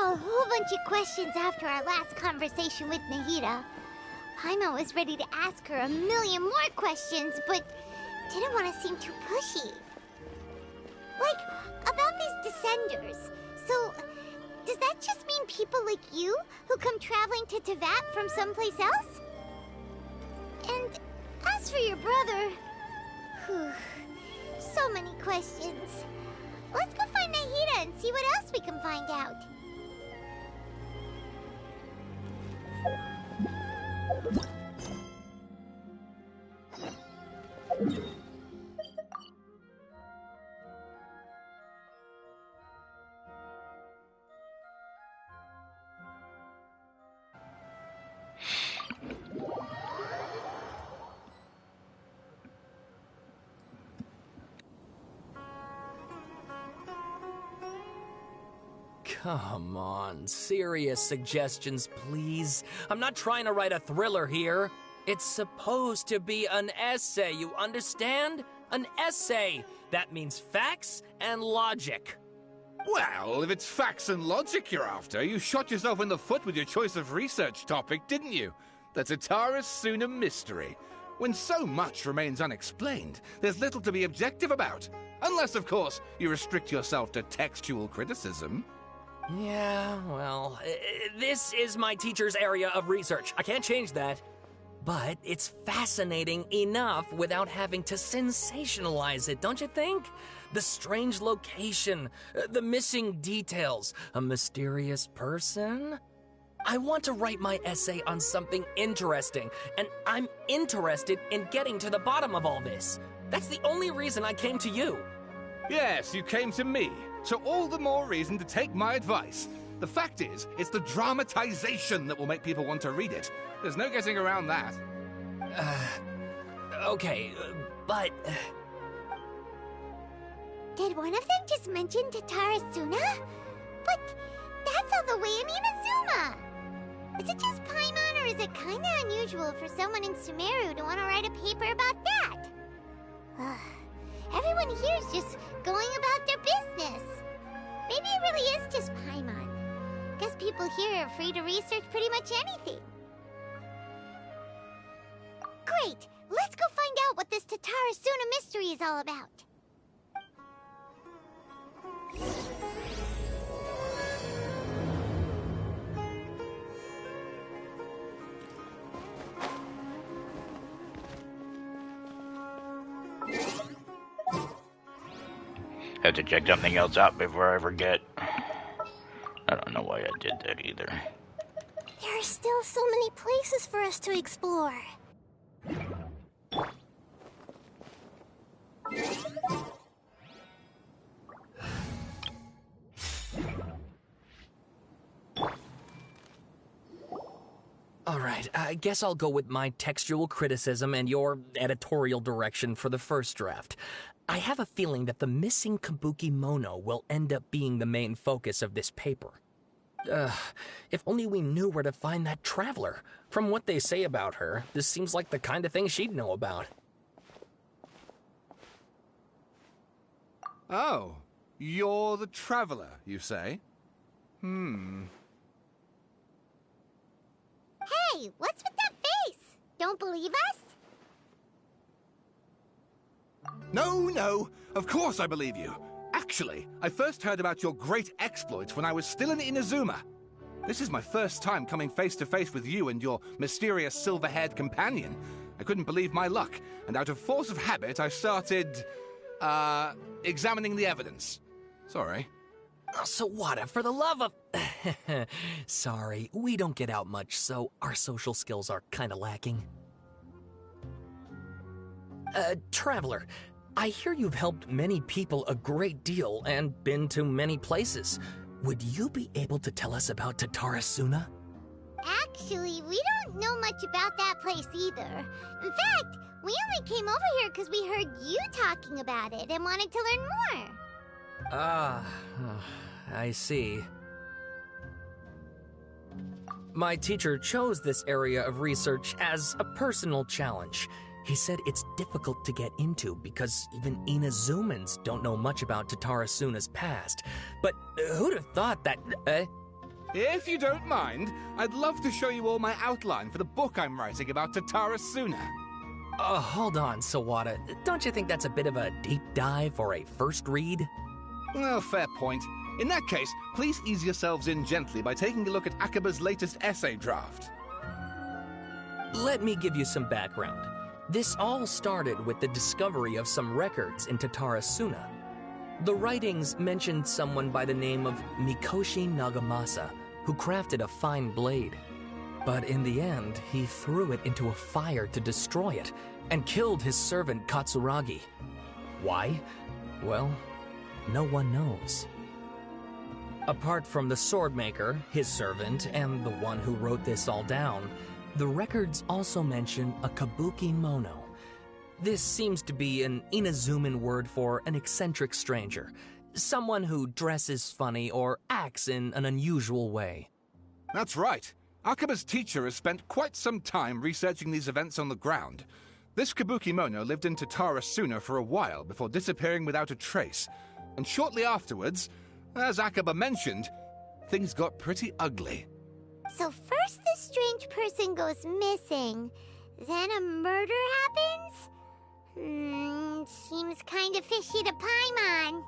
a whole bunch of questions after our last conversation with Nahida. Paimon was ready to ask her a million more questions, but didn't want to seem too pushy. Like, about these Descenders. So, does that just mean people like you who come traveling to Teyvat from someplace else? And as for your brother... Whew, so many questions. Let's go find Nahida and see what else we can find out. Come on, serious suggestions, please. I'm not trying to write a thriller here. It's supposed to be an essay, you understand? An essay! That means facts and logic. Well, if it's facts and logic you're after, you shot yourself in the foot with your choice of research topic, didn't you? The Tatara Suna mystery. When so much remains unexplained, there's little to be objective about. Unless, of course, you restrict yourself to textual criticism. Yeah, well, this is my teacher's area of research. I can't change that. But it's fascinating enough without having to sensationalize it, don't you think? The strange location, the missing details, a mysterious person. I want to write my essay on something interesting, and I'm interested in getting to the bottom of all this. That's the only reason I came to you. Yes, you came to me, so all the more reason to take my advice. The fact is, it's the dramatization that will make people want to read it. There's no getting around that. Okay, but... Did one of them just mention Tatara Suna? But that's all the way in Inazuma! Is it just Paimon, or is it kinda unusual for someone in Sumeru to want to write a paper about that? Everyone here's just going about their business. Maybe it really is just Paimon. Guess people here are free to research pretty much anything. Great! Let's go find out what this Tatara Suna mystery is all about. Have to check something else out before I forget. I don't know why I did that either. There are still so many places for us to explore. Alright, I guess I'll go with my textual criticism and your editorial direction for the first draft. I have a feeling that the missing Kabuki Mono will end up being the main focus of this paper. If only we knew where to find that traveler. From what they say about her, this seems like the kind of thing she'd know about. Oh, you're the traveler, you say? Hey, what's with that face? Don't believe us? No, of course I believe you. Actually, I first heard about your great exploits when I was still in Inazuma. This is my first time coming face to face with you and your mysterious silver-haired companion. I couldn't believe my luck, and out of force of habit, I started, examining the evidence. Sorry. Oh, Sawada, for the love of... Sorry, we don't get out much, so our social skills are kinda lacking. Traveler, I hear you've helped many people a great deal and been to many places. Would you be able to tell us about Tatara Suna? Actually, we don't know much about that place either. In fact, we only came over here because we heard you talking about it and wanted to learn more. I see. My teacher chose this area of research as a personal challenge. He said it's difficult to get into because even Inazumans don't know much about Tatara Suna's past. But who'd have thought that... If you don't mind, I'd love to show you all my outline for the book I'm writing about Tatara Suna. Hold on, Sawada. Don't you think that's a bit of a deep dive or a first read? Well, fair point. In that case, please ease yourselves in gently by taking a look at Akaba's latest essay draft. Let me give you some background. This all started with the discovery of some records in Tatara Suna. The writings mentioned someone by the name of Mikoshi Nagamasa, who crafted a fine blade. But in the end, he threw it into a fire to destroy it, and killed his servant Katsuragi. Why? Well, no one knows. Apart from the swordmaker, his servant, and the one who wrote this all down, the records also mention a kabuki mono. This seems to be an Inazuman word for an eccentric stranger, someone who dresses funny or acts in an unusual way. That's right. Akaba's teacher has spent quite some time researching these events on the ground. This kabuki mono lived in Tatara Suna for a while before disappearing without a trace. And shortly afterwards, as Akaba mentioned, things got pretty ugly. So first this strange person goes missing, then a murder happens? Seems kind of fishy to Paimon.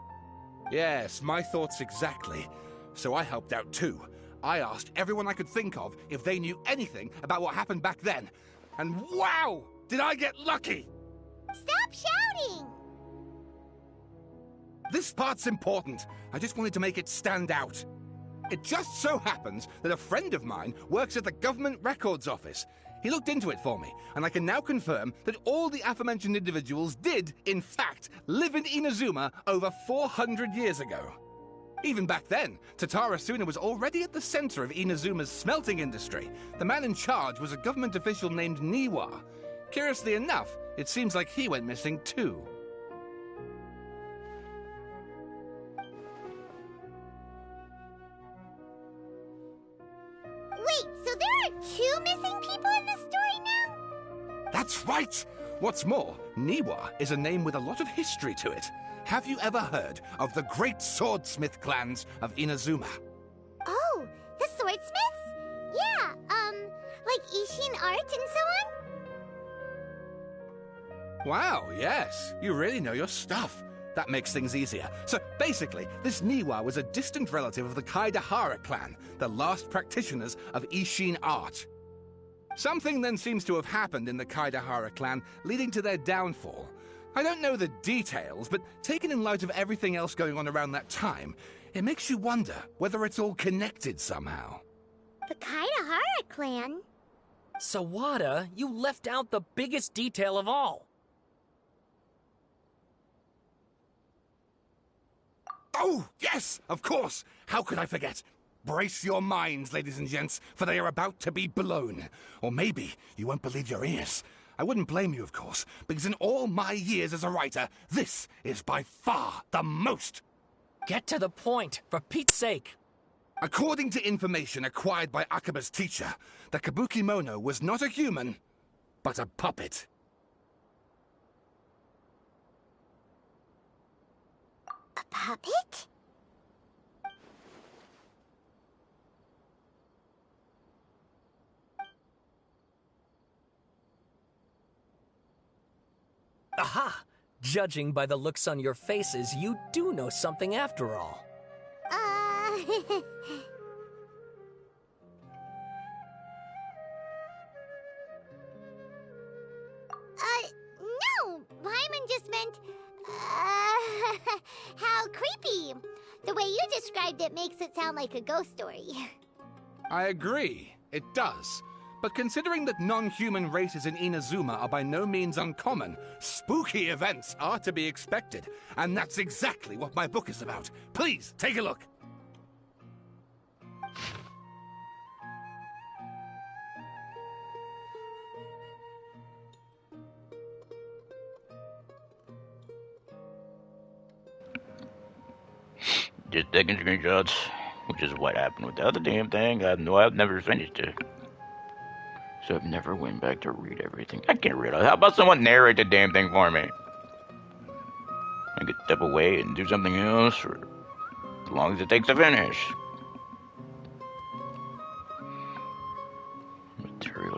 Yes, my thoughts exactly. So I helped out too. I asked everyone I could think of if they knew anything about what happened back then. And wow! Did I get lucky! Stop shouting! This part's important. I just wanted to make it stand out. It just so happens that a friend of mine works at the Government Records Office. He looked into it for me, and I can now confirm that all the aforementioned individuals did, in fact, live in Inazuma over 400 years ago. Even back then, Tatara Suna was already at the center of Inazuma's smelting industry. The man in charge was a government official named Niwa. Curiously enough, it seems like he went missing too. Wait, so there are 2 missing people in the story now? That's right! What's more, Niwa is a name with a lot of history to it. Have you ever heard of the great swordsmith clans of Inazuma? Oh, the swordsmiths? Yeah, like Ishin art and so on? Wow, yes. You really know your stuff. That makes things easier. So basically, this Niwa was a distant relative of the Kaidahara clan, the last practitioners of Ishin art. Something then seems to have happened in the Kaidahara clan, leading to their downfall. I don't know the details, but taken in light of everything else going on around that time, it makes you wonder whether it's all connected somehow. The Kaidahara clan? Sawada, you left out the biggest detail of all. Oh, yes, of course. How could I forget? Brace your minds, ladies and gents, for they are about to be blown. Or maybe you won't believe your ears. I wouldn't blame you, of course, because in all my years as a writer, this is by far the most. Get to the point, for Pete's sake. According to information acquired by Akaba's teacher, the kabuki mono was not a human, but a puppet. A puppet? Aha! Judging by the looks on your faces, you do know something after all. No! Paimon just meant, how creepy. The way you described it makes it sound like a ghost story. I agree, it does. But considering that non-human races in Inazuma are by no means uncommon, spooky events are to be expected. And that's exactly what my book is about. Please, take a look. Just taking screenshots, which is what happened with the other damn thing. I've never finished it. So I've never went back to read everything. I can't read it. How about someone narrate the damn thing for me? I could step away and do something else, or as long as it takes to finish.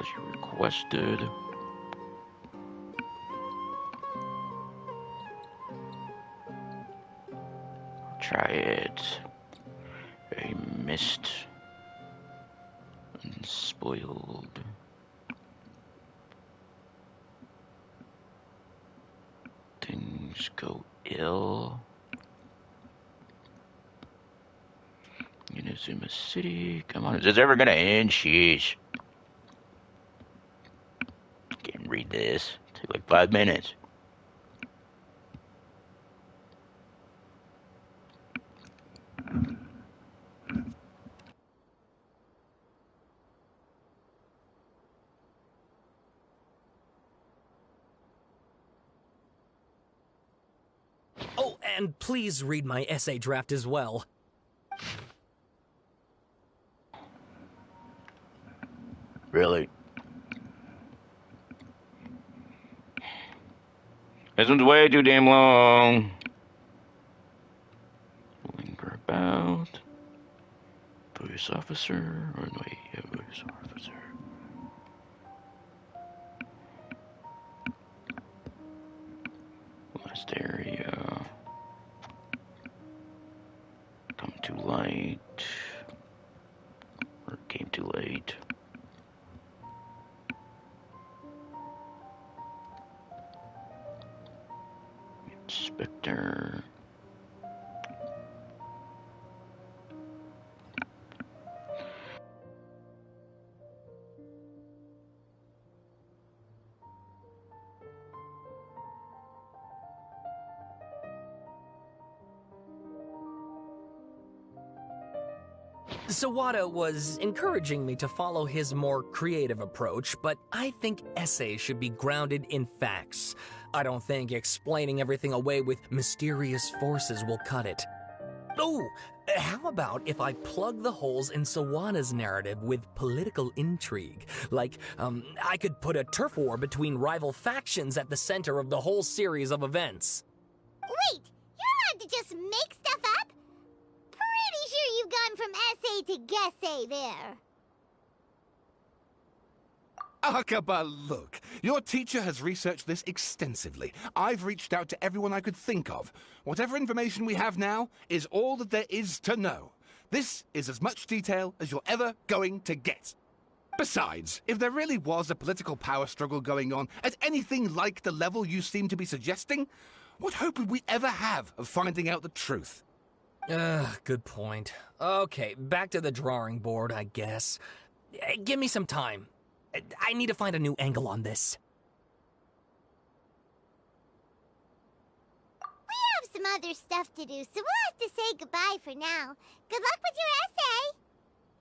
as you requested. Try it. A mist. Unspoiled. Things go ill. Inazuma City. Come on, is this ever gonna end? Sheesh. Can't read this. Take like 5 minutes. Oh, and please read my essay draft as well. Really? This one's way too damn long. Linger about. Police officer, or no, yeah, police officer. Last area. Come too late. Or came too late. Inspector. Sawada was encouraging me to follow his more creative approach, but I think essays should be grounded in facts. I don't think explaining everything away with mysterious forces will cut it. Oh, how about if I plug the holes in Sawada's narrative with political intrigue? Like, I could put a turf war between rival factions at the center of the whole series of events. Wait, you're allowed to just make stuff up? Pretty sure you've gone from essay to guessay there. Akaba, look. Your teacher has researched this extensively. I've reached out to everyone I could think of. Whatever information we have now is all that there is to know. This is as much detail as you're ever going to get. Besides, if there really was a political power struggle going on at anything like the level you seem to be suggesting, what hope would we ever have of finding out the truth? Good point. Okay, back to the drawing board, I guess. Give me some time. I need to find a new angle on this. We have some other stuff to do, so we'll have to say goodbye for now. Good luck with your essay!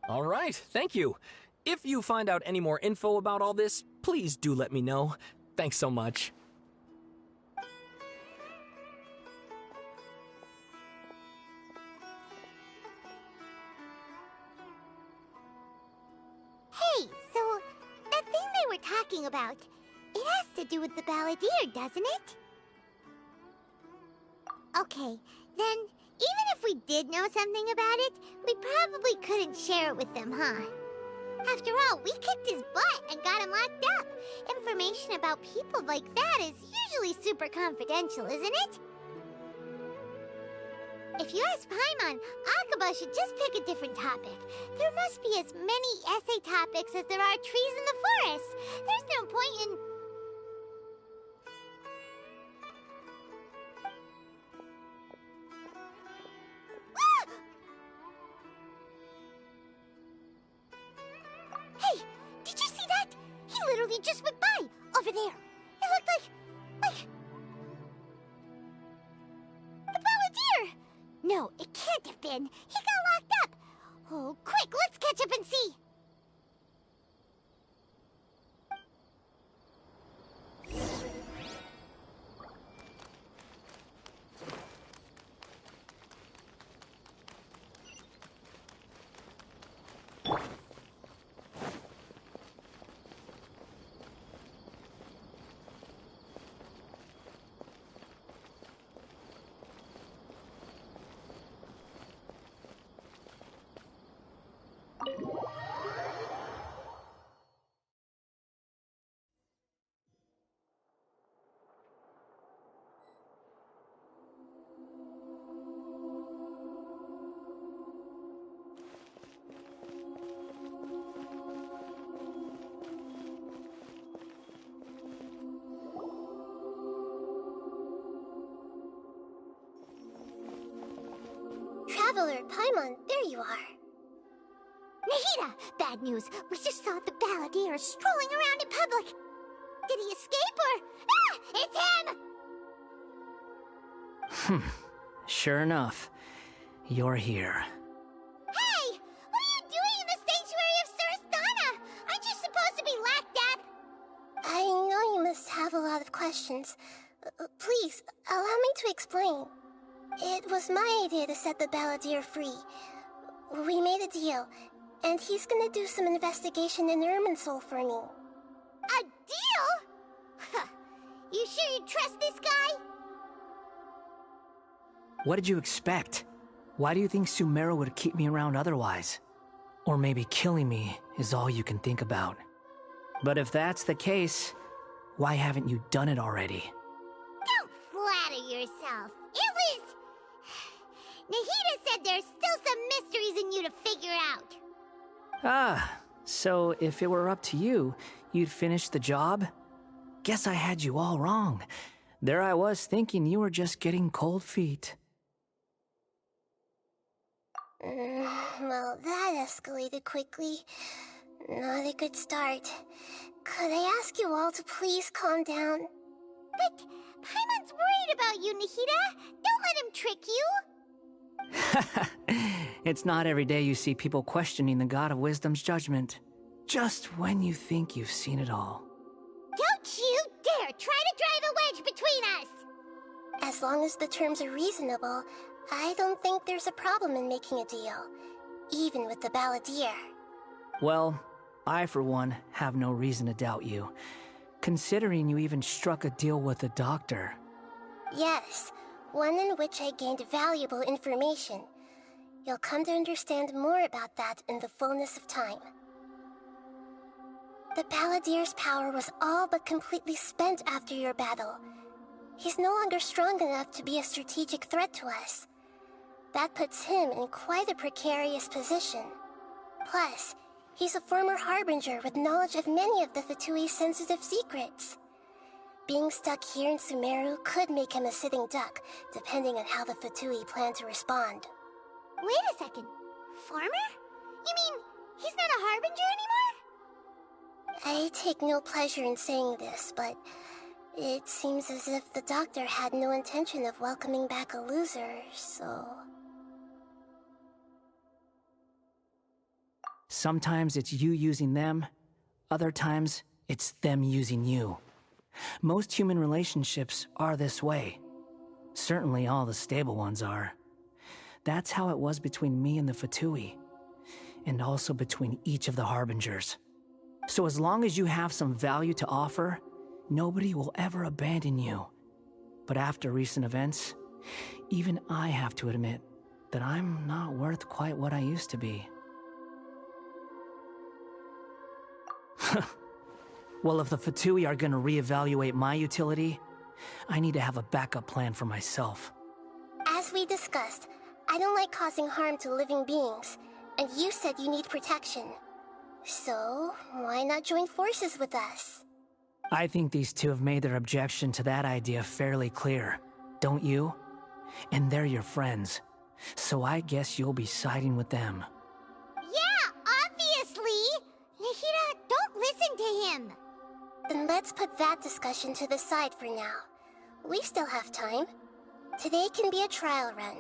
All right, thank you. If you find out any more info about all this, please do let me know. Thanks so much. Hey, so that thing they were talking about, it has to do with the balladeer, doesn't it? Okay, then even if we did know something about it, we probably couldn't share it with them, huh? After all, we kicked his butt and got him locked up. Information about people like that is usually super confidential, isn't it? If you ask Paimon, Akaba should just pick a different topic. There must be as many essay topics as there are trees in the forest. There's no point in... Hey, did you see that? He literally just went by, over there. It looked like... the balladeer! No, it can't have been. He got locked up. Oh, quick, let's catch up and see. Traveler, Paimon, there you are. Nahida! Bad news. We just saw the balladeer strolling around in public. Did he escape or... Ah! It's him! Sure enough, you're here. Hey! What are you doing in the sanctuary of Surasthana? Aren't you supposed to be lacked up? I know you must have a lot of questions. Please, allow me to explain. It was my idea to set the balladeer free. We made a deal, and he's gonna do some investigation in Irminsul for me. A deal? Huh. You sure you trust this guy? What did you expect? Why do you think Sumeru would keep me around otherwise? Or maybe killing me is all you can think about. But if that's the case, why haven't you done it already? Don't flatter yourself. It was... Nahida said there's still some mysteries in you to figure out. Ah, so if it were up to you, you'd finish the job? Guess I had you all wrong. There I was thinking you were just getting cold feet. Well, that escalated quickly. Not a good start. Could I ask you all to please calm down? But Paimon's worried about you, Nahida. Don't let him trick you. It's not every day you see people questioning the God of Wisdom's judgment. Just when you think you've seen it all. Don't you dare try to drive a wedge between us! As long as the terms are reasonable, I don't think there's a problem in making a deal. Even with the balladeer. Well, I for one have no reason to doubt you. Considering you even struck a deal with the doctor. Yes, one in which I gained valuable information. You'll come to understand more about that in the fullness of time. The balladeer's power was all but completely spent after your battle. He's no longer strong enough to be a strategic threat to us. That puts him in quite a precarious position. Plus, he's a former Harbinger with knowledge of many of the Fatui's sensitive secrets. Being stuck here in Sumeru could make him a sitting duck, depending on how the Fatui plan to respond. Wait a second. Farmer? You mean he's not a Harbinger anymore? I take no pleasure in saying this, but it seems as if the doctor had no intention of welcoming back a loser, so... Sometimes it's you using them, other times it's them using you. Most human relationships are this way. Certainly all the stable ones are. That's how it was between me and the Fatui, and also between each of the Harbingers. So as long as you have some value to offer, nobody will ever abandon you. But after recent events, even I have to admit that I'm not worth quite what I used to be. Well, if the Fatui are gonna reevaluate my utility, I need to have a backup plan for myself. As we discussed, I don't like causing harm to living beings, and you said you need protection. So, why not join forces with us? I think these two have made their objection to that idea fairly clear, don't you? And they're your friends, so I guess you'll be siding with them. Yeah, obviously! Nahida, don't listen to him! Then let's put that discussion to the side for now. We still have time. Today can be a trial run.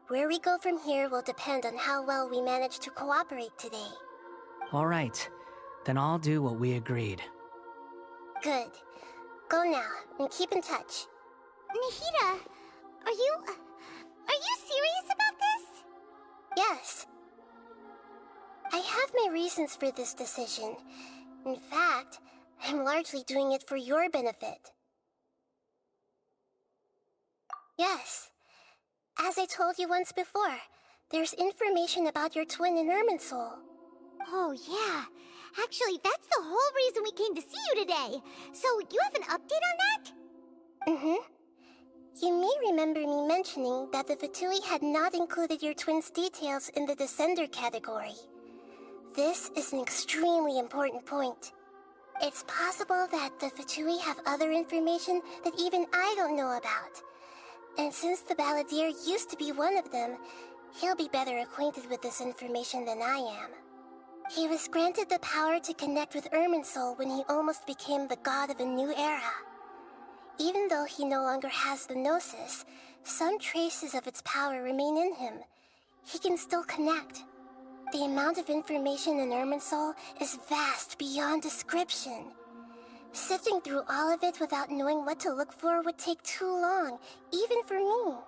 Where we go from here will depend on how well we manage to cooperate today. All right, then I'll do what we agreed. Good. Go now, and keep in touch. Nahida, are you serious about this? Yes. I have my reasons for this decision. In fact, I'm largely doing it for your benefit. Yes. As I told you once before, there's information about your twin in Irminsul. Oh, yeah. Actually, that's the whole reason we came to see you today. So, you have an update on that? Mm-hmm. You may remember me mentioning that the Fatui had not included your twin's details in the Descender category. This is an extremely important point. It's possible that the Fatui have other information that even I don't know about. And since the balladeer used to be one of them, He'll be better acquainted with this information than I am. He was granted the power to connect with Irminsul when he almost became the god of a new era. Even though he no longer has the Gnosis, some traces of its power remain in him. He can still connect. The amount of information in Irminsul is vast beyond description. Sifting through all of it without knowing what to look for would take too long, even for me.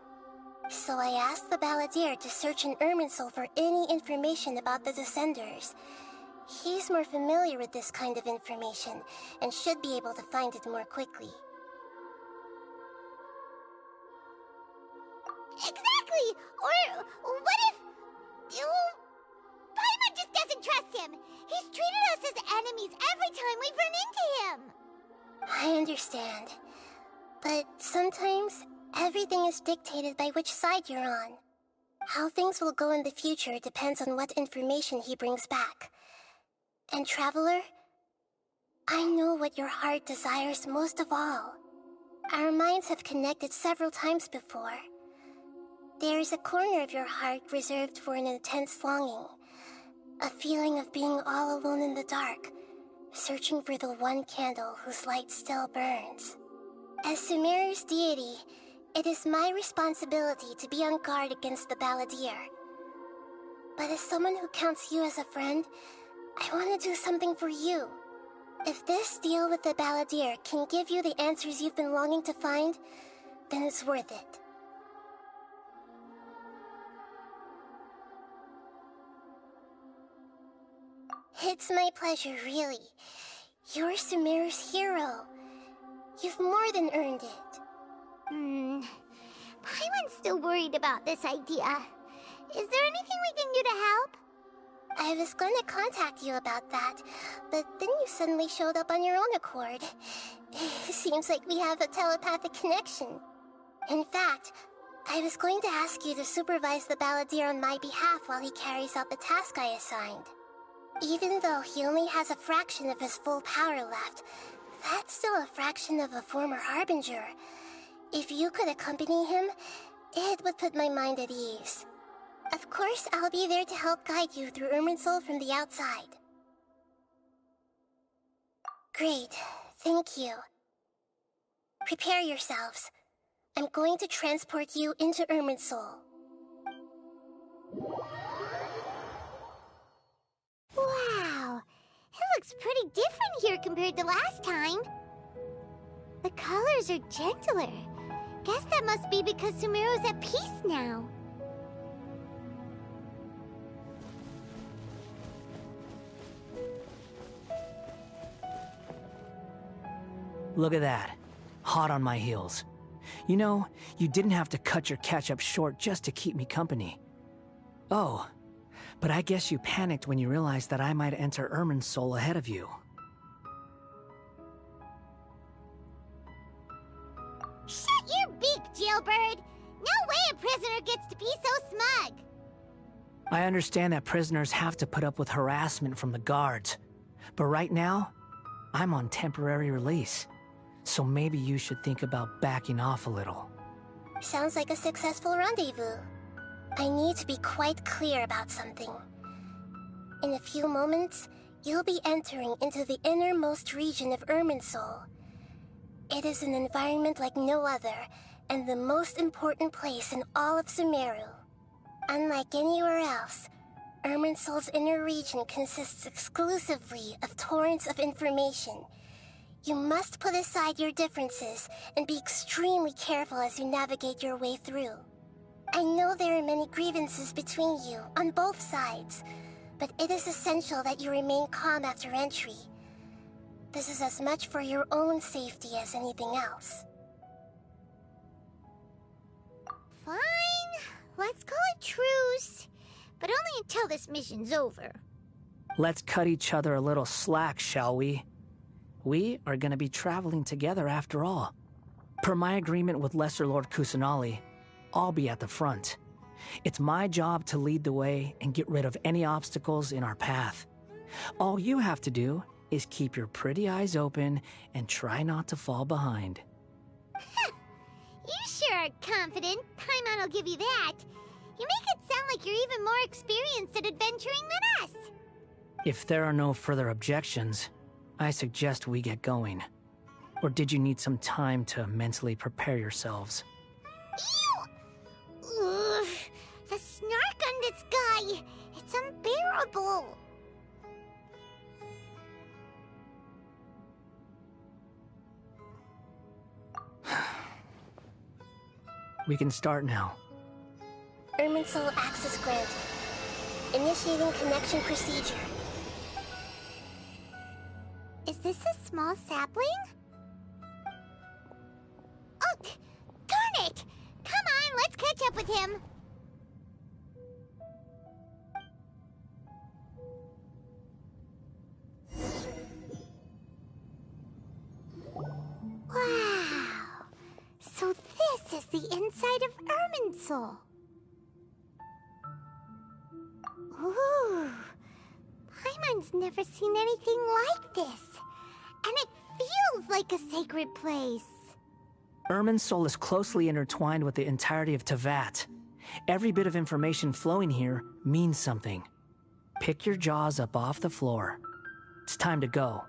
So I asked the Balladeer to search in Irminsul for any information about the Descenders. He's more familiar with this kind of information, and should be able to find it more quickly. Exactly! Or what if... Paimon just doesn't trust him! He's treated us as enemies every time we've run into him! I understand. But sometimes, everything is dictated by which side you're on. How things will go in the future depends on what information he brings back. And Traveler, I know what your heart desires most of all. Our minds have connected several times before. There is a corner of your heart reserved for an intense longing. A feeling of being all alone in the dark, searching for the one candle whose light still burns. As Sumeru's deity, it is my responsibility to be on guard against the Balladeer. But as someone who counts you as a friend, I want to do something for you. If this deal with the Balladeer can give you the answers you've been longing to find, then it's worth it. It's my pleasure, really. You're Sumeru's hero. You've more than earned it. Paimon's still worried about this idea. Is there anything we can do to help? I was going to contact you about that, but then you suddenly showed up on your own accord. Seems like we have a telepathic connection. In fact, I was going to ask you to supervise the Balladeer on my behalf while he carries out the task I assigned. Even though he only has a fraction of his full power left, that's still a fraction of a former Harbinger. If you could accompany him, it would put my mind at ease. Of course, I'll be there to help guide you through Irminsul from the outside. Great, thank you. Prepare yourselves. I'm going to transport you into Irminsul. Wow, it looks pretty different here compared to last time. The colors are gentler. Guess that must be because Sumeru's at peace now. Look at that. Hot on my heels. You know, you didn't have to cut your catch-up short just to keep me company. Oh, but I guess you panicked when you realized that I might enter Irminsul ahead of you. Shut your beak, jailbird! No way a prisoner gets to be so smug! I understand that prisoners have to put up with harassment from the guards, but right now, I'm on temporary release. So maybe you should think about backing off a little. Sounds like a successful rendezvous. I need to be quite clear about something. In a few moments, you'll be entering into the innermost region of Irminsul. It is an environment like no other, and the most important place in all of Sumeru. Unlike anywhere else, Irminsul's inner region consists exclusively of torrents of information. You must put aside your differences and be extremely careful as you navigate your way through. I know there are many grievances between you, on both sides, but it is essential that you remain calm after entry. This is as much for your own safety as anything else. Fine, let's call it truce, but only until this mission's over. Let's cut each other a little slack, shall we? We are going to be traveling together after all. Per my agreement with Lesser Lord Kusanali, I'll be at the front. It's my job to lead the way and get rid of any obstacles in our path. All you have to do is keep your pretty eyes open and try not to fall behind. You sure are confident. Paimon will give you that. You make it sound like you're even more experienced at adventuring than us. If there are no further objections, I suggest we get going. Or did you need some time to mentally prepare yourselves? Ew! Ugh, the snark on this guy! It's unbearable! We can start now. Irminsul access granted. Initiating connection procedure. Is this a small sapling? Oh, darn it! Come on, let's catch up with him! Wow! So this is the inside of Irminsul. Ooh! Paimon's never seen anything like this. And it feels like a sacred place. Irminsul is closely intertwined with the entirety of Teyvat. Every bit of information flowing here means something. Pick your jaws up off the floor. It's time to go.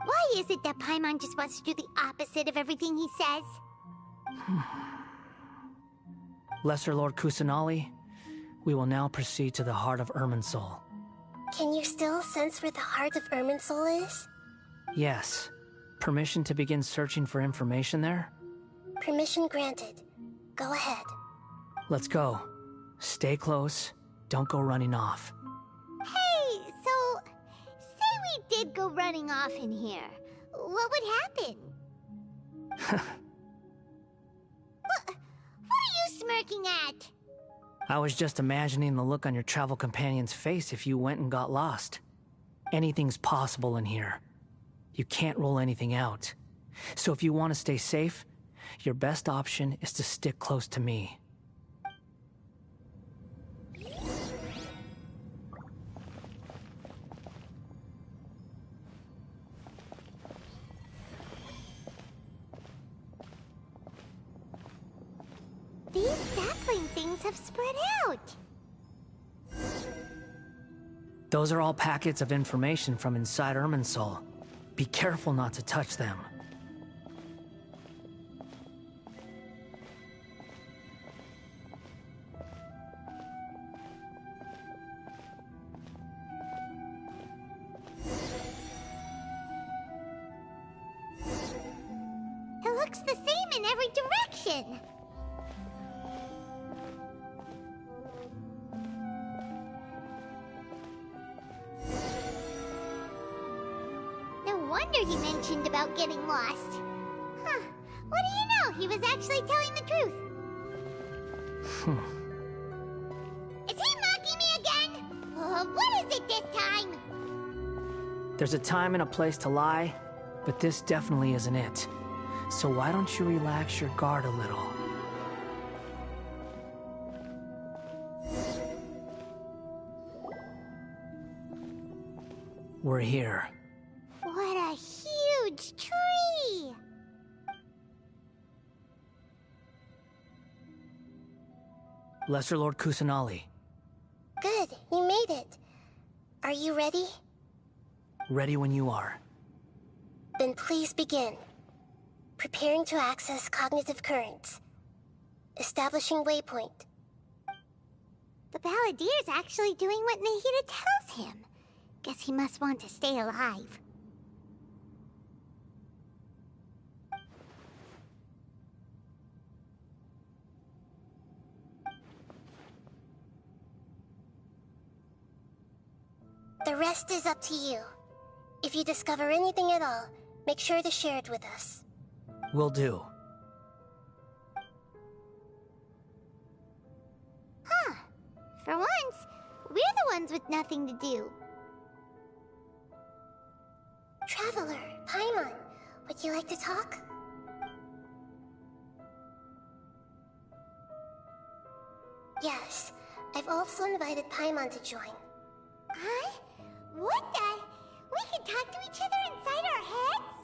Why is it that Paimon just wants to do the opposite of everything he says? Lesser Lord Kusanali, we will now proceed to the heart of Irminsul. Can you still sense where the heart of Irminsul is? Yes. Permission to begin searching for information there? Permission granted. Go ahead. Let's go. Stay close. Don't go running off. Hey, so... say we did go running off in here. What would happen? What are you smirking at? I was just imagining the look on your travel companion's face if you went and got lost. Anything's possible in here. You can't rule anything out. So if you want to stay safe, your best option is to stick close to me. These sapling things have spread out. Those are all packets of information from inside Irminsul. Be careful not to touch them. It looks the same in every direction. No wonder he mentioned about getting lost. Huh. What do you know? He was actually telling the truth. Is he mocking me again? What is it this time? There's a time and a place to lie, but this definitely isn't it. So why don't you relax your guard a little? We're here. What a huge tree! Lesser Lord Kusanali, Good, you made it. Are you ready? ready when you are. Then please begin. Preparing to access cognitive currents. Establishing waypoint. The Balladier's actually doing what Nahida tells him. Guess he must want to stay alive. The rest is up to you. If you discover anything at all, make sure to share it with us. Will do. Huh. For once, we're the ones with nothing to do. Traveler, Paimon, would you like to talk? Yes, I've also invited Paimon to join. Huh? What the? We can talk to each other inside our heads?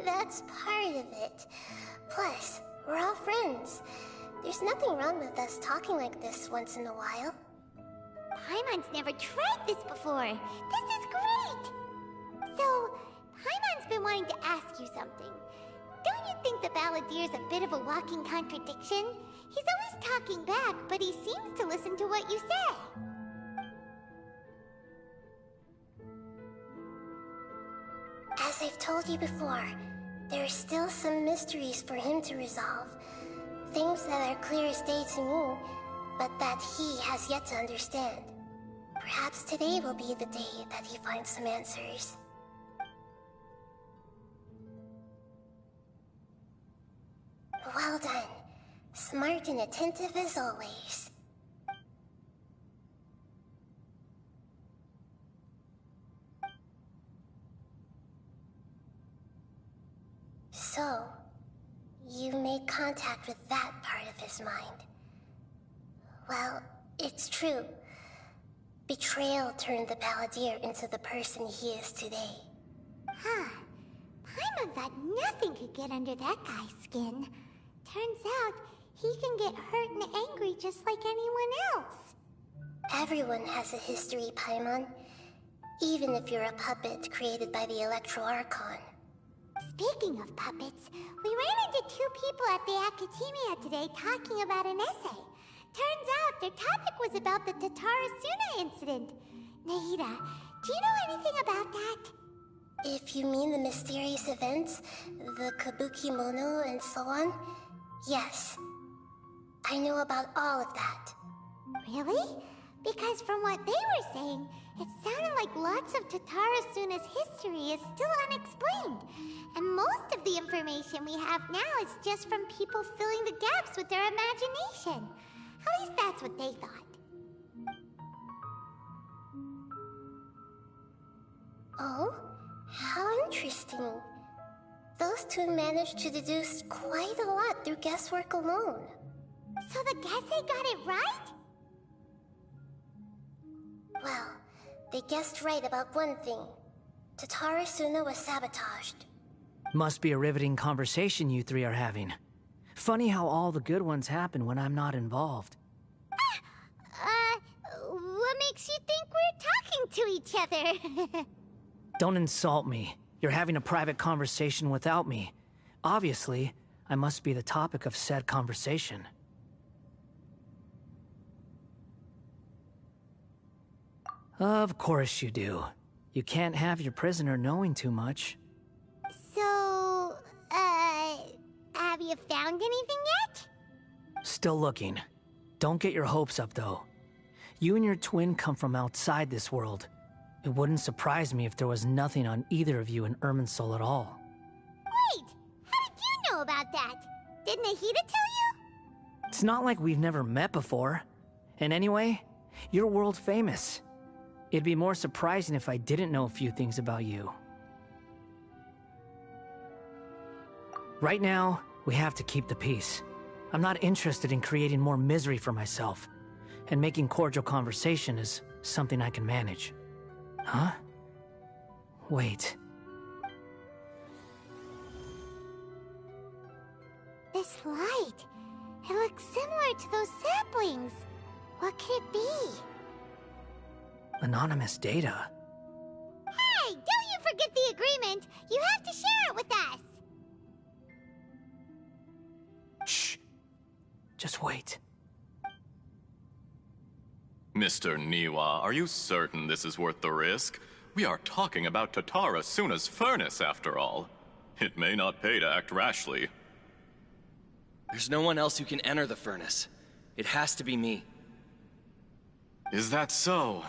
That's part of it. Plus, we're all friends. There's nothing wrong with us talking like this once in a while. Paimon's never tried this before. This is great! So, Paimon's been wanting to ask you something. Don't you think the Balladeer's a bit of a walking contradiction? He's always talking back, but he seems to listen to what you say. As I've told you before, there are still some mysteries for him to resolve. Things that are clear as day to me, but that he has yet to understand. Perhaps today will be the day that he finds some answers. Well done. Smart and attentive as always. So, you made contact with that part of his mind. Well, it's true. Betrayal turned the Balladeer into the person he is today. Huh. Paimon thought nothing could get under that guy's skin. Turns out, he can get hurt and angry just like anyone else. Everyone has a history, Paimon. Even if you're a puppet created by the Archon. Speaking of puppets, we ran into two people at the Academia today talking about an essay. Turns out their topic was about the Tatarasuna incident. Nahida, do you know anything about that? If you mean the mysterious events, the Kabuki Mono and so on, yes. I know about all of that. Really? Because from what they were saying, it sounded like lots of Tatarasuna's history is still unexplained. And most of the information we have now is just from people filling the gaps with their imagination. At least that's what they thought. Oh? How interesting. Those two managed to deduce quite a lot through guesswork alone. So the Gesse got it right? Well, they guessed right about one thing. Tatarasuna was sabotaged. Must be a riveting conversation you three are having. Funny how all the good ones happen when I'm not involved. What makes you think we're talking to each other? Don't insult me. You're having a private conversation without me. Obviously, I must be the topic of said conversation. Of course you do. You can't have your prisoner knowing too much. So, have you found anything yet? Still looking. Don't get your hopes up, though. You and your twin come from outside this world. It wouldn't surprise me if there was nothing on either of you in Irminsul at all. Wait! How did you know about that? Did Nahida tell you? It's not like we've never met before. And anyway, you're world famous. It'd be more surprising if I didn't know a few things about you. Right now, we have to keep the peace. I'm not interested in creating more misery for myself. And making cordial conversation is something I can manage. Huh? Wait. This light. It looks similar to those saplings. What could it be? Anonymous data. Hey, don't you forget the agreement! You have to share it with us! Shh. Just wait. Mr. Niwa, are you certain this is worth the risk? We are talking about Tatarasuna's furnace, after all. It may not pay to act rashly. There's no one else who can enter the furnace. It has to be me. Is that so?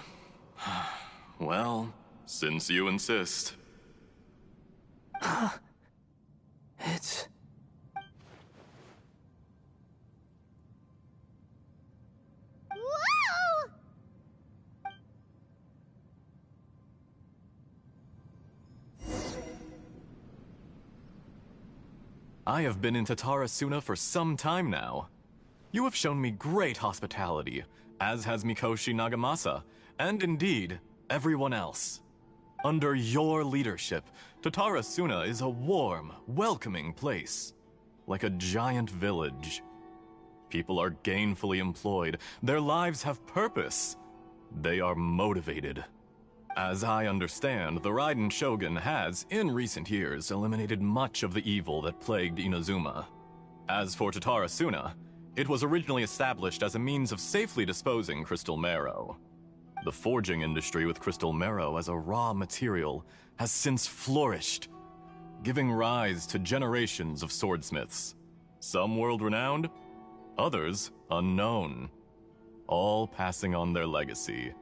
Well, since you insist. It's... Whoa! I have been in Tatarasuna for some time now. You have shown me great hospitality, as has Mikoshi Nagamasa, and indeed, everyone else. Under your leadership, Tatara Suna is a warm, welcoming place. Like a giant village. People are gainfully employed. Their lives have purpose. They are motivated. As I understand, the Raiden Shogun has, in recent years, eliminated much of the evil that plagued Inazuma. As for Tatara Suna, it was originally established as a means of safely disposing crystal marrow. The forging industry with crystal marrow as a raw material has since flourished, giving rise to generations of swordsmiths. Some world-renowned, others unknown, all passing on their legacy.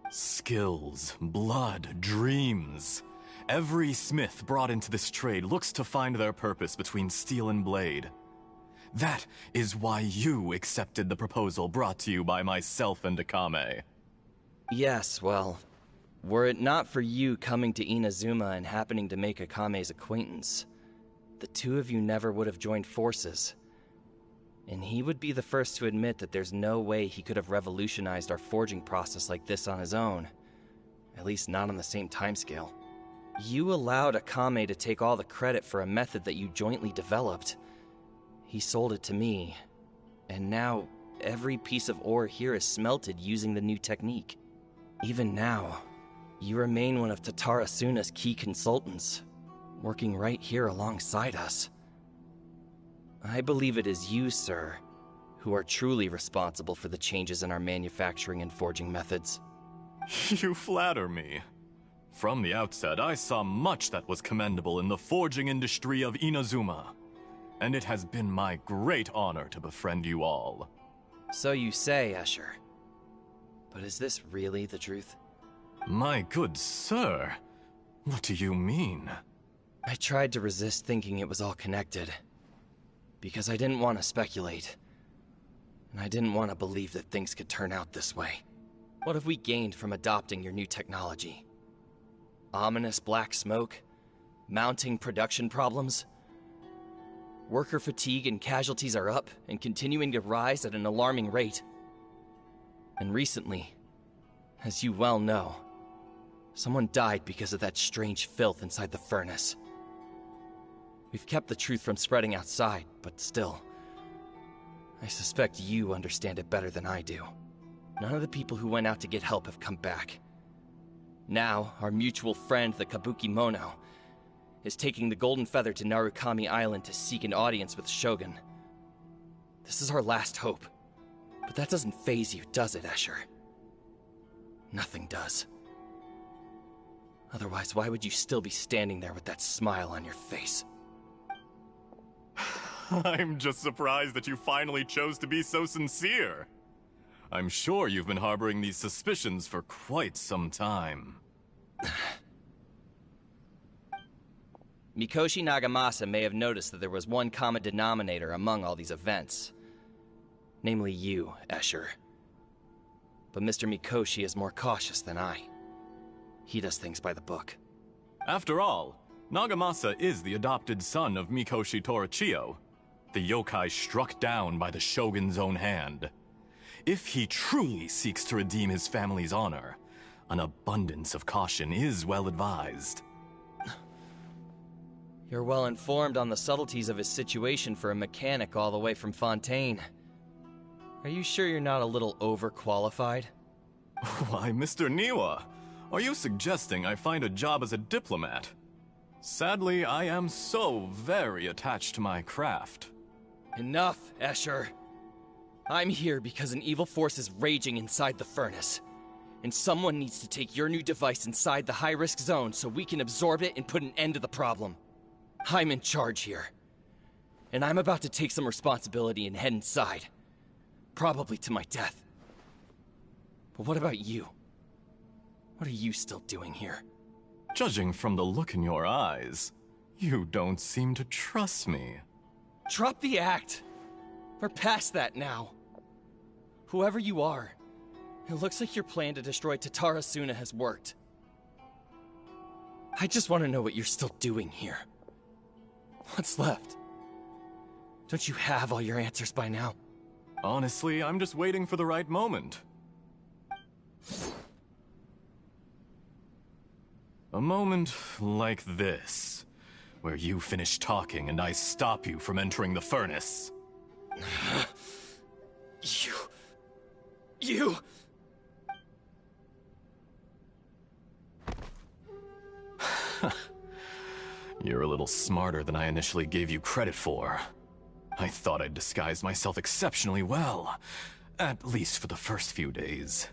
Skills, blood, dreams. Every smith brought into this trade looks to find their purpose between steel and blade. That is why you accepted the proposal brought to you by myself and Akame. Yes, well, were it not for you coming to Inazuma and happening to make Akame's acquaintance, the two of you never would have joined forces. And he would be the first to admit that there's no way he could have revolutionized our forging process like this on his own. At least not on the same timescale. You allowed Akame to take all the credit for a method that you jointly developed. He sold it to me, and now every piece of ore here is smelted using the new technique. Even now, you remain one of Tatara Suna's key consultants, working right here alongside us. I believe it is you, sir, who are truly responsible for the changes in our manufacturing and forging methods. You flatter me. From the outset, I saw much that was commendable in the forging industry of Inazuma, and it has been my great honor to befriend you all. So you say, Escher. But is this really the truth? My good sir, what do you mean? I tried to resist thinking it was all connected, because I didn't want to speculate, and I didn't want to believe that things could turn out this way. What have we gained from adopting your new technology? Ominous black smoke? Mounting production problems? Worker fatigue and casualties are up and continuing to rise at an alarming rate. And recently, as you well know, someone died because of that strange filth inside the furnace. We've kept the truth from spreading outside, but still, I suspect you understand it better than I do. None of the people who went out to get help have come back. Now, our mutual friend, the Kabuki Mono, is taking the Golden Feather to Narukami Island to seek an audience with Shogun. This is our last hope. But that doesn't faze you, does it, Escher? Nothing does. Otherwise, why would you still be standing there with that smile on your face? I'm just surprised that you finally chose to be so sincere. I'm sure you've been harboring these suspicions for quite some time. Mikoshi Nagamasa may have noticed that there was one common denominator among all these events. Namely you, Escher. But Mr. Mikoshi is more cautious than I. He does things by the book. After all, Nagamasa is the adopted son of Mikoshi Torichio, the yokai struck down by the Shogun's own hand. If he truly seeks to redeem his family's honor, an abundance of caution is well advised. You're well informed on the subtleties of his situation for a mechanic all the way from Fontaine. Are you sure you're not a little overqualified? Why, Mr. Niwa, are you suggesting I find a job as a diplomat? Sadly, I am so very attached to my craft. Enough, Escher. I'm here because an evil force is raging inside the furnace. And someone needs to take your new device inside the high-risk zone so we can absorb it and put an end to the problem. I'm in charge here. And I'm about to take some responsibility and head inside. Probably to my death. But what about you? What are you still doing here? Judging from the look in your eyes, you don't seem to trust me. Drop the act! We're past that now. Whoever you are, it looks like your plan to destroy Tatara Suna has worked. I just want to know what you're still doing here. What's left? Don't you have all your answers by now? Honestly, I'm just waiting for the right moment. A moment like this, where you finish talking and I stop you from entering the furnace. You... You're a little smarter than I initially gave you credit for. I thought I'd disguised myself exceptionally well, at least for the first few days.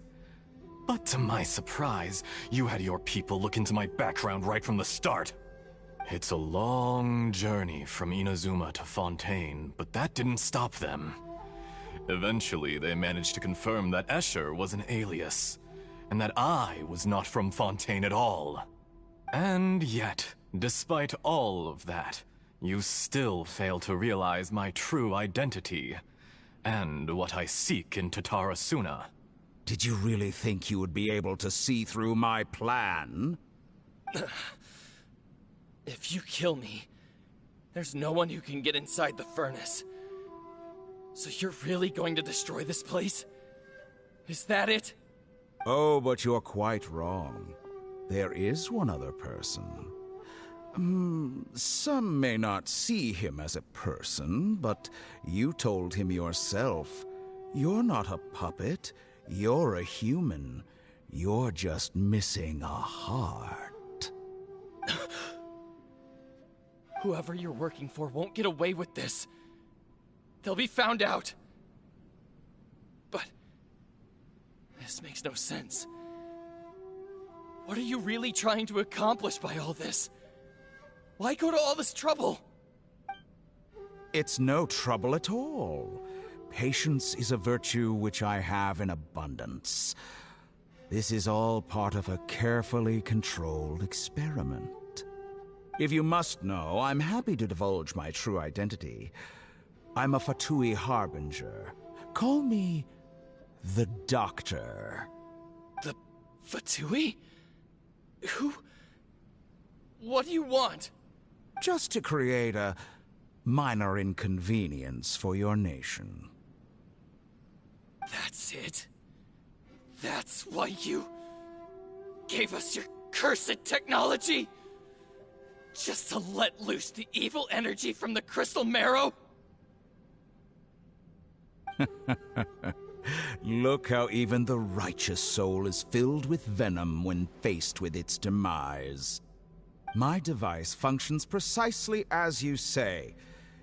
But to my surprise, you had your people look into my background right from the start. It's a long journey from Inazuma to Fontaine, but that didn't stop them. Eventually, they managed to confirm that Escher was an alias, and that I was not from Fontaine at all. And yet, despite all of that, you still fail to realize my true identity, and what I seek in Totara Suna. Did you really think you would be able to see through my plan? If you kill me, there's no one who can get inside the furnace. So you're really going to destroy this place? Is that it? Oh, but you're quite wrong. There is one other person. Some may not see him as a person, but you told him yourself. You're not a puppet. You're a human. You're just missing a heart. Whoever you're working for won't get away with this. They'll be found out. But this makes no sense. What are you really trying to accomplish by all this? Why go to all this trouble? It's no trouble at all. Patience is a virtue which I have in abundance. This is all part of a carefully controlled experiment. If you must know, I'm happy to divulge my true identity. I'm a Fatui Harbinger. Call me the Doctor. The Fatui? Who? What do you want? Just to create a minor inconvenience for your nation. That's it? That's why you gave us your cursed technology? Just to let loose the evil energy from the crystal marrow? Look how even the righteous soul is filled with venom when faced with its demise. My device functions precisely as you say.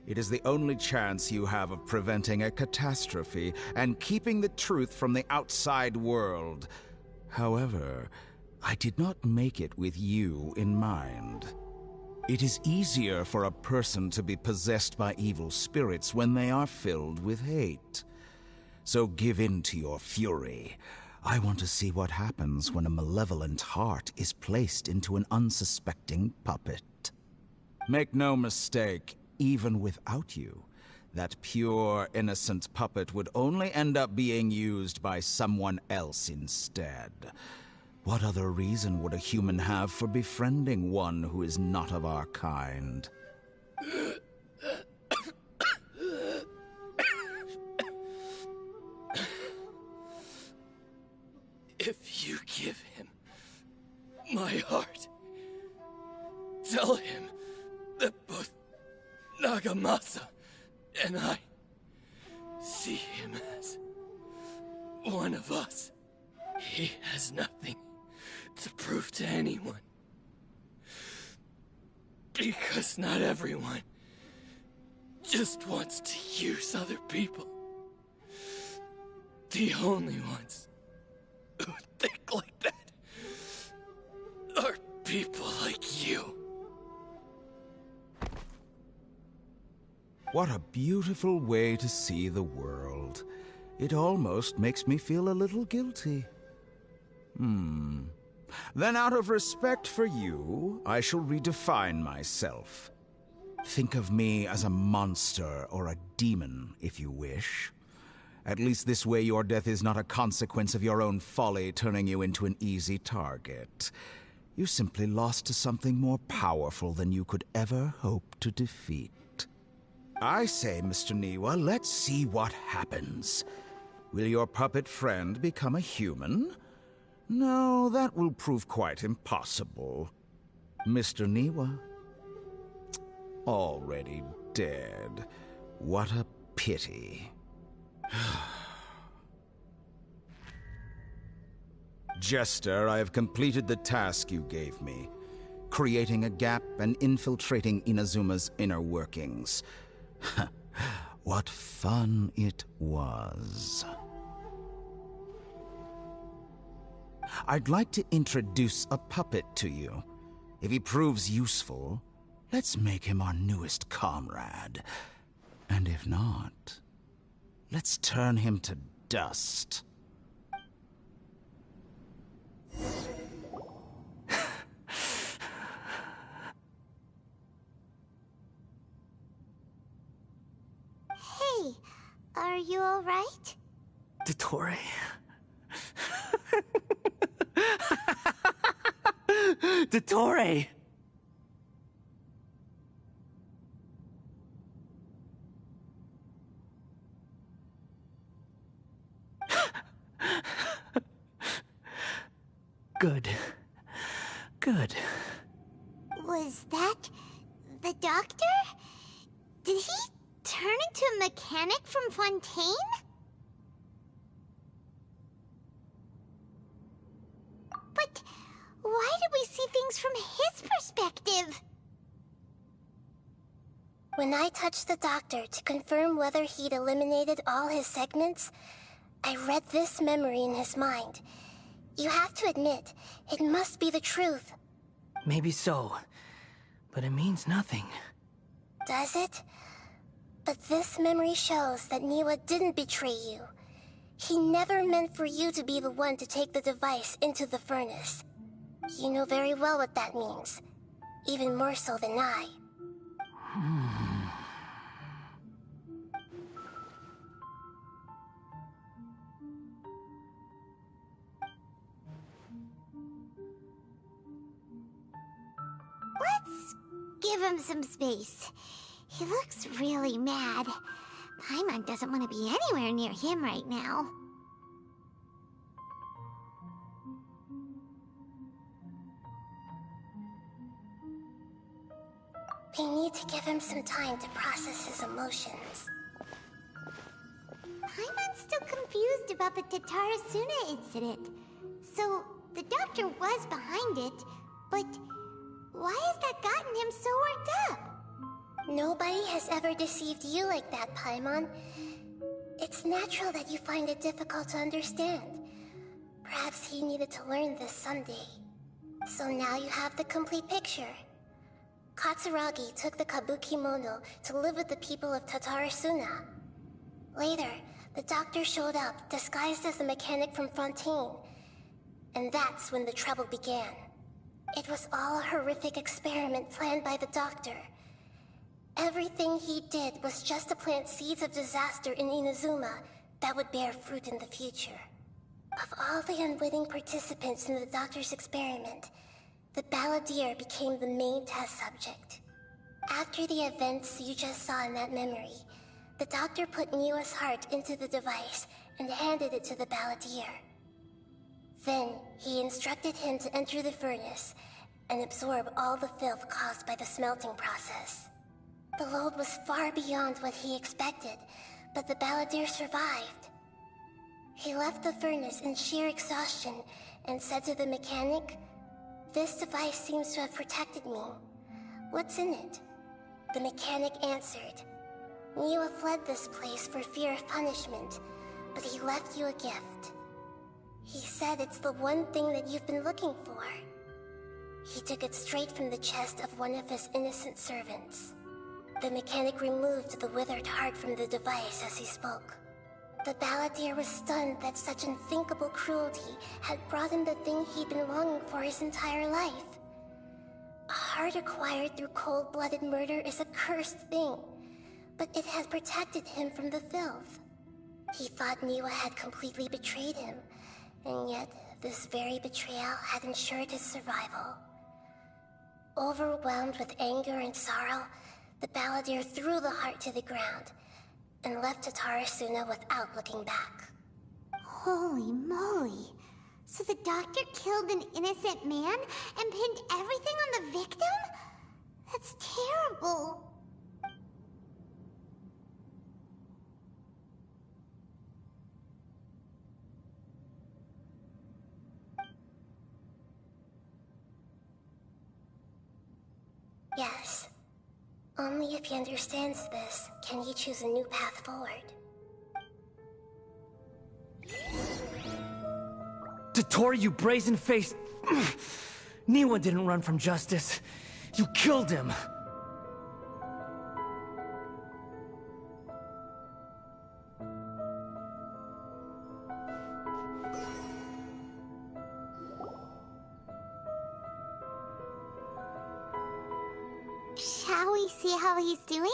It is the only chance you have of preventing a catastrophe and keeping the truth from the outside world. However, I did not make it with you in mind. It is easier for a person to be possessed by evil spirits when they are filled with hate. So give in to your fury. I want to see what happens when a malevolent heart is placed into an unsuspecting puppet. Make no mistake, even without you, that pure, innocent puppet would only end up being used by someone else instead. What other reason would a human have for befriending one who is not of our kind? If you give him my heart, tell him that both Nagamasa and I see him as one of us. He has nothing to prove to anyone. Because not everyone just wants to use other people. The only ones who think like that are people like you. What a beautiful way to see the world. It almost makes me feel a little guilty. Then out of respect for you, I shall redefine myself. Think of me as a monster or a demon, if you wish. At least this way your death is not a consequence of your own folly turning you into an easy target. You simply lost to something more powerful than you could ever hope to defeat. I say, Mr. Niwa, let's see what happens. Will your puppet friend become a human? No, that will prove quite impossible. Mr. Niwa? Already dead. What a pity. Jester, I have completed the task you gave me. Creating a gap and infiltrating Inazuma's inner workings. What fun it was. I'd like to introduce a puppet to you. If he proves useful, let's make him our newest comrade. And if not, let's turn him to dust. Hey, are you alright? Dottore. Dottore! Good. Good. Was that the doctor? Did he turn into a mechanic from Fontaine? But why did we see things from his perspective? When I touched the doctor to confirm whether he'd eliminated all his segments, I read this memory in his mind. You have to admit, it must be the truth. Maybe so, but it means nothing. Does it? But this memory shows that Niwa didn't betray you. He never meant for you to be the one to take the device into the furnace. You know very well what that means. Even more so than I. Let's give him some space. He looks really mad. Paimon doesn't want to be anywhere near him right now. We need to give him some time to process his emotions. Paimon's still confused about the Tatarasuna incident. So, the doctor was behind it, but why has that gotten him so worked up? Nobody has ever deceived you like that, Paimon. It's natural that you find it difficult to understand. Perhaps he needed to learn this someday. So now you have the complete picture. Katsuragi took the Kabukimono to live with the people of Tatarasuna. Later, the doctor showed up, disguised as a mechanic from Fontaine. And that's when the trouble began. It was all a horrific experiment planned by the doctor. Everything he did was just to plant seeds of disaster in Inazuma that would bear fruit in the future. Of all the unwitting participants in the doctor's experiment, the balladeer became the main test subject. After the events you just saw in that memory, the doctor put Niwa's heart into the device and handed it to the balladeer. Then, he instructed him to enter the furnace and absorb all the filth caused by the smelting process. The load was far beyond what he expected, but the balladeer survived. He left the furnace in sheer exhaustion and said to the mechanic, "This device seems to have protected me. What's in it?" The mechanic answered, "Niwa fled this place for fear of punishment, but he left you a gift. He said it's the one thing that you've been looking for." He took it straight from the chest of one of his innocent servants. The mechanic removed the withered heart from the device as he spoke. The balladeer was stunned that such unthinkable cruelty had brought him the thing he'd been longing for his entire life. A heart acquired through cold-blooded murder is a cursed thing, but it had protected him from the filth. He thought Niwa had completely betrayed him, and yet this very betrayal had ensured his survival. Overwhelmed with anger and sorrow, the balladeer threw the heart to the ground and left Tatarasuna without looking back. Holy moly. So the doctor killed an innocent man and pinned everything on the victim? That's terrible. Yes. Only if he understands this can he choose a new path forward. Dottore, you brazen-faced... Niwa didn't run from justice. You killed him. Shall we see how he's doing?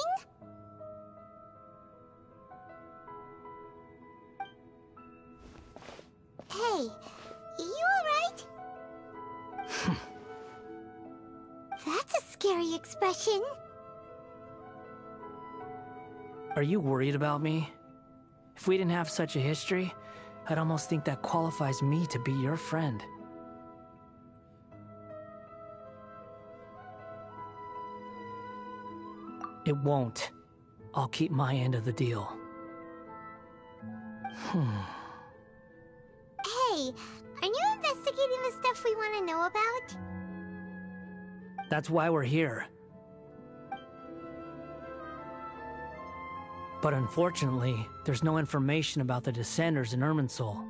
Hey, you alright? That's a scary expression. Are you worried about me? If we didn't have such a history, I'd almost think that qualifies me to be your friend. It won't. I'll keep my end of the deal. Hey, are you investigating the stuff we want to know about? That's why we're here. But unfortunately, there's no information about the Descenders in Irminsul.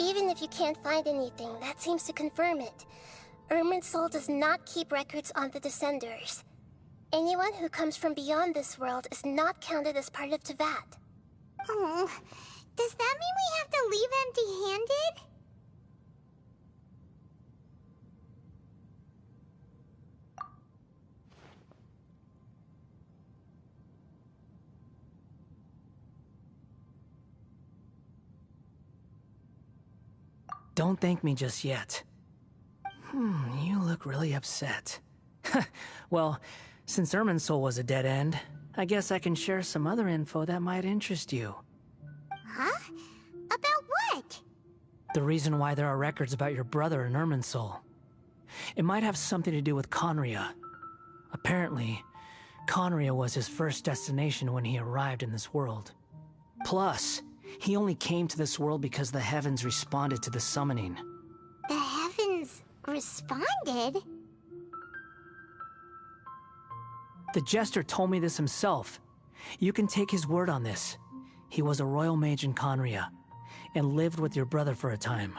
Even if you can't find anything, that seems to confirm it. Irminsul does not keep records on the Descenders. Anyone who comes from beyond this world is not counted as part of Teyvat. Oh, does that mean we have to leave empty-handed? Don't thank me just yet. You look really upset. Well, since Irminsul was a dead end, I guess I can share some other info that might interest you. Huh? About what? The reason why there are records about your brother in Irminsul. It might have something to do with Conria. Apparently, Conria was his first destination when he arrived in this world. Plus, he only came to this world because the heavens responded to the summoning. The heavens responded? The Jester told me this himself. You can take his word on this. He was a royal mage in Conria, and lived with your brother for a time.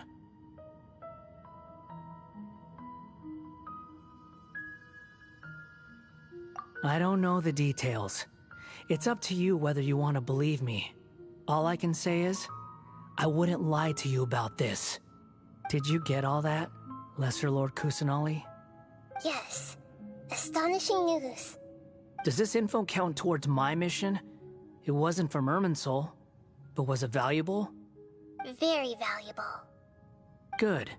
I don't know the details. It's up to you whether you want to believe me. All I can say is, I wouldn't lie to you about this. Did you get all that, Lesser Lord Kusanali? Yes. Astonishing news. Does this info count towards my mission? It wasn't from Irminsul, but was it valuable? Very valuable. Good.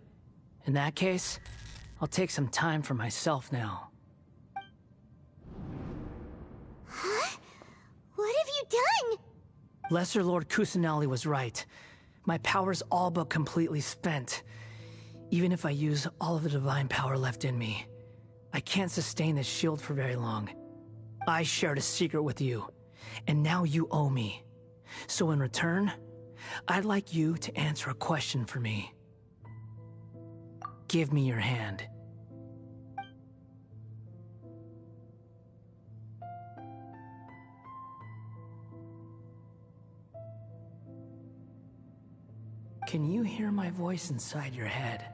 In that case, I'll take some time for myself now. Huh? What have you done? Lesser Lord Kusanali was right. My power's all but completely spent. Even if I use all of the divine power left in me, I can't sustain this shield for very long. I shared a secret with you, and now you owe me. So in return, I'd like you to answer a question for me. Give me your hand. Can you hear my voice inside your head?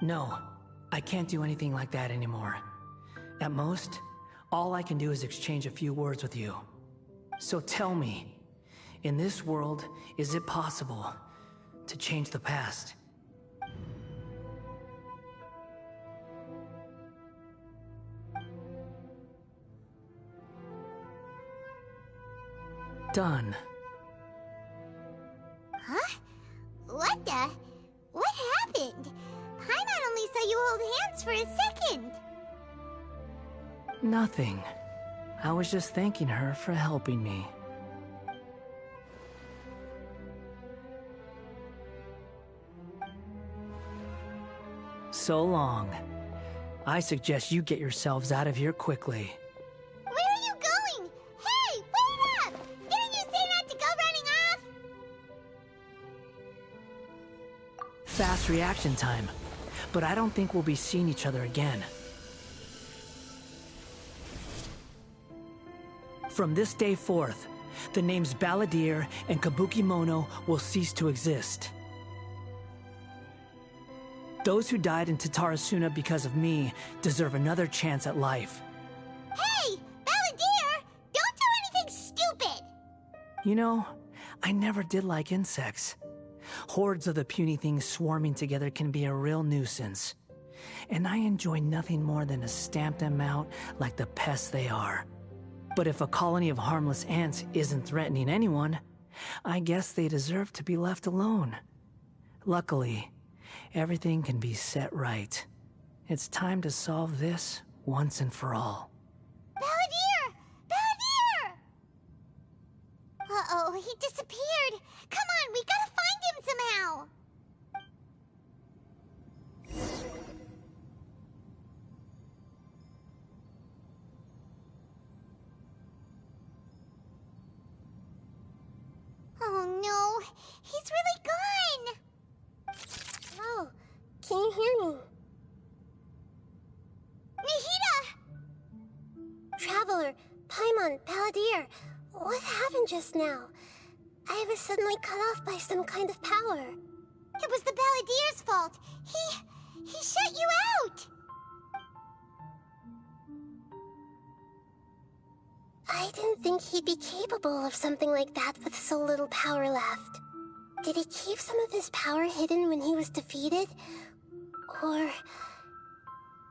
No, I can't do anything like that anymore. At most, all I can do is exchange a few words with you. So tell me, in this world, is it possible to change the past? Done. Huh? What the? What happened? Paimon only saw you hold hands for a second. Nothing. I was just thanking her for helping me. so long. I suggest you get yourselves out of here quickly. Where are you going? Hey, wait up! Didn't you say not to go running off? Fast reaction time. But I don't think we'll be seeing each other again. From this day forth, the names Balladeer and Kabukimono will cease to exist. Those who died in Tatarasuna because of me deserve another chance at life. Hey, Balladeer! Don't do anything stupid! You know, I never did like insects. Hordes of the puny things swarming together can be a real nuisance. And I enjoy nothing more than to stamp them out like the pests they are. But if a colony of harmless ants isn't threatening anyone, I guess they deserve to be left alone. Luckily, everything can be set right. It's time to solve this once and for all. Balladeer! Balladeer! Uh-oh, he disappeared. Come on, we gotta find him somehow. Oh no, he's really gone. Oh, can you hear me? Nahida! Traveler, Paimon, Balladeer, what happened just now? I was suddenly cut off by some kind of power. It was the Balladeer's fault. He shut you out. I didn't think he'd be capable of something like that with so little power left. Did he keep some of his power hidden when he was defeated? Or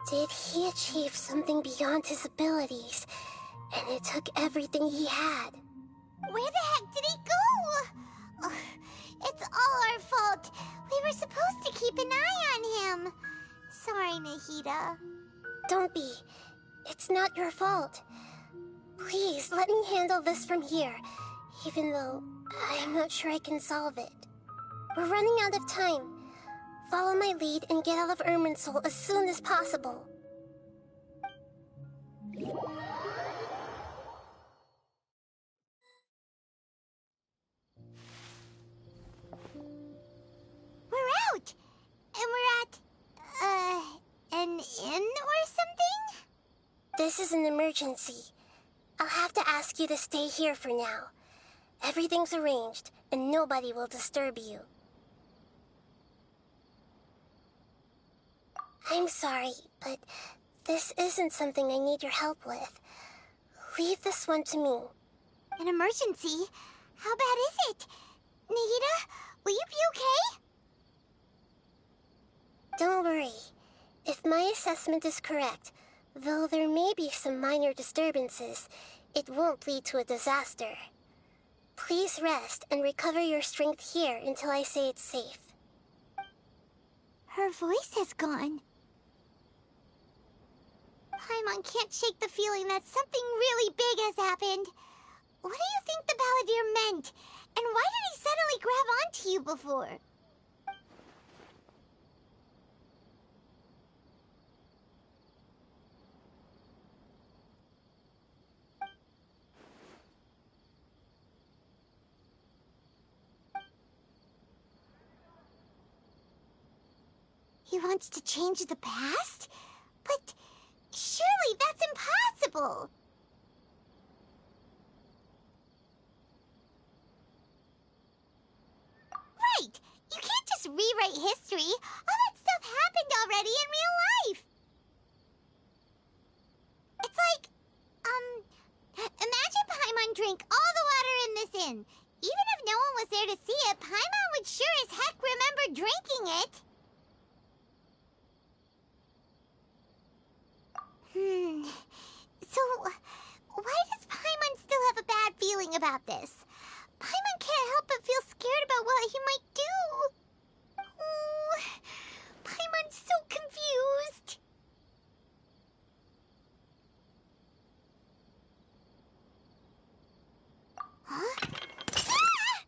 did he achieve something beyond his abilities, and it took everything he had? Where the heck did he go? Ugh, it's all our fault. We were supposed to keep an eye on him. Sorry, Nahida. Don't be. It's not your fault. Please, let me handle this from here, even though I'm not sure I can solve it. We're running out of time. Follow my lead and get out of Irminsul as soon as possible. We're out! And we're at, an inn or something? This is an emergency. I'll have to ask you to stay here for now. Everything's arranged, and nobody will disturb you. I'm sorry, but this isn't something I need your help with. Leave this one to me. An emergency? How bad is it? Nahida, will you be okay? Don't worry. If my assessment is correct, though there may be some minor disturbances, it won't lead to a disaster. Please rest and recover your strength here until I say it's safe. Her voice has gone. Paimon can't shake the feeling that something really big has happened. What do you think the Balladeer meant? And why did he suddenly grab onto you before? He wants to change the past? But surely that's impossible! Right! You can't just rewrite history! All that stuff happened already in real life! It's like, imagine Paimon drank all the water in this inn. Even if no one was there to see it, Paimon would sure as heck remember drinking it! So, why does Paimon still have a bad feeling about this? Paimon can't help but feel scared about what he might do. Oh, Paimon's so confused. Huh? Ah!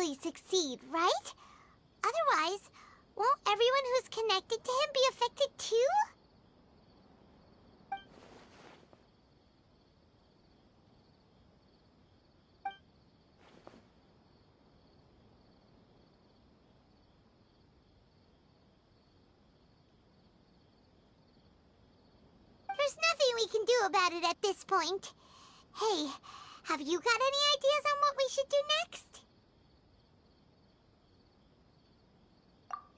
really succeed, right? Otherwise, won't everyone who's connected to him be affected too? There's nothing we can do about it at this point. Hey, have you got any ideas on what we should do next?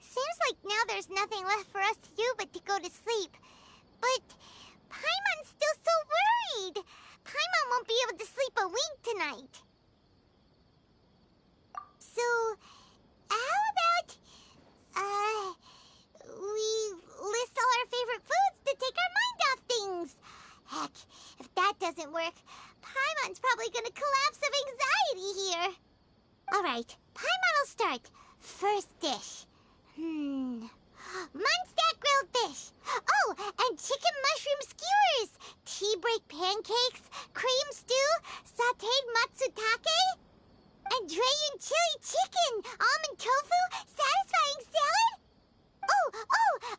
Seems like now there's nothing left for us to do but to go to sleep. But Paimon's still so worried. Paimon won't be able to sleep a wink tonight. So, how about, we list all our favorite foods to take our mind off things? Heck, if that doesn't work, Paimon's probably gonna collapse of anxiety here. Alright, Paimon will start. First dish. Munstack grilled fish. Oh, and chicken mushroom skewers. Tea break pancakes, cream stew, sauteed matsutake, and dragon chili chicken, almond tofu, satisfying salad. Oh,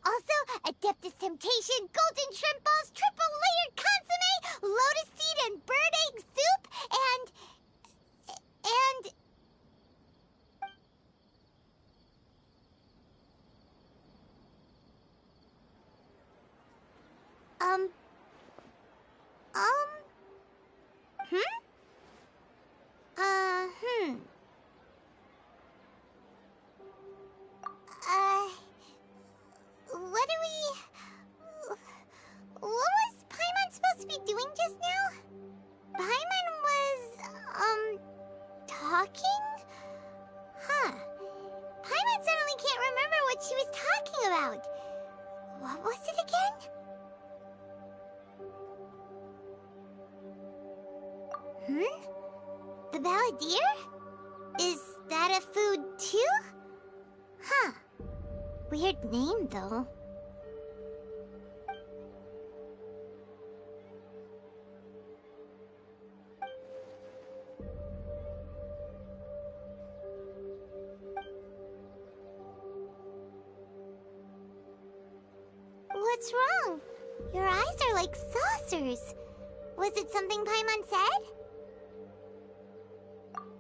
also Adeptus Temptation, golden shrimp balls, triple layered consomme, lotus seed and bird egg soup, and what was Paimon supposed to be doing just now? Paimon was, talking? Huh. Paimon suddenly can't remember what she was talking about. What was it again? The Balladeer? Is that a food too? Huh. Weird name, though. What's wrong? Your eyes are like saucers. Was it something Paimon said?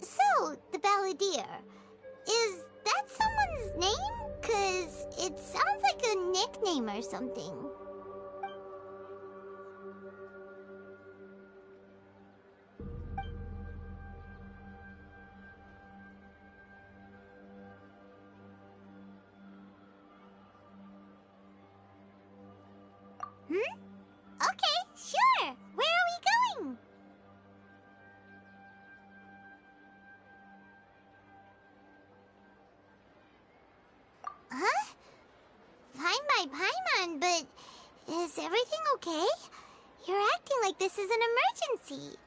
So, the Balladeer. Is that someone's name? 'Cause it sounds like a nickname or something. Okay, sure. Where are we going? Huh? Fine by Paimon, but is everything okay? You're acting like this is an emergency.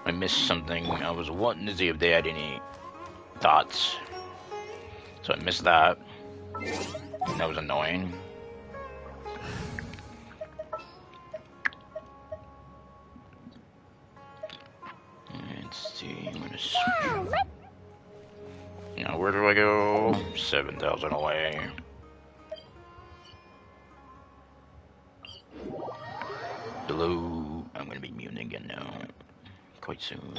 I missed something. I was wanting to see if they had any thoughts. So I missed that. That was annoying. Let's see. I'm gonna switch. Now, where do I go? 7,000 away. Blue. I'm gonna be mutant again now. Quite soon.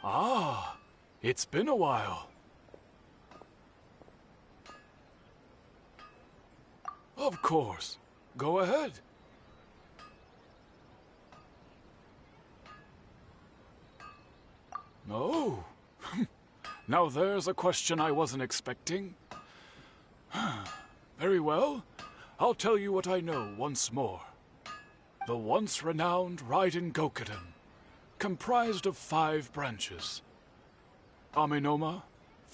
Ah, it's been a while. Of course. Go ahead. No. Now there's a question I wasn't expecting. Very well. I'll tell you what I know once more. The once renowned Raiden Gokuden, comprised of 5 branches. Amenoma,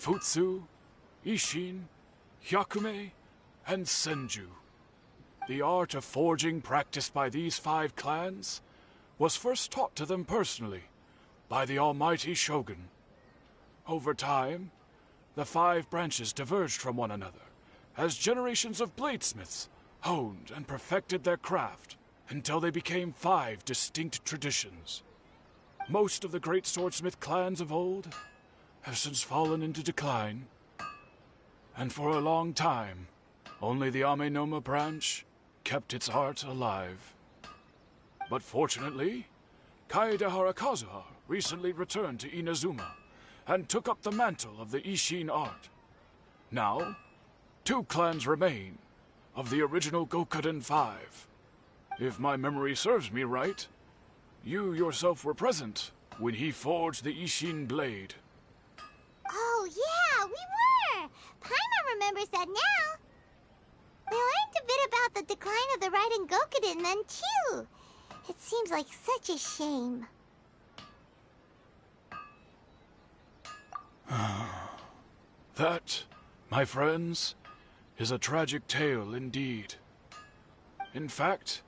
Futsu, Ishin, Hyakume, and Senju. The art of forging practiced by these 5 clans was first taught to them personally by the almighty Shogun. Over time, the 5 branches diverged from one another as generations of bladesmiths honed and perfected their craft until they became 5 distinct traditions. Most of the great swordsmith clans of old have since fallen into decline, and for a long time, only the Amenoma branch kept its art alive. But fortunately, Kaedehara Kazuha recently returned to Inazuma and took up the mantle of the Ishin art. Now, 2 clans remain of the original Gokuden 5. If my memory serves me right, you yourself were present when he forged the Ishin blade. Oh, yeah, we were! Paimon remembers that now. We learned a bit about the decline of the Raiden Gokuden then, too. It seems like such a shame. That, my friends, is a tragic tale indeed. In fact,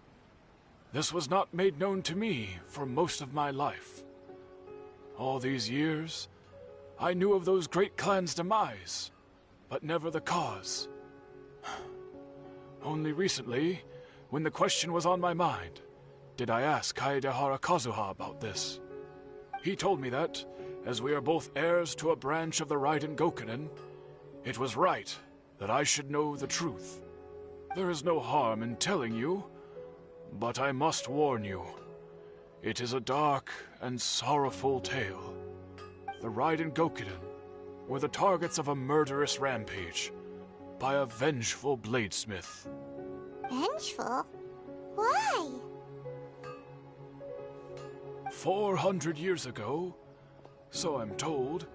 this was not made known to me for most of my life. All these years, I knew of those great clans' demise, but never the cause. Only recently, when the question was on my mind, did I ask Kaedehara Kazuha about this. He told me that, as we are both heirs to a branch of the Raiden Gokunen, it was right that I should know the truth. There is no harm in telling you, but I must warn you. It is a dark and sorrowful tale. The Raiden Gokuden were the targets of a murderous rampage by a vengeful bladesmith. Vengeful? Why? 400 years ago, so I'm told,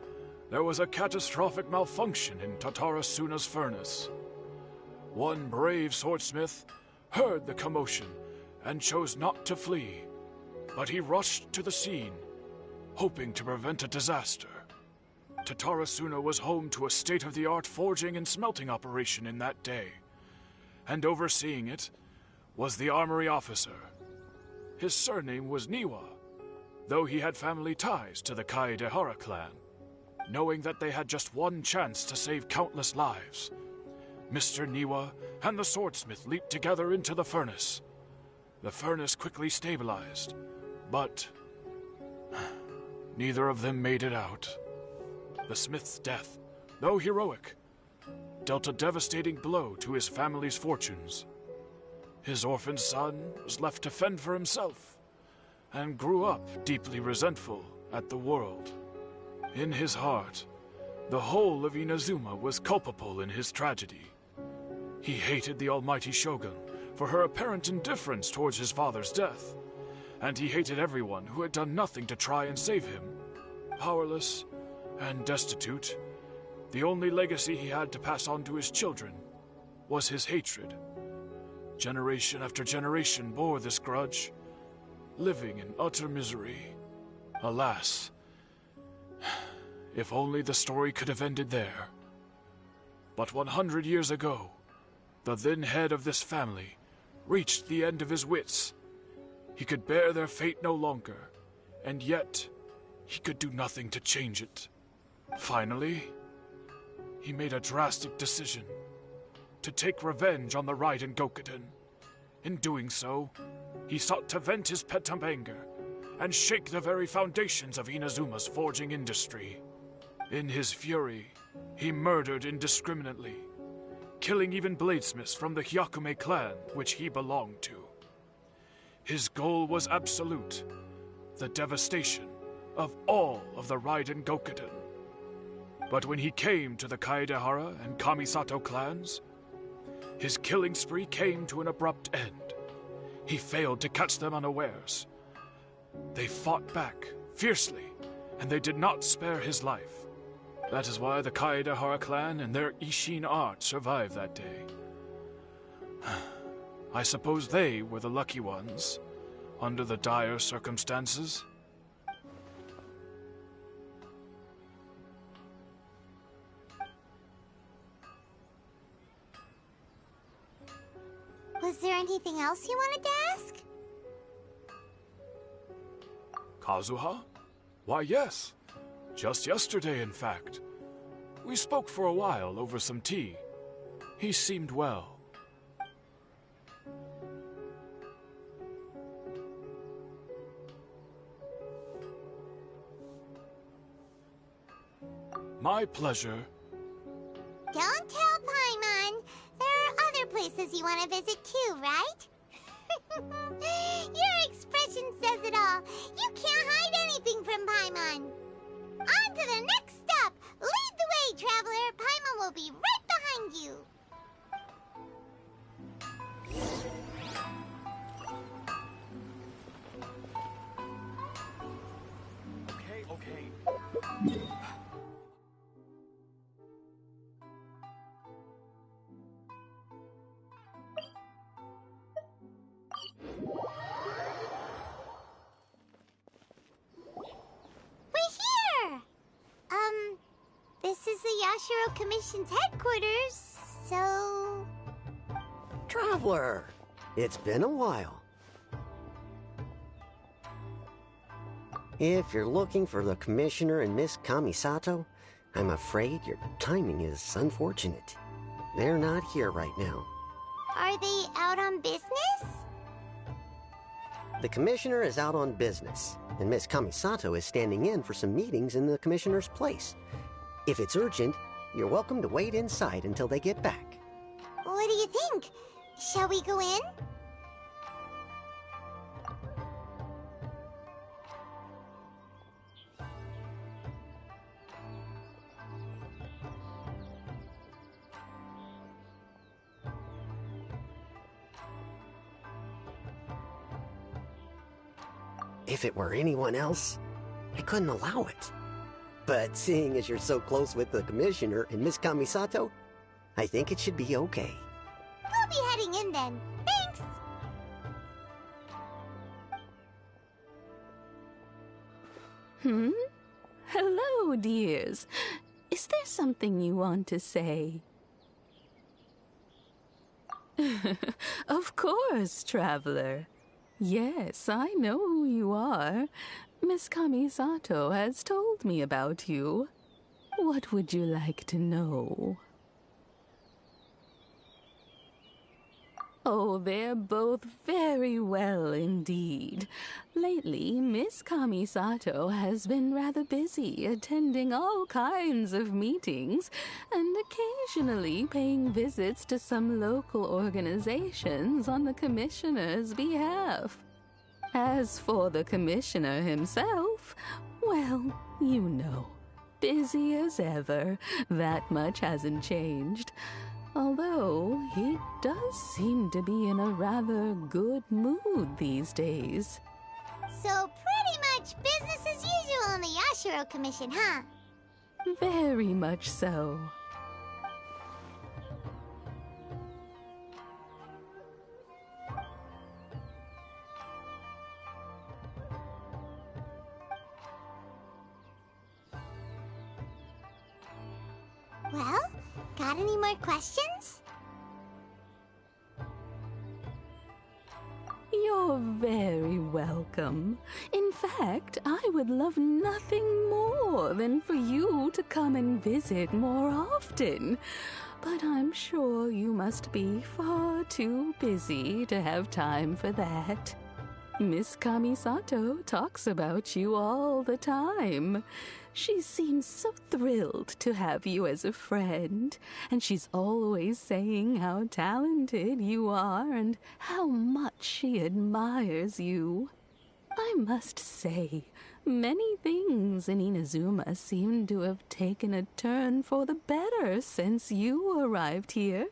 there was a catastrophic malfunction in Tatarasuna's furnace. One brave swordsmith heard the commotion and chose not to flee, but he rushed to the scene, hoping to prevent a disaster. Tatarasuna was home to a state-of-the-art forging and smelting operation in that day, and overseeing it was the armory officer. His surname was Niwa, though he had family ties to the Kaedehara clan. Knowing that they had just one chance to save countless lives, Mr. Niwa and the swordsmith leaped together into the furnace. The furnace quickly stabilized, but neither of them made it out. The smith's death, though heroic, dealt a devastating blow to his family's fortunes. His orphan son was left to fend for himself, and grew up deeply resentful at the world. In his heart, the whole of Inazuma was culpable in his tragedy. He hated the almighty Shogun for her apparent indifference towards his father's death, and he hated everyone who had done nothing to try and save him. Powerless and destitute, the only legacy he had to pass on to his children was his hatred. Generation after generation bore this grudge, living in utter misery. Alas, if only the story could have ended there. But 100 years ago, the then head of this family reached the end of his wits. He could bear their fate no longer, and yet he could do nothing to change it. Finally, he made a drastic decision to take revenge on the Raiden Gokuden. In doing so, he sought to vent his pent-up anger and shake the very foundations of Inazuma's forging industry. In his fury, he murdered indiscriminately, killing even bladesmiths from the Hyakume clan which he belonged to. His goal was absolute, the devastation of all of the Raiden Gokuden. But when he came to the Kaedehara and Kamisato clans, his killing spree came to an abrupt end. He failed to catch them unawares. They fought back fiercely, and they did not spare his life. That is why the Kaedahara clan and their Ishin art survived that day. I suppose they were the lucky ones, under the dire circumstances. Was there anything else you wanted to ask? Kazuha? Why, yes. Just yesterday, in fact. We spoke for a while over some tea. He seemed well. My pleasure. Don't tell Paimon. There are other places you want to visit too, right? Your expression says it all. You can't hide anything from Paimon. On to the next stop. Lead the way, traveler. Paimon will be right behind you. Okay. This is the Yashiro Commission's headquarters, so... Traveler, it's been a while. If you're looking for the Commissioner and Miss Kamisato, I'm afraid your timing is unfortunate. They're not here right now. Are they out on business? The Commissioner is out on business, and Miss Kamisato is standing in for some meetings in the Commissioner's place. If it's urgent, you're welcome to wait inside until they get back. What do you think? Shall we go in? If it were anyone else, I couldn't allow it. But seeing as you're so close with the Commissioner and Miss Kamisato, I think it should be okay. We'll be heading in then. Thanks! Hello, dears. Is there something you want to say? Of course, traveler. Yes, I know who you are. Miss Kamisato has told me about you. What would you like to know? Oh, they're both very well indeed. Lately, Miss Kamisato has been rather busy attending all kinds of meetings and occasionally paying visits to some local organizations on the Commissioner's behalf. As for the Commissioner himself, well, you know, busy as ever. That much hasn't changed. Although, he does seem to be in a rather good mood these days. So pretty much business as usual in the Yashiro Commission, huh? Very much so. Well, got any more questions? You're very welcome. In fact, I would love nothing more than for you to come and visit more often. But I'm sure you must be far too busy to have time for that. Miss Kamisato talks about you all the time. She seems so thrilled to have you as a friend, and she's always saying how talented you are and how much she admires you. I must say, many things in Inazuma seem to have taken a turn for the better since you arrived here.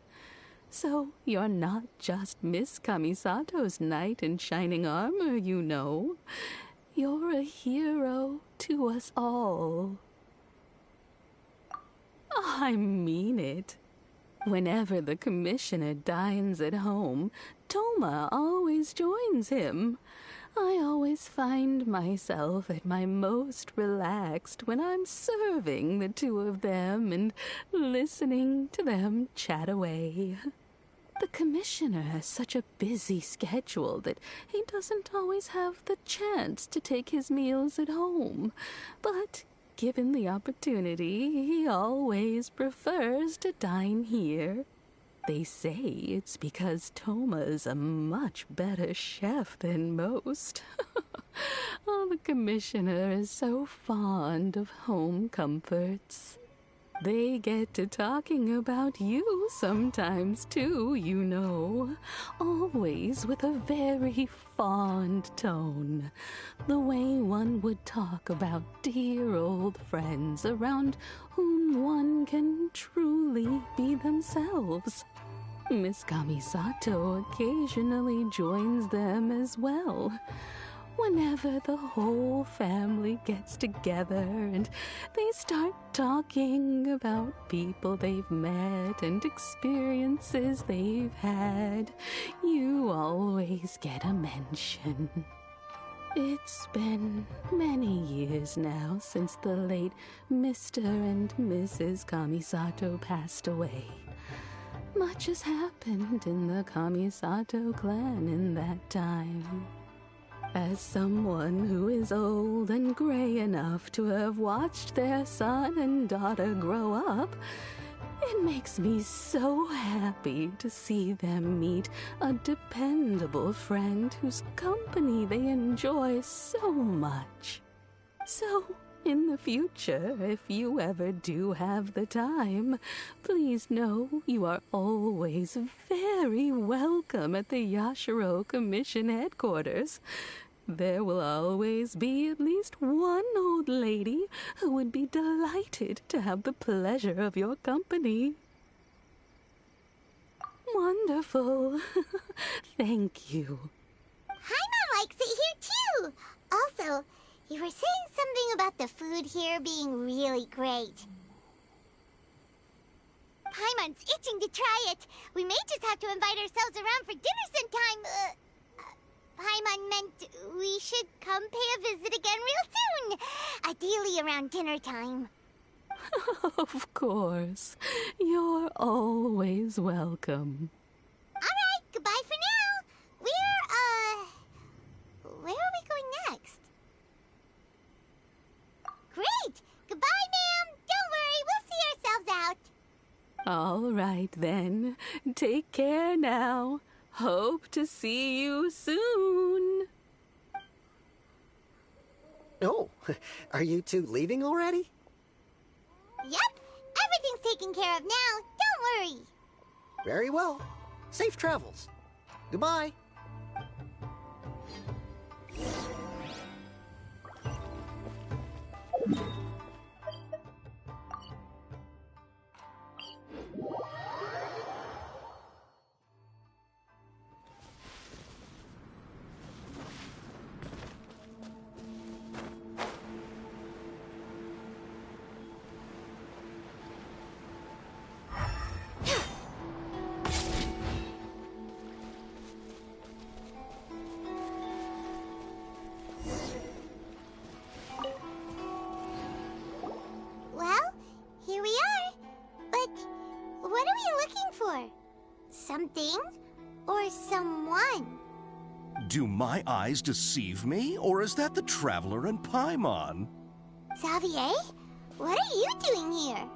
So you're not just Miss Kamisato's knight in shining armor, you know. You're a hero to us all. I mean it. Whenever the commissioner dines at home, Toma always joins him. I always find myself at my most relaxed when I'm serving the two of them and listening to them chat away. The commissioner has such a busy schedule that he doesn't always have the chance to take his meals at home, but given the opportunity, he always prefers to dine here. They say it's because Toma's a much better chef than most. Oh, the commissioner is so fond of home comforts. They get to talking about you sometimes, too, you know. Always with a very fond tone. The way one would talk about dear old friends around whom one can truly be themselves. Miss Kamisato occasionally joins them as well. Whenever the whole family gets together and they start talking about people they've met and experiences they've had, you always get a mention. It's been many years now since the late Mr. and Mrs. Kamisato passed away. Much has happened in the Kamisato clan in that time. As someone who is old and gray enough to have watched their son and daughter grow up, it makes me so happy to see them meet a dependable friend whose company they enjoy so much. So, in the future, if you ever do have the time, please know you are always very welcome at the Yashiro Commission headquarters. There will always be at least one old lady who would be delighted to have the pleasure of your company. Wonderful. Thank you. Paimon likes it here too. Also, you were saying something about the food here being really great. Paimon's itching to try it. We may just have to invite ourselves around for dinner sometime. Paimon meant we should come pay a visit again real soon. Ideally around dinner time. Of course. You're always welcome. Alright, goodbye for now. Where are we going next? Great! Goodbye, ma'am! Don't worry, we'll see ourselves out. All right, then. Take care now. Hope to see you soon. Oh, are you two leaving already? Yep, everything's taken care of now. Don't worry. Very well. Safe travels. Goodbye. Well, here we are. But what are we looking for? Something or someone? Do my eyes deceive me, or is that the Traveler and Paimon? Xavier, what are you doing here?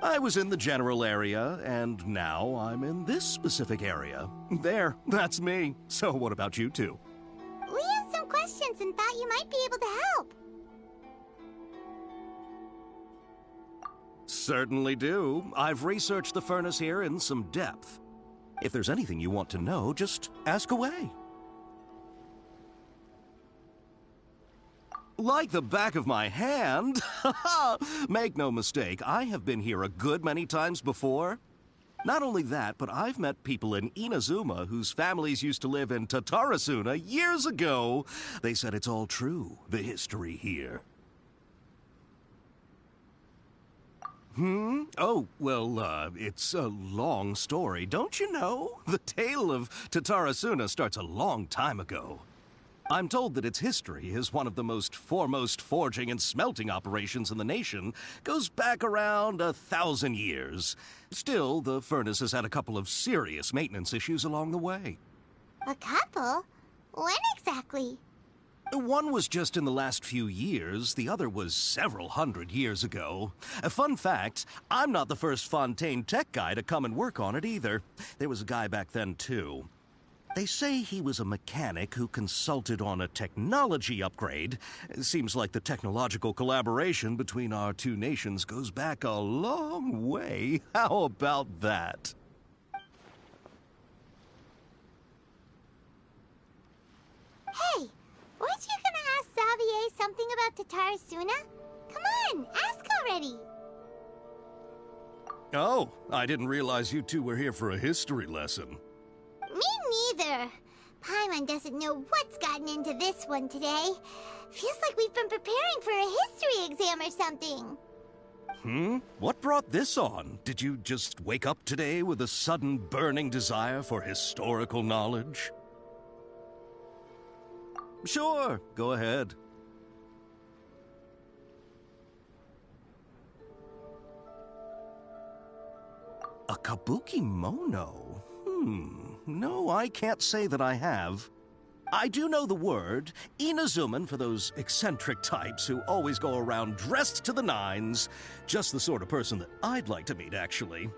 I was in the general area, and now I'm in this specific area. There, that's me. So what about you two? We have some questions and thought you might be able to help. Certainly do. I've researched the furnace here in some depth. If there's anything you want to know, just ask away. Like the back of my hand? Make no mistake, I have been here a good many times before. Not only that, but I've met people in Inazuma whose families used to live in Tatarasuna years ago. They said it's all true, the history here. Oh, well, it's a long story, don't you know? The tale of Tatarasuna starts a long time ago. I'm told that its history is one of the most foremost forging and smelting operations in the nation, goes back around 1,000 years. Still, the furnace has had a couple of serious maintenance issues along the way. A couple? When exactly? One was just in the last few years, the other was several hundred years ago. A fun fact, I'm not the first Fontaine tech guy to come and work on it either. There was a guy back then, too. They say he was a mechanic who consulted on a technology upgrade. It seems like the technological collaboration between our two nations goes back a long way. How about that? Hey, weren't you gonna ask Xavier something about Tatarasuna? Come on, ask already. Oh, I didn't realize you two were here for a history lesson. Me neither. Paimon doesn't know what's gotten into this one today. Feels like we've been preparing for a history exam or something. What brought this on? Did you just wake up today with a sudden burning desire for historical knowledge? Sure, go ahead. A kabuki mono? No, I can't say that I have. I do know the word, Inazuman for those eccentric types who always go around dressed to the nines. Just the sort of person that I'd like to meet, actually.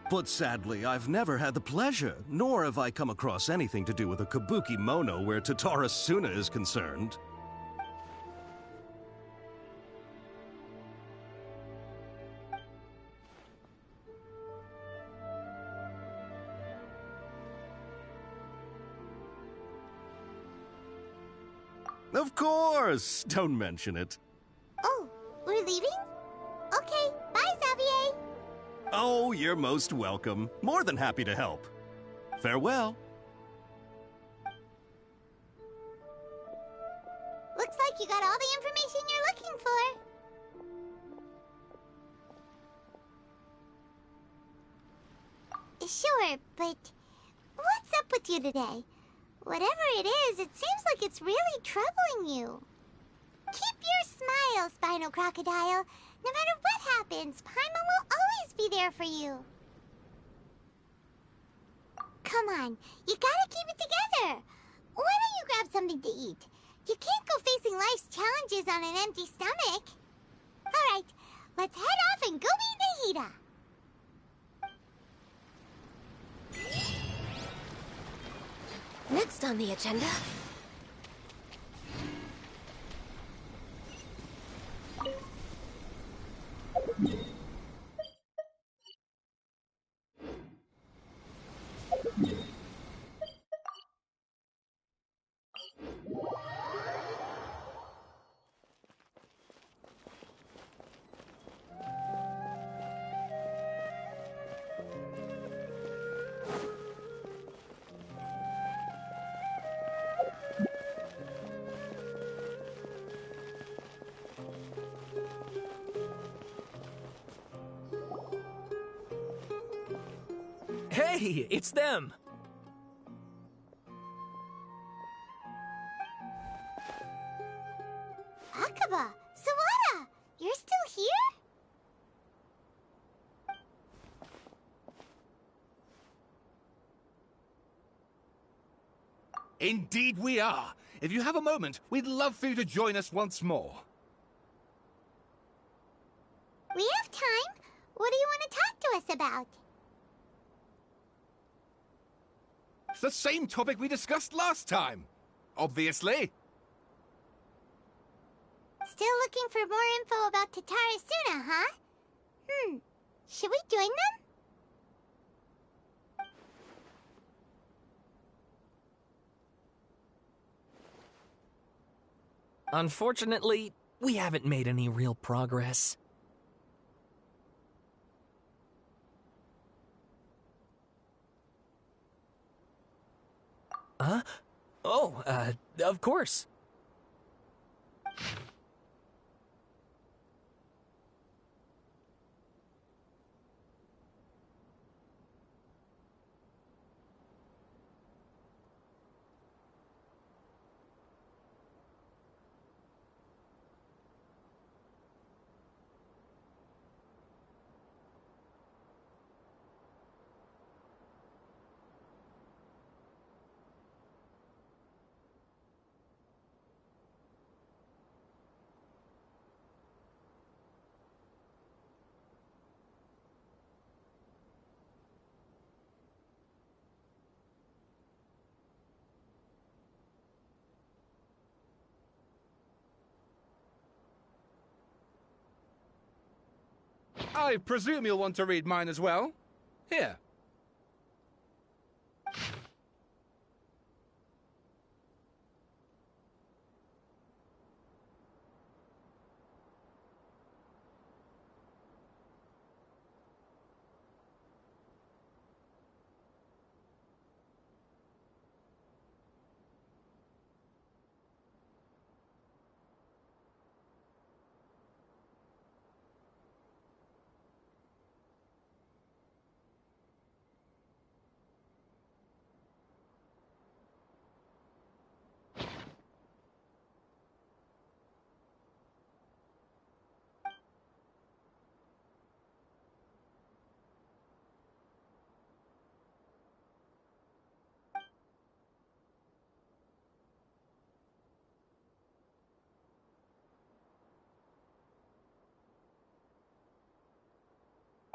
But sadly, I've never had the pleasure, nor have I come across anything to do with a kabuki mono where Tatarasuna is concerned. Of course! Don't mention it. Oh, we're leaving? Okay, bye, Xavier. Oh, you're most welcome. More than happy to help. Farewell. Looks like you got all the information you're looking for. Sure, but what's up with you today? Whatever it is, it seems like it's really troubling you. Keep your smile, Spinal Crocodile. No matter what happens, Paimon will always be there for you. Come on, you gotta keep it together. Why don't you grab something to eat? You can't go facing life's challenges on an empty stomach. All right, let's head off and go meet Nahida. Next on the agenda... Hey, it's them! Akaba, Sawada, you're still here? Indeed we are. If you have a moment, we'd love for you to join us once more. We have time. What do you want to talk to us about? It's the same topic we discussed last time. Obviously. Still looking for more info about Tatarasuna, huh? Should we join them? Unfortunately, we haven't made any real progress. Huh? Oh, of course. I presume you'll want to read mine as well. Here.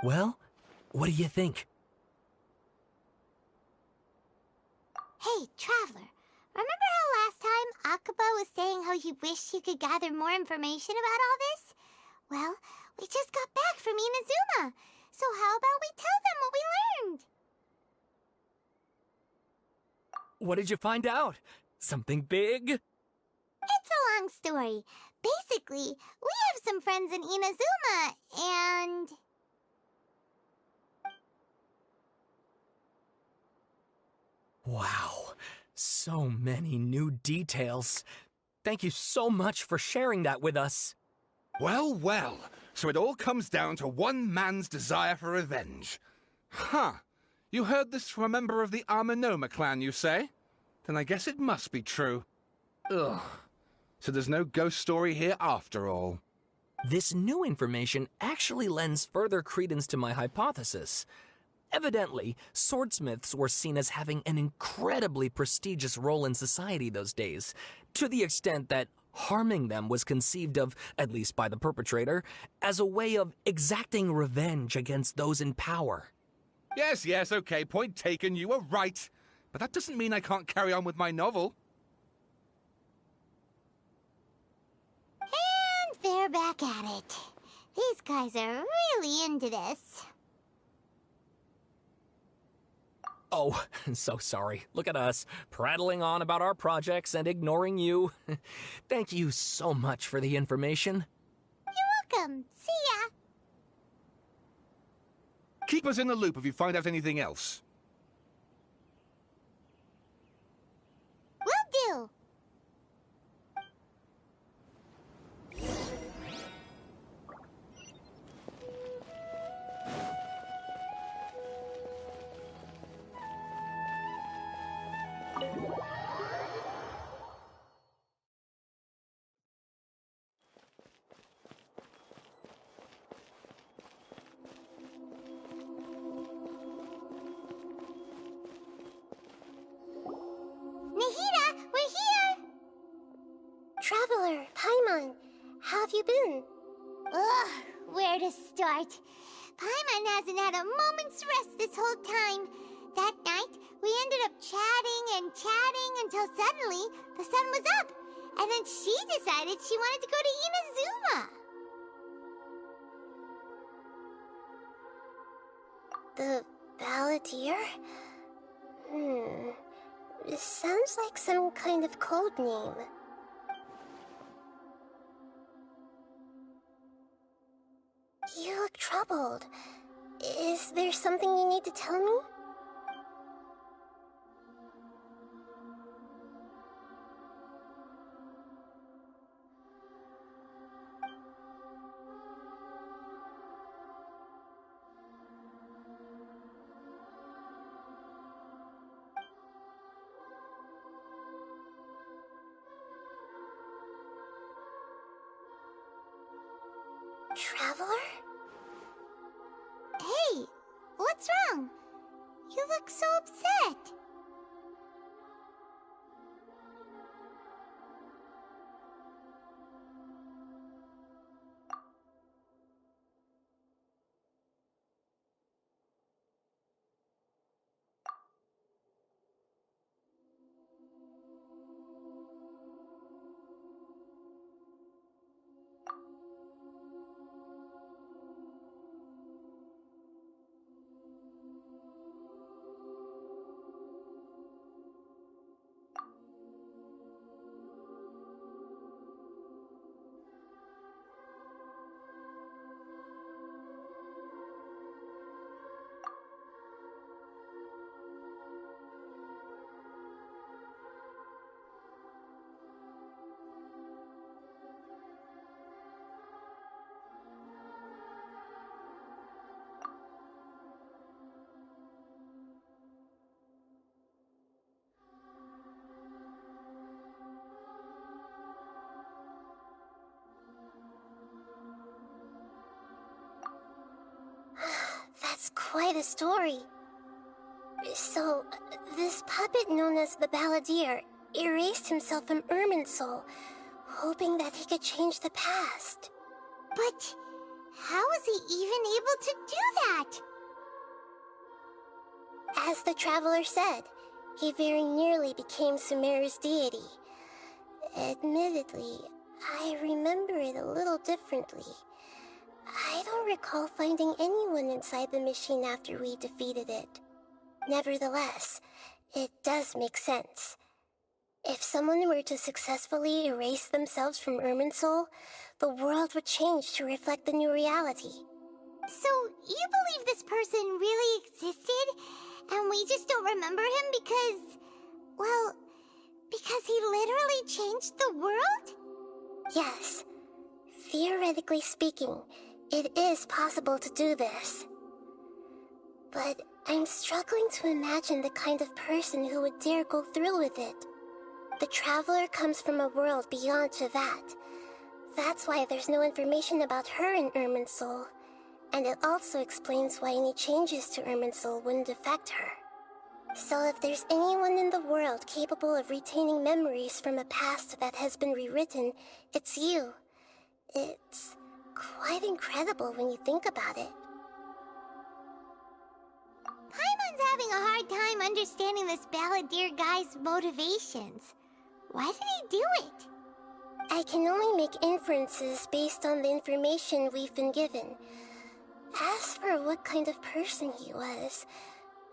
Well, what do you think? Hey, Traveler. Remember how last time Akaba was saying how he wished he could gather more information about all this? Well, we just got back from Inazuma. So how about we tell them what we learned? What did you find out? Something big? It's a long story. Basically, we have some friends in Inazuma, and... Wow, so many new details. Thank you so much for sharing that with us. Well, well, so it all comes down to one man's desire for revenge. Huh. You heard this from a member of the Armanoma clan, you say? Then I guess it must be true. Ugh. So there's no ghost story here after all. This new information actually lends further credence to my hypothesis. Evidently, swordsmiths were seen as having an incredibly prestigious role in society those days, to the extent that harming them was conceived of, at least by the perpetrator, as a way of exacting revenge against those in power. Yes, okay, point taken, you were right. But that doesn't mean I can't carry on with my novel. And they're back at it. These guys are really into this. Oh, so sorry. Look at us, prattling on about our projects and ignoring you. Thank you so much for the information. You're welcome. See ya. Keep us in the loop if you find out anything else. Will do. Nahida, we're here! Traveler, Paimon, how have you been? Ugh, where to start? Paimon hasn't had a moment's rest this whole time. That night, we ended up chatting and chatting until suddenly the sun was up. And then she decided she wanted to go to Inazuma. The Balladeer? This sounds like some kind of code name. You look troubled. Is there something you need to tell me? Traveler? Hey, what's wrong? You look so upset. That's quite a story. So, this puppet known as the Balladeer erased himself from Irminsul, hoping that he could change the past. But how was he even able to do that? As the Traveler said, he very nearly became Sumeru's deity. Admittedly, I remember it a little differently. I don't recall finding anyone inside the machine after we defeated it. Nevertheless, it does make sense. If someone were to successfully erase themselves from Irminsul, the world would change to reflect the new reality. So, you believe this person really existed, and we just don't remember him because... well, because he literally changed the world? Yes. Theoretically speaking, it is possible to do this. But I'm struggling to imagine the kind of person who would dare go through with it. The Traveler comes from a world beyond to that. That's why there's no information about her in Irminsul. And it also explains why any changes to Irminsul wouldn't affect her. So if there's anyone in the world capable of retaining memories from a past that has been rewritten, it's you. It's quite incredible when you think about it. Paimon's having a hard time understanding this Balladeer guy's motivations. Why did he do it? I can only make inferences based on the information we've been given. As for what kind of person he was,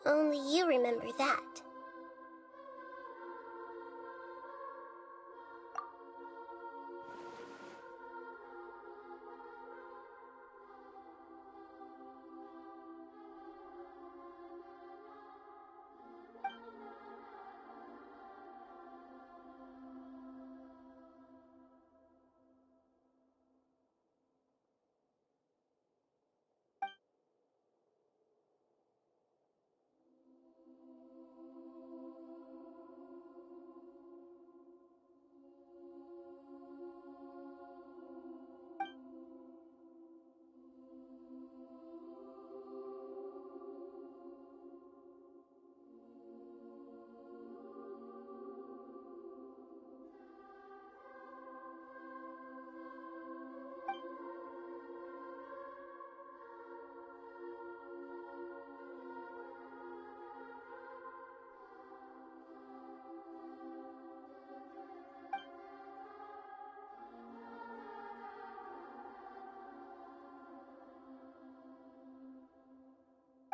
only you remember that.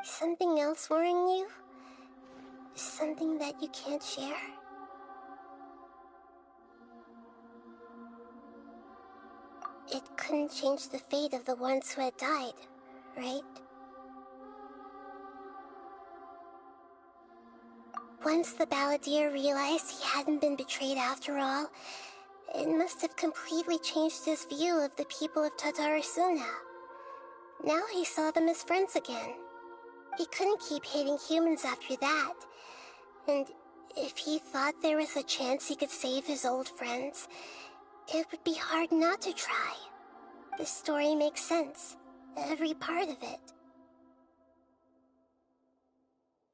Something else worrying you? Something that you can't share? It couldn't change the fate of the ones who had died, right? Once the Balladeer realized he hadn't been betrayed after all, it must have completely changed his view of the people of Tatarasuna. Now he saw them as friends again. He couldn't keep hating humans after that. And if he thought there was a chance he could save his old friends, it would be hard not to try. The story makes sense, every part of it.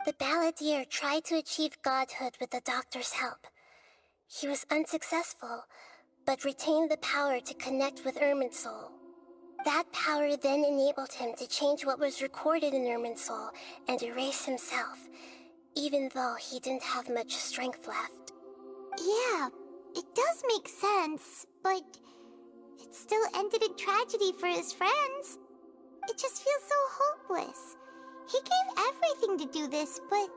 The Balladeer tried to achieve godhood with the Doctor's help. He was unsuccessful, but retained the power to connect with Irminsul. That power then enabled him to change what was recorded in Irminsul and erase himself, even though he didn't have much strength left. Yeah, it does make sense, but it still ended in tragedy for his friends. It just feels so hopeless. He gave everything to do this, but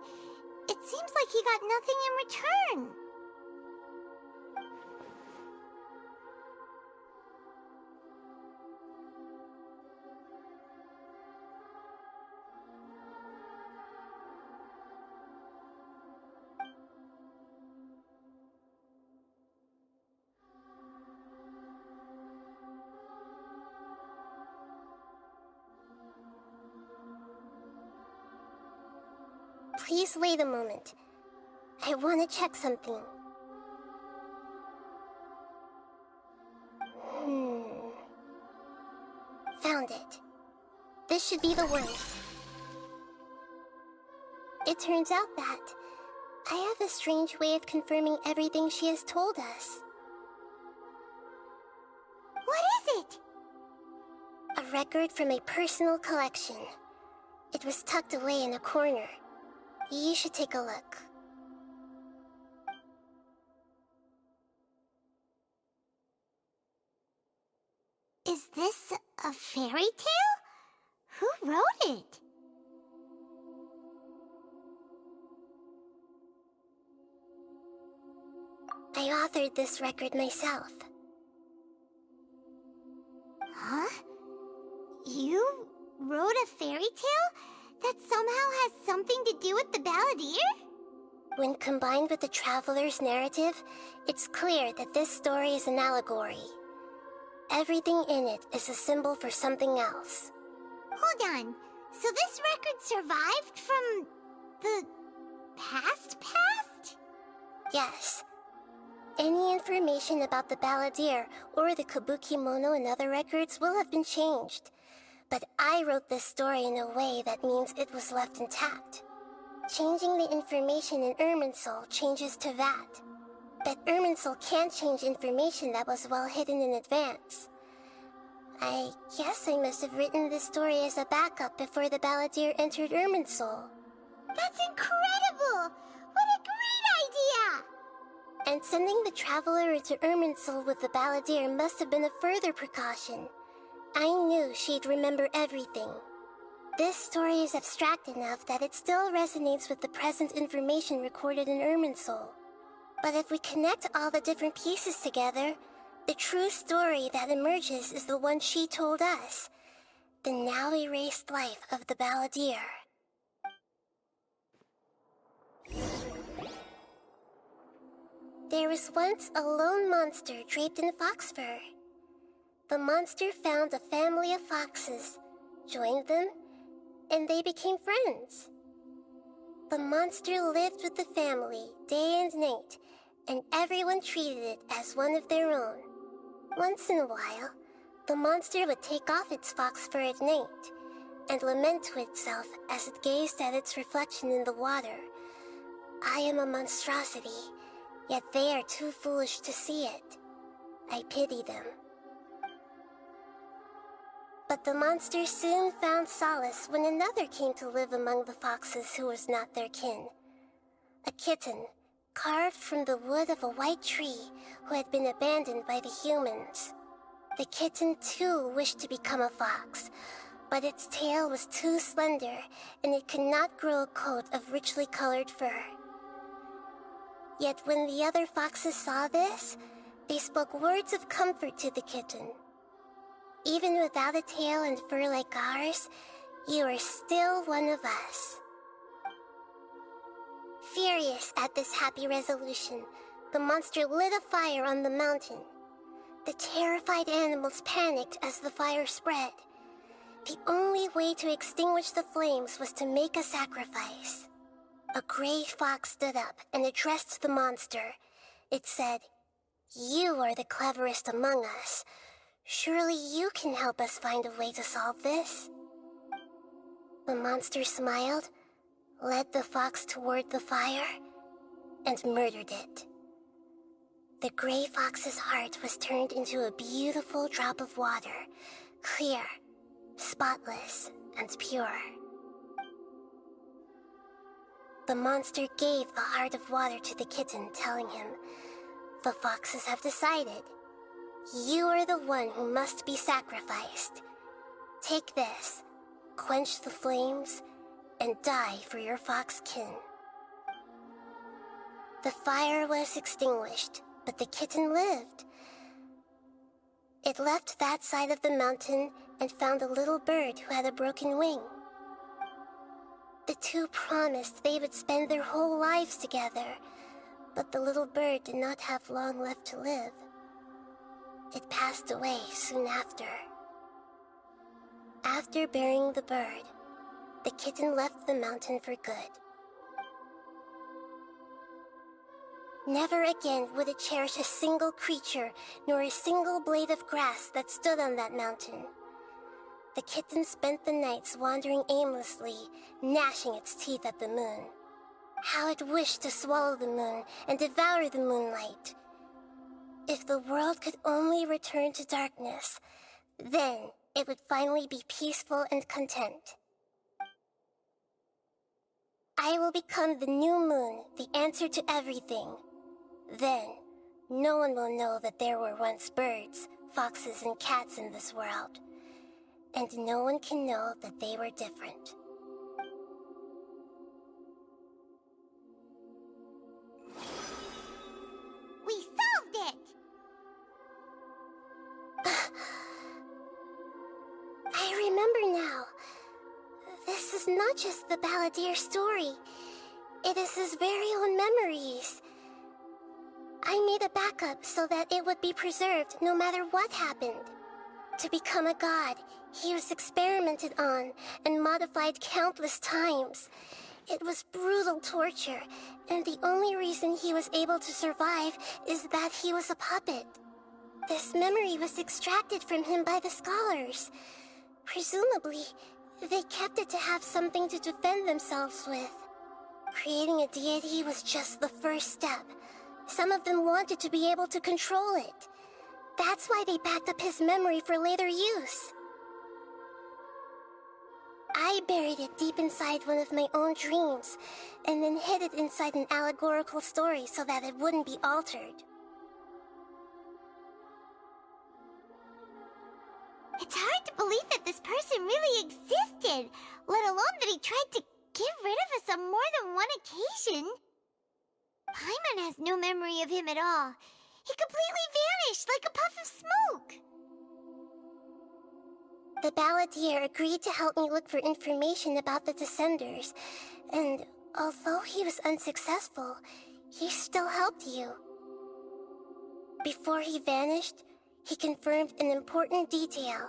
it seems like he got nothing in return. Please wait a moment. I want to check something. Found it. This should be the one. It turns out that I have a strange way of confirming everything she has told us. What is it? A record from a personal collection. It was tucked away in a corner. You should take a look. Is this a fairy tale? Who wrote it? I authored this record myself. Huh? You wrote a fairy tale that somehow has something to do with the Balladeer? When combined with the Traveler's narrative, it's clear that this story is an allegory. Everything in it is a symbol for something else. Hold on. So this record survived from the past? Yes. Any information about the Balladeer or the Kabukimono in other records will have been changed. But I wrote this story in a way that means it was left intact. Changing the information in Irminsul changes to that. But Irminsul can't change information that was well hidden in advance. I guess I must have written this story as a backup before the Balladeer entered Irminsul. That's incredible! What a great idea! And sending the Traveler into Irminsul with the Balladeer must have been a further precaution. I knew she'd remember everything. This story is abstract enough that it still resonates with the present information recorded in Irminsul. But if we connect all the different pieces together, the true story that emerges is the one she told us. The now erased life of the Balladeer. There was once a lone monster draped in fox fur. The monster found a family of foxes, joined them, and they became friends. The monster lived with the family day and night, and everyone treated it as one of their own. Once in a while, the monster would take off its fox fur at night and lament to itself as it gazed at its reflection in the water. I am a monstrosity, yet they are too foolish to see it. I pity them. But the monster soon found solace when another came to live among the foxes who was not their kin. A kitten, carved from the wood of a white tree who had been abandoned by the humans. The kitten too wished to become a fox, but its tail was too slender and it could not grow a coat of richly colored fur. Yet when the other foxes saw this, they spoke words of comfort to the kitten. Even without a tail and fur like ours, you are still one of us. Furious at this happy resolution, the monster lit a fire on the mountain. The terrified animals panicked as the fire spread. The only way to extinguish the flames was to make a sacrifice. A gray fox stood up and addressed the monster. It said, "You are the cleverest among us. Surely you can help us find a way to solve this." The monster smiled, led the fox toward the fire, and murdered it. The gray fox's heart was turned into a beautiful drop of water, clear, spotless, and pure. The monster gave the heart of water to the kitten, telling him, "The foxes have decided. You are the one who must be sacrificed. Take this, quench the flames, and die for your fox kin." The fire was extinguished, but the kitten lived. It left that side of the mountain and found a little bird who had a broken wing. The two promised they would spend their whole lives together, but the little bird did not have long left to live. It passed away soon after. After burying the bird, the kitten left the mountain for good. Never again would it cherish a single creature, nor a single blade of grass that stood on that mountain. The kitten spent the nights wandering aimlessly, gnashing its teeth at the moon. How it wished to swallow the moon and devour the moonlight. If the world could only return to darkness, then it would finally be peaceful and content. I will become the new moon, the answer to everything. Then, no one will know that there were once birds, foxes, and cats in this world. And no one can know that they were different. We solved it! I remember now. This is not just the Balladeer story. It is his very own memories. I made a backup so that it would be preserved no matter what happened. To become a god, he was experimented on and modified countless times. It was brutal torture, and the only reason he was able to survive is that he was a puppet. This memory was extracted from him by the scholars. Presumably, they kept it to have something to defend themselves with. Creating a deity was just the first step. Some of them wanted to be able to control it. That's why they backed up his memory for later use. I buried it deep inside one of my own dreams, and then hid it inside an allegorical story so that it wouldn't be altered. It's hard to believe that this person really existed, let alone that he tried to get rid of us on more than one occasion. Paimon has no memory of him at all. He completely vanished like a puff of smoke. The Balladeer agreed to help me look for information about the Descenders, and although he was unsuccessful, he still helped you. Before he vanished, he confirmed an important detail,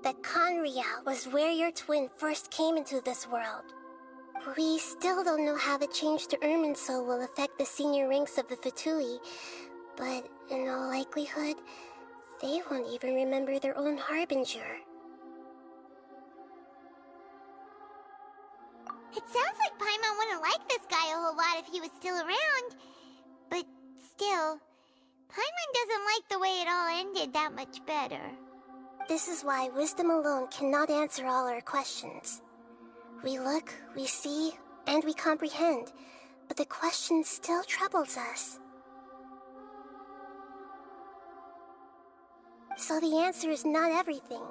that Conria was where your twin first came into this world. We still don't know how the change to Irminsul will affect the senior ranks of the Fatui, but in all likelihood, they won't even remember their own Harbinger. It sounds like Paimon wouldn't like this guy a whole lot if he was still around. But still, Paimon doesn't like the way it all ended that much better. This is why wisdom alone cannot answer all our questions. We look, we see, and we comprehend, but the question still troubles us. So the answer is not everything.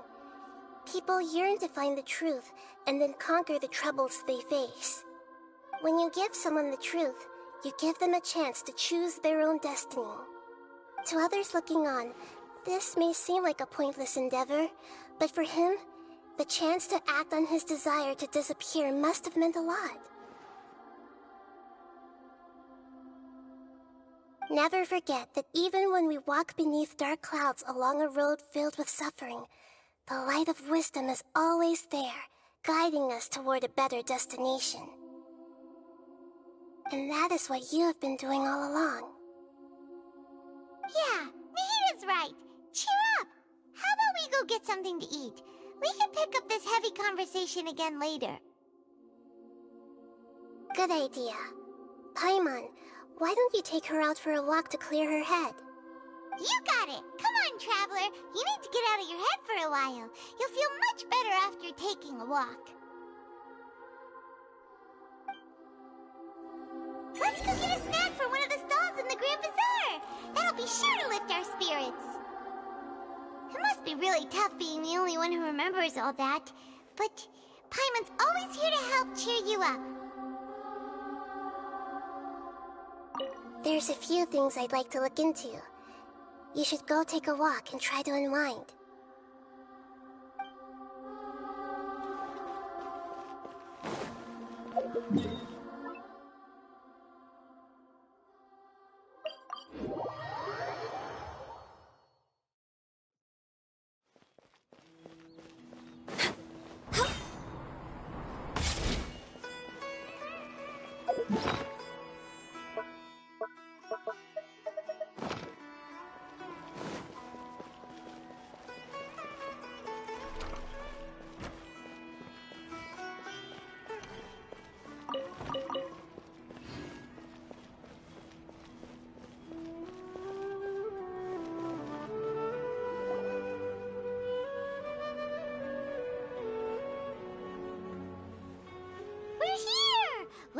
People yearn to find the truth and then conquer the troubles they face. When you give someone the truth, you give them a chance to choose their own destiny. To others looking on, this may seem like a pointless endeavor, but for him, the chance to act on his desire to disappear must have meant a lot. Never forget that even when we walk beneath dark clouds along a road filled with suffering, the light of wisdom is always there, guiding us toward a better destination. And that is what you have been doing all along. Yeah, Nahita's right. Cheer up! How about we go get something to eat? We can pick up this heavy conversation again later. Good idea. Paimon, why don't you take her out for a walk to clear her head? You got it! Come on, Traveler! You need to get out of your head for a while. You'll feel much better after taking a walk. Let's go get a snack from one of the stalls in the Grand Bazaar! That'll be sure to lift our spirits. It must be really tough being the only one who remembers all that. But Paimon's always here to help cheer you up. There's a few things I'd like to look into. You should go take a walk and try to unwind.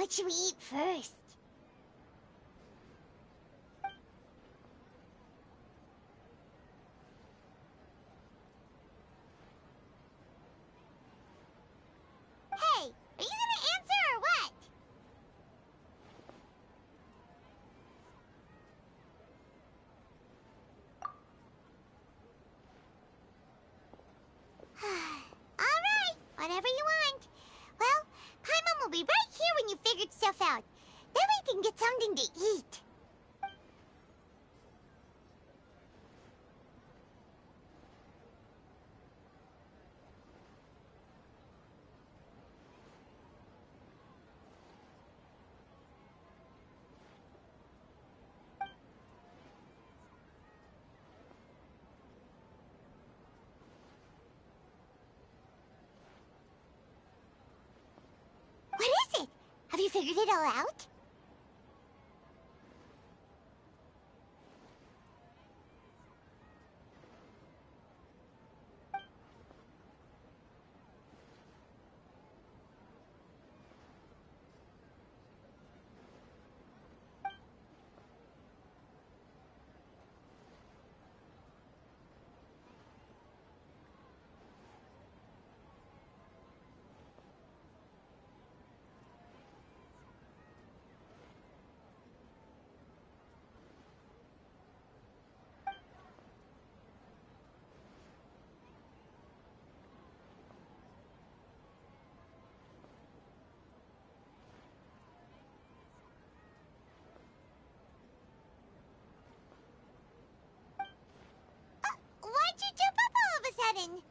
What should we eat first? Hey, are you gonna answer or what? Alright, whatever you want. Well, Paimon will be right here when you figured stuff out. Then we can get something to eat. What is it? Have you figured it all out? Why'd you jump up all of a sudden?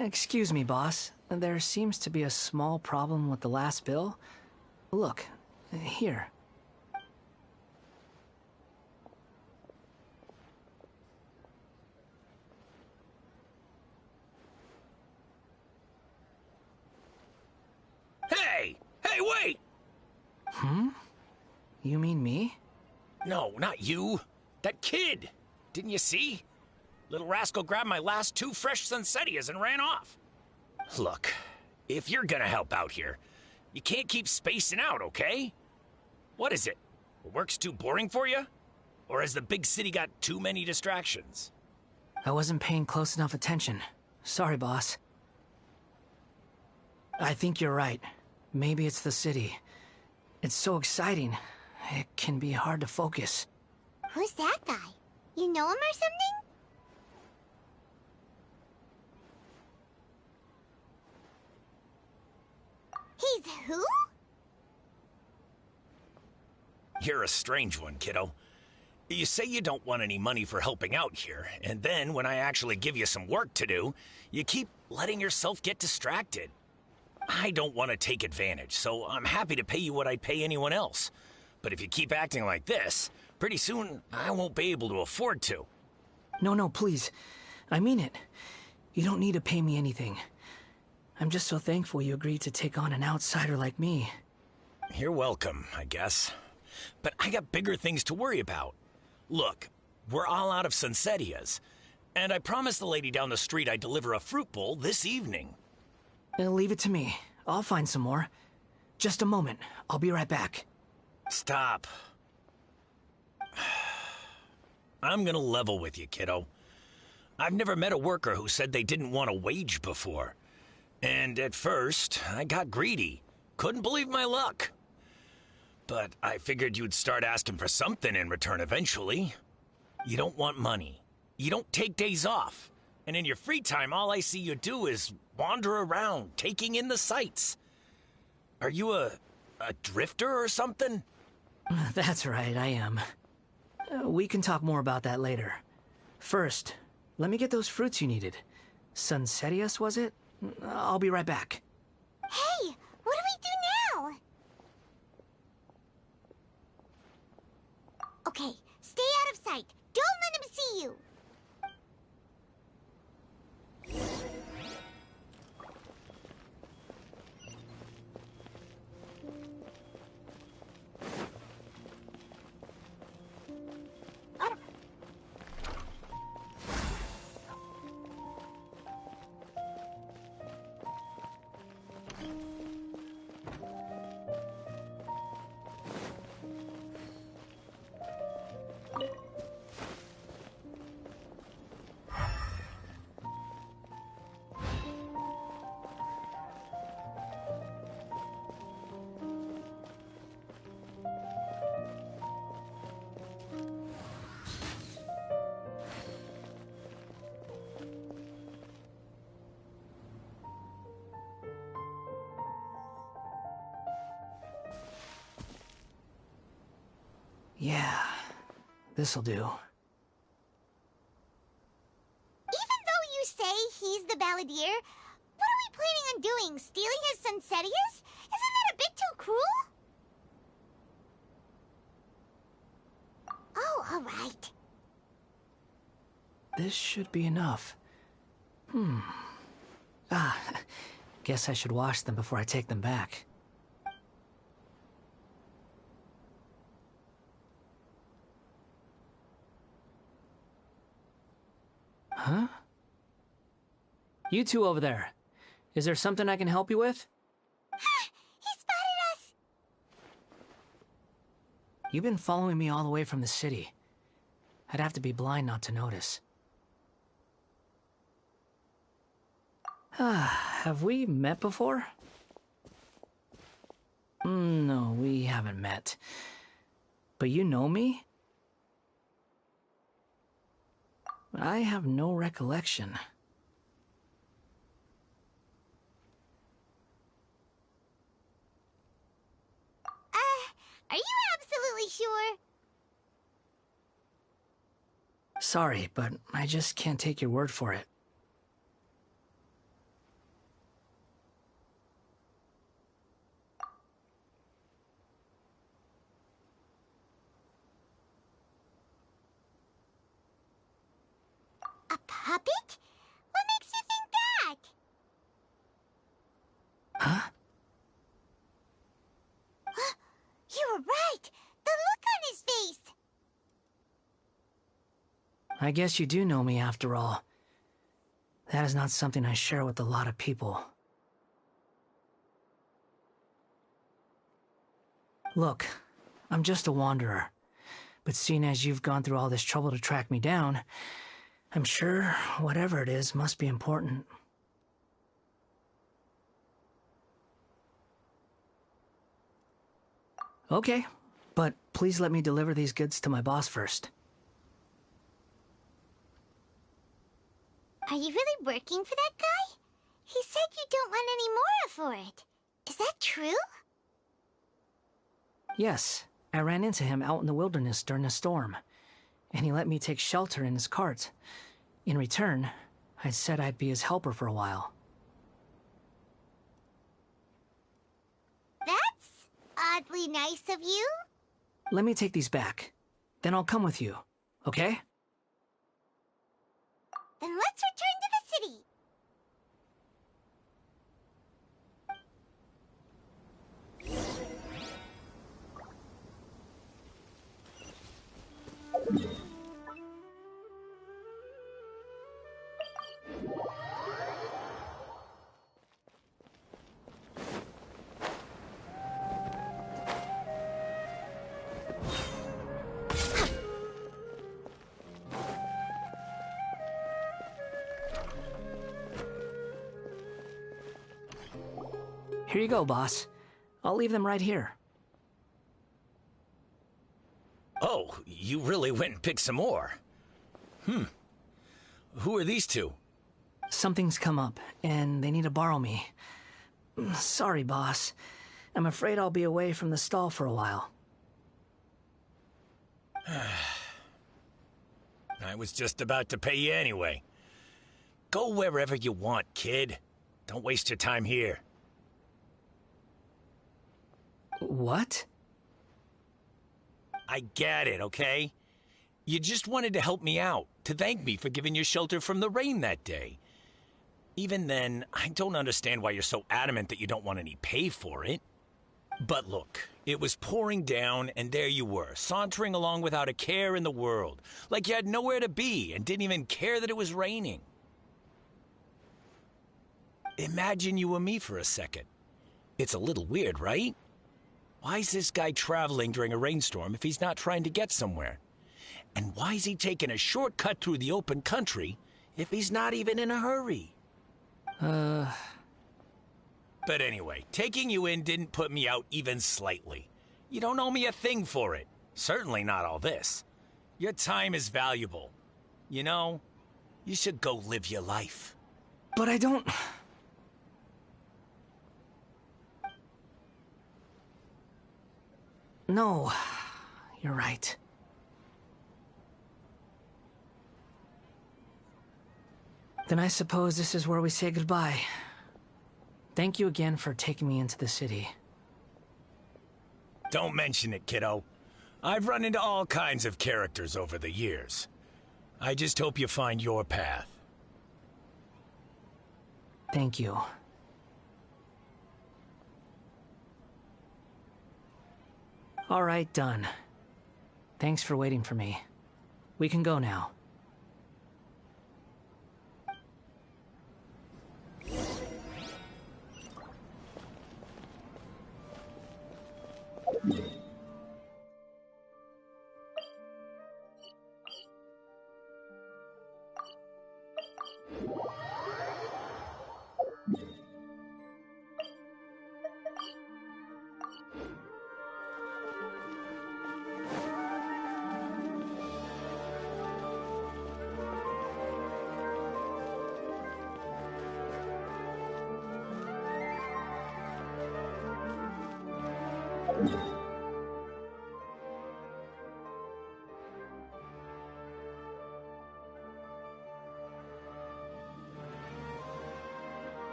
Excuse me, boss. There seems to be a small problem with the last bill. Look, here. Hey! Hey, wait! Hmm? You mean me? No, not you. That kid! Didn't you see? Little rascal grabbed my last 2 fresh Sunsettias and ran off. Look, if you're gonna help out here, you can't keep spacing out, okay? What is it? Work's too boring for you? Or has the big city got too many distractions? I wasn't paying close enough attention. Sorry, boss. I think you're right. Maybe it's the city. It's so exciting. It can be hard to focus. Who's that guy? You know him or something? He's who? You're a strange one, kiddo. You say you don't want any money for helping out here, and then when I actually give you some work to do, you keep letting yourself get distracted. I don't want to take advantage, so I'm happy to pay you what I'd pay anyone else. But if you keep acting like this, pretty soon I won't be able to afford to. No, please. I mean it. You don't need to pay me anything. I'm just so thankful you agreed to take on an outsider like me. You're welcome, I guess. But I got bigger things to worry about. Look, we're all out of Sunsettias, and I promised the lady down the street I'd deliver a fruit bowl this evening. Leave it to me. I'll find some more. Just a moment. I'll be right back. Stop. I'm gonna level with you, kiddo. I've never met a worker who said they didn't want a wage before. And at first, I got greedy. Couldn't believe my luck. But I figured you'd start asking for something in return eventually. You don't want money. You don't take days off. And in your free time, all I see you do is wander around, taking in the sights. Are you a drifter or something? That's right, I am. We can talk more about that later. First, let me get those fruits you needed. Sunsettias, was it? I'll be right back. Hey, what do we do now? Okay, stay out of sight. Don't let him see you. Yeah, this'll do. Even though you say he's the balladeer, what are we planning on doing? Stealing his Sunsetias? Isn't that a bit too cruel? Oh, alright. This should be enough. Guess I should wash them before I take them back. Huh? You two over there. Is there something I can help you with? He spotted us! You've been following me all the way from the city. I'd have to be blind not to notice. Have we met before? No, we haven't met. But you know me? I have no recollection. Are you absolutely sure? Sorry, but I just can't take your word for it. A puppet? What makes you think that? Huh? You were right! The look on his face! I guess you do know me after all. That is not something I share with a lot of people. Look, I'm just a wanderer. But seeing as you've gone through all this trouble to track me down, I'm sure whatever it is must be important. Okay, but please let me deliver these goods to my boss first. Are you really working for that guy? He said you don't want any more for it. Is that true? Yes, I ran into him out in the wilderness during a storm, and he let me take shelter in his cart. In return, I said I'd be his helper for a while. That's oddly nice of you. Let me take these back. Then I'll come with you, okay? Then let's return to the city. Here you go, boss. I'll leave them right here. Oh, you really went and picked some more. Who are these two? Something's come up, and they need to borrow me. Sorry, boss. I'm afraid I'll be away from the stall for a while. I was just about to pay you anyway. Go wherever you want, kid. Don't waste your time here. What? I get it, okay? You just wanted to help me out, to thank me for giving you shelter from the rain that day. Even then, I don't understand why you're so adamant that you don't want any pay for it. But look, it was pouring down, and there you were, sauntering along without a care in the world, like you had nowhere to be and didn't even care that it was raining. Imagine you were me for a second. It's a little weird, right? Why is this guy traveling during a rainstorm if he's not trying to get somewhere? And why is he taking a shortcut through the open country if he's not even in a hurry? But anyway, taking you in didn't put me out even slightly. You don't owe me a thing for it. Certainly not all this. Your time is valuable. You know, you should go live your life. But I don't... No, you're right. Then I suppose this is where we say goodbye. Thank you again for taking me into the city. Don't mention it, kiddo. I've run into all kinds of characters over the years. I just hope you find your path. Thank you. All right, done. Thanks for waiting for me. We can go now.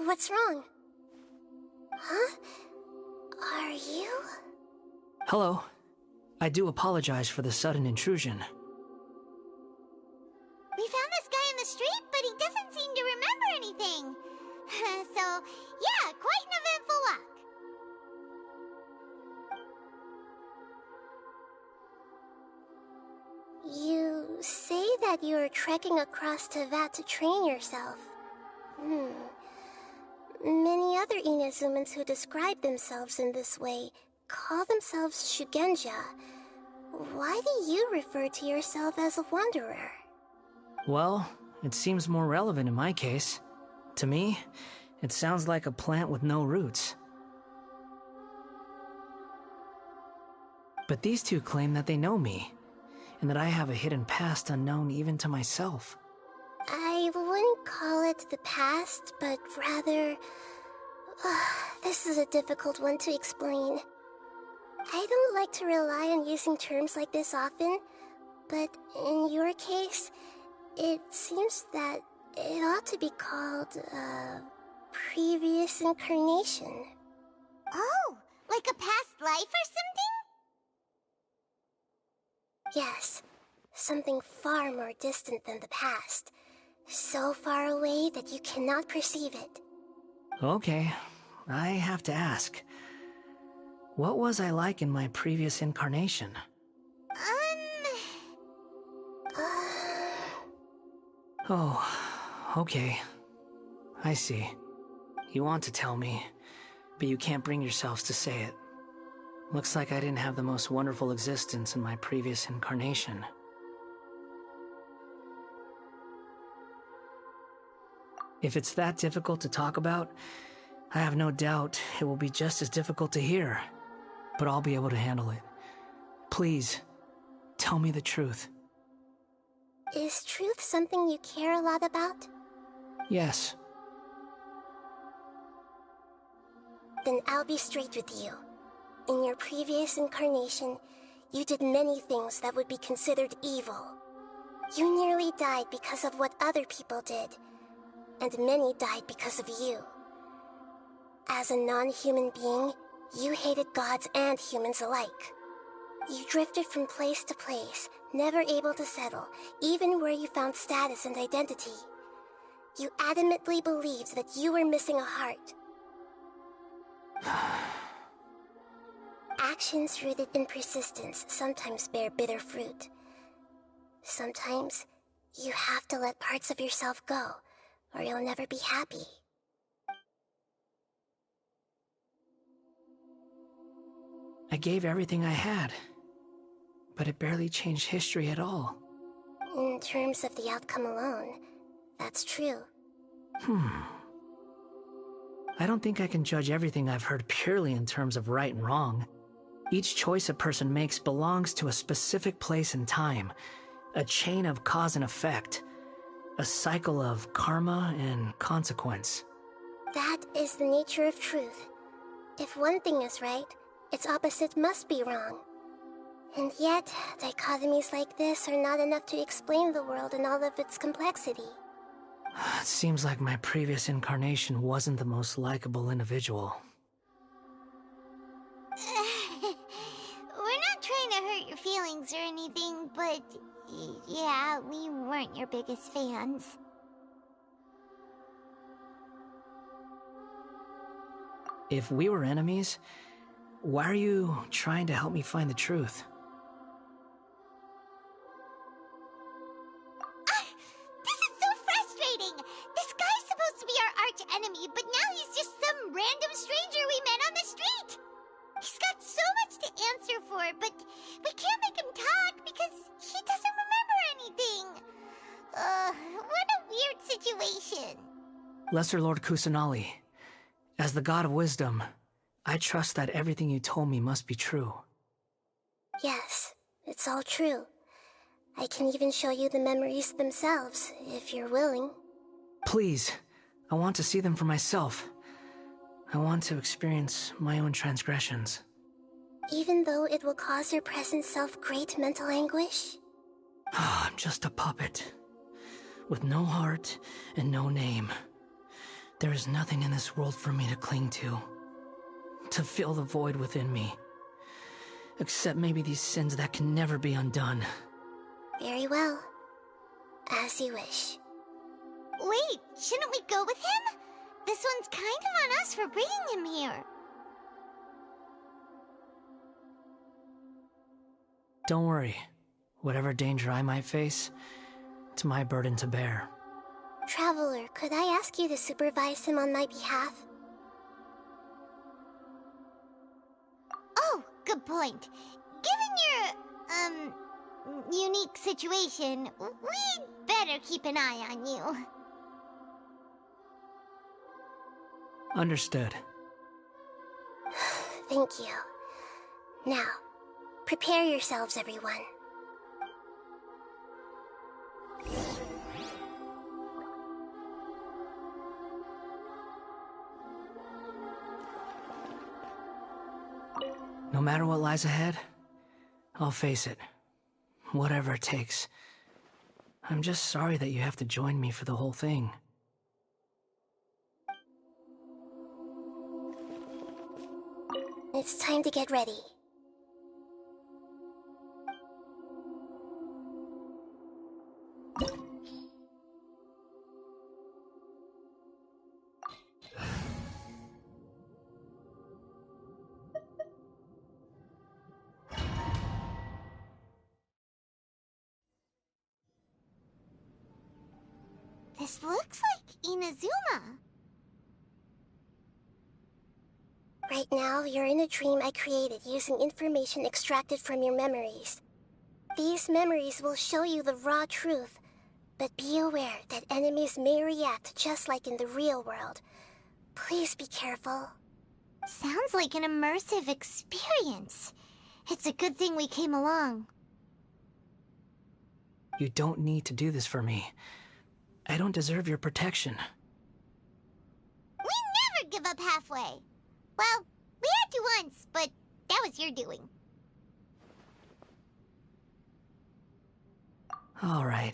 What's wrong? Huh? Are you? Hello. I do apologize for the sudden intrusion. We found this guy in the street, but he doesn't seem to remember anything. So, yeah, quite an eventful walk. You say that you're trekking across Teyvat to train yourself. Many other Inazumans who describe themselves in this way call themselves Shugenja. Why do you refer to yourself as a wanderer? Well, it seems more relevant in my case. To me, it sounds like a plant with no roots. But these two claim that they know me, and that I have a hidden past unknown even to myself. I wouldn't call it the past, but rather... this is a difficult one to explain. I don't like to rely on using terms like this often, but in your case, it seems that it ought to be called, previous incarnation. Oh, like a past life or something? Yes, something far more distant than the past. So far away that you cannot perceive it. Okay, I have to ask. What was I like in my previous incarnation? Oh, okay. I see. You want to tell me, but you can't bring yourselves to say it. Looks like I didn't have the most wonderful existence in my previous incarnation. If it's that difficult to talk about, I have no doubt it will be just as difficult to hear, but I'll be able to handle it. Please, tell me the truth. Is truth something you care a lot about? Yes. Then I'll be straight with you. In your previous incarnation, you did many things that would be considered evil. You nearly died because of what other people did, and many died because of you. As a non-human being, you hated gods and humans alike. You drifted from place to place, never able to settle, even where you found status and identity. You adamantly believed that you were missing a heart. Actions rooted in persistence sometimes bear bitter fruit. Sometimes, you have to let parts of yourself go, or you'll never be happy. I gave everything I had, but it barely changed history at all. In terms of the outcome alone, that's true. I don't think I can judge everything I've heard purely in terms of right and wrong. Each choice a person makes belongs to a specific place and time, a chain of cause and effect, a cycle of karma and consequence. That is the nature of truth. If one thing is right, its opposite must be wrong. And yet, dichotomies like this are not enough to explain the world in all of its complexity. It seems like my previous incarnation wasn't the most likable individual. We're not trying to hurt your feelings or anything, but yeah, we weren't your biggest fans. If we were enemies, why are you trying to help me find the truth? This is so frustrating! This guy's supposed to be our arch enemy, but now he's just some random stranger we met on the street! He's got so much to answer for, but we can't make him talk because he doesn't remember anything. What a weird situation. Lesser Lord Kusanali, as the god of wisdom, I trust that everything you told me must be true. Yes, it's all true. I can even show you the memories themselves, if you're willing. Please, I want to see them for myself. I want to experience my own transgressions. Even though it will cause your present self great mental anguish? I'm just a puppet, with no heart and no name. There is nothing in this world for me to cling to fill the void within me. Except maybe these sins that can never be undone. Very well. As you wish. Wait, shouldn't we go with him? This one's kind of on us for bringing him here. Don't worry. Whatever danger I might face, it's my burden to bear. Traveler, could I ask you to supervise him on my behalf? Oh, good point. Given your, unique situation, we'd better keep an eye on you. Understood. Thank you. Now, prepare yourselves, everyone. No matter what lies ahead, I'll face it. Whatever it takes. I'm just sorry that you have to join me for the whole thing. It's time to get ready. This looks like Inazuma. Right now, you're in a dream I created using information extracted from your memories. These memories will show you the raw truth, but be aware that enemies may react just like in the real world. Please be careful. Sounds like an immersive experience. It's a good thing we came along. You don't need to do this for me. I don't deserve your protection. We never give up halfway. Well, we had to once, but that was your doing. All right.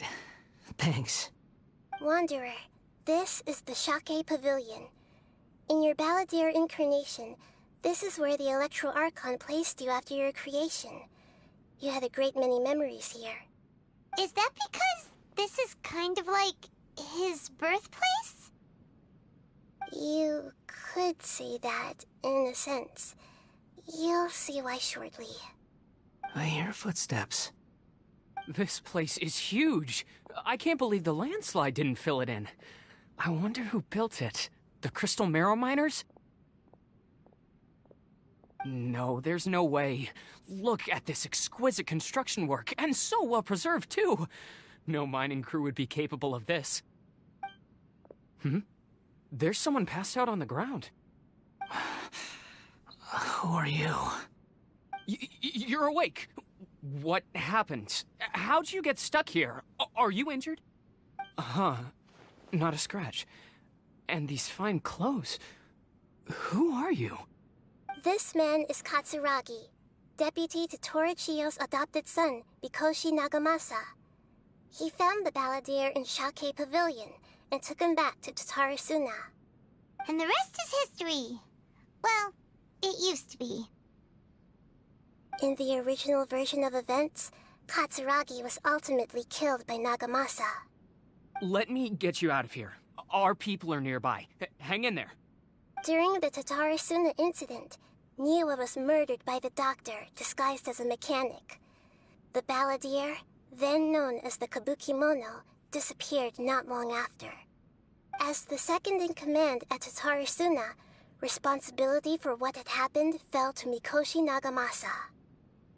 Thanks. Wanderer, this is the Shake Pavilion. In your Balladeer incarnation, this is where the Electro Archon placed you after your creation. You had a great many memories here. Is that because this is kind of like his birthplace? You could say that, in a sense. You'll see why shortly. I hear footsteps. This place is huge. I can't believe the landslide didn't fill it in. I wonder who built it. The Crystal Marrow Miners? No, there's no way. Look at this exquisite construction work, and so well preserved, too. No mining crew would be capable of this. There's someone passed out on the ground. Who are you? You're awake. What happened? How'd you get stuck here? Are you injured? Not a scratch. And these fine clothes. Who are you? This man is Katsuragi, deputy to Torichiyo's adopted son, Mikoshi Nagamasa. He found the Balladeer in Shake Pavilion and took him back to Tatarasuna. And the rest is history. Well, it used to be. In the original version of events, Katsuragi was ultimately killed by Nagamasa. Let me get you out of here. Our people are nearby. Hang in there. During the Tatarasuna incident, Niwa was murdered by the doctor disguised as a mechanic. The Balladeer, then known as the Kabukimono, disappeared not long after. As the second in command at Tatarasuna, responsibility for what had happened fell to Mikoshi Nagamasa.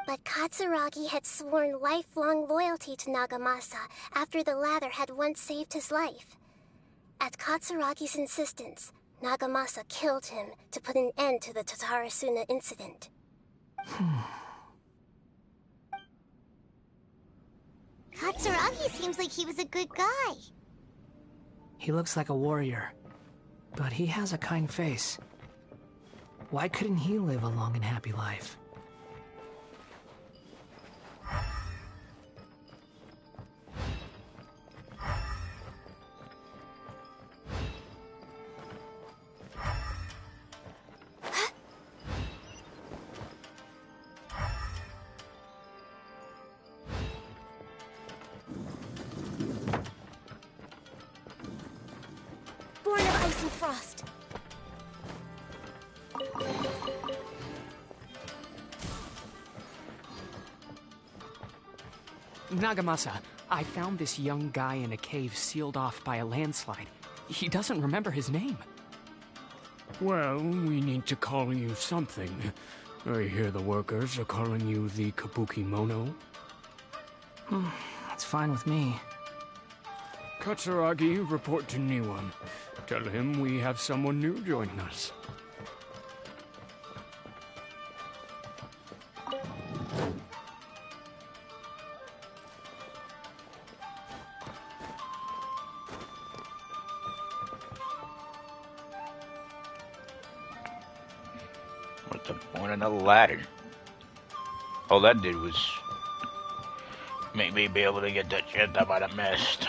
But Katsuragi had sworn lifelong loyalty to Nagamasa after the latter had once saved his life. At Katsuragi's insistence, Nagamasa killed him to put an end to the Tatarasuna incident. Katsuragi seems like he was a good guy. He looks like a warrior, but he has a kind face. Why couldn't he live a long and happy life? Born of ice and frost. Nagamasa, I found this young guy in a cave sealed off by a landslide. He doesn't remember his name. Well, we need to call you something. I hear the workers are calling you the Kabukimono. That's fine with me. Katsuragi, report to Niwan. Tell him we have someone new joining us. What's the point of the ladder? All that did was make me be able to get that shit up out of mist.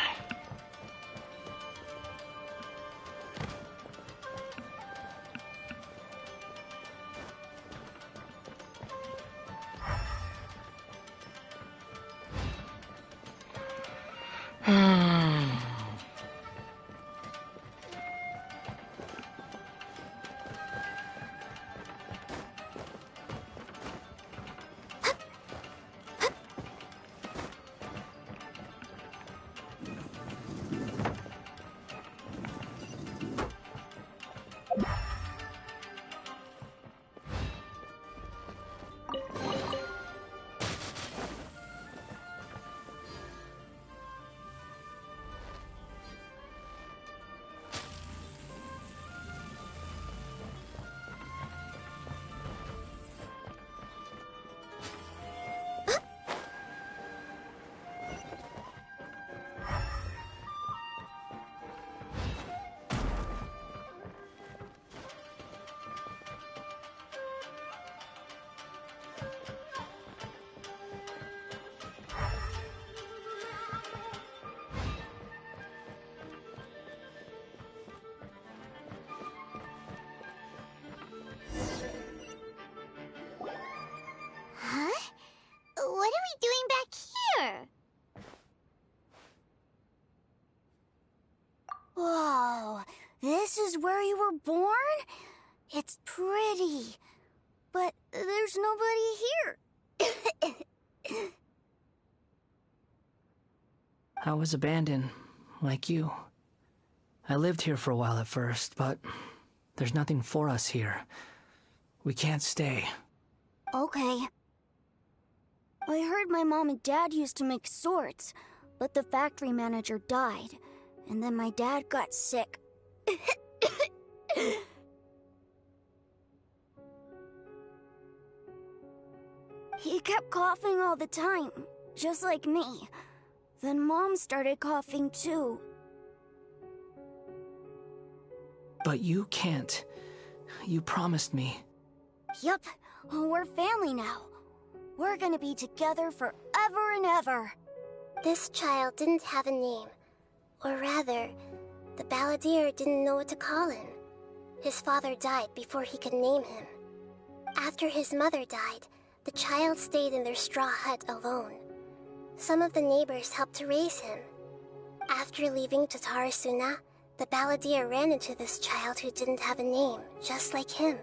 Oh, this is where you were born? It's pretty. But there's nobody here. I was abandoned, like you. I lived here for a while at first, but there's nothing for us here. We can't stay. Okay. I heard my mom and dad used to make swords, but the factory manager died, and then my dad got sick. He kept coughing all the time, just like me. Then Mom started coughing too. But you can't. You promised me. Yup, we're family now. We're gonna be together forever and ever. This child didn't have a name. Or rather, the balladeer didn't know what to call him. His father died before he could name him. After his mother died, the child stayed in their straw hut alone. Some of the neighbors helped to raise him. After leaving Tatarasuna, the balladeer ran into this child who didn't have a name, just like him.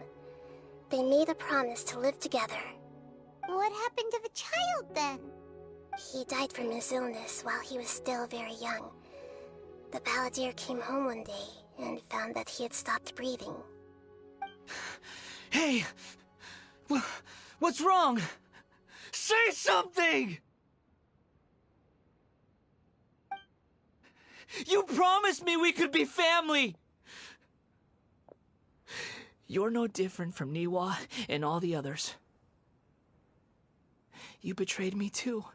They made a promise to live together. What happened to the child then? He died from his illness while he was still very young. The balladeer came home one day and found that he had stopped breathing. Hey! What's wrong? Say something! You promised me we could be family! You're no different from Niwa and all the others. You betrayed me too.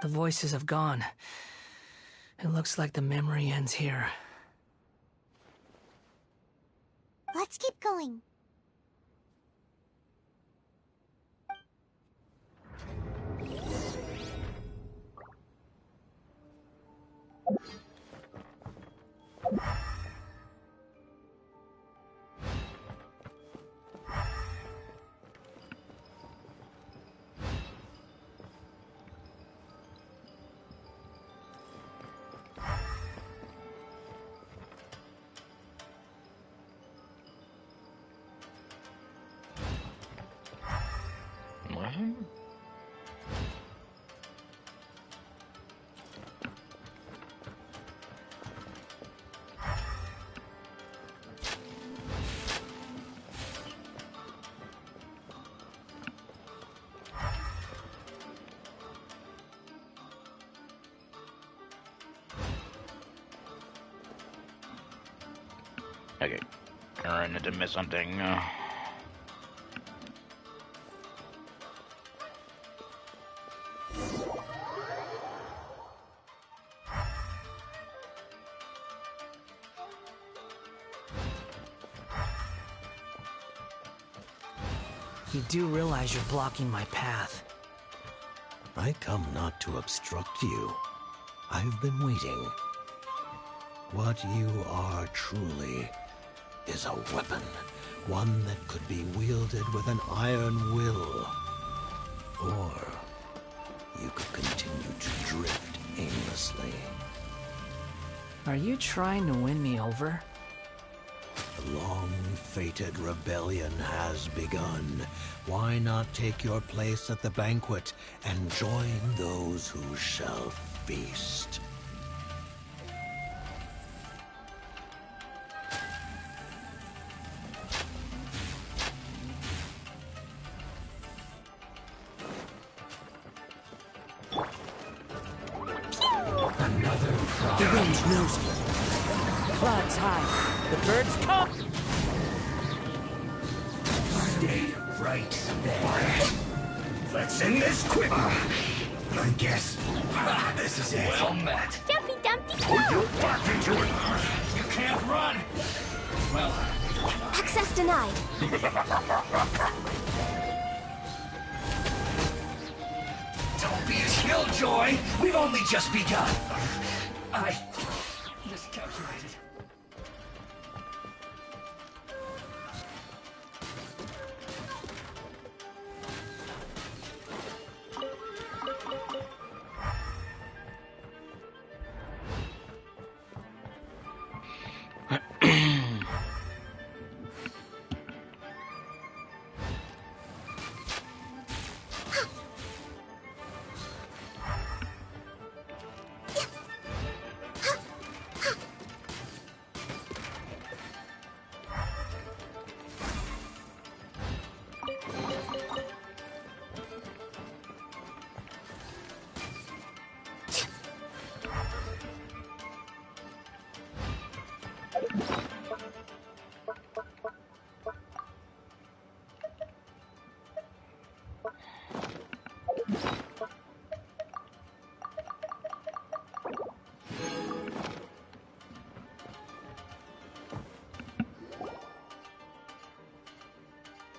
The voices have gone. It looks like the memory ends here. Let's keep going. Okay. I need to miss something. You do realize you're blocking my path. I come not to obstruct you. I've been waiting. What you are truly is a weapon, one that could be wielded with an iron will. Or you could continue to drift aimlessly. Are you trying to win me over? The long-fated rebellion has begun. Why not take your place at the banquet and join those who shall feast? The wind knows me. Clouds high. The birds come. Stay right there. Let's end this quick. I guess this is it. Well met. Dumpy Dumpty Put your go! back into it. You can't run. Well, Access denied. don't be a killjoy. We've only just begun. I miscalculated.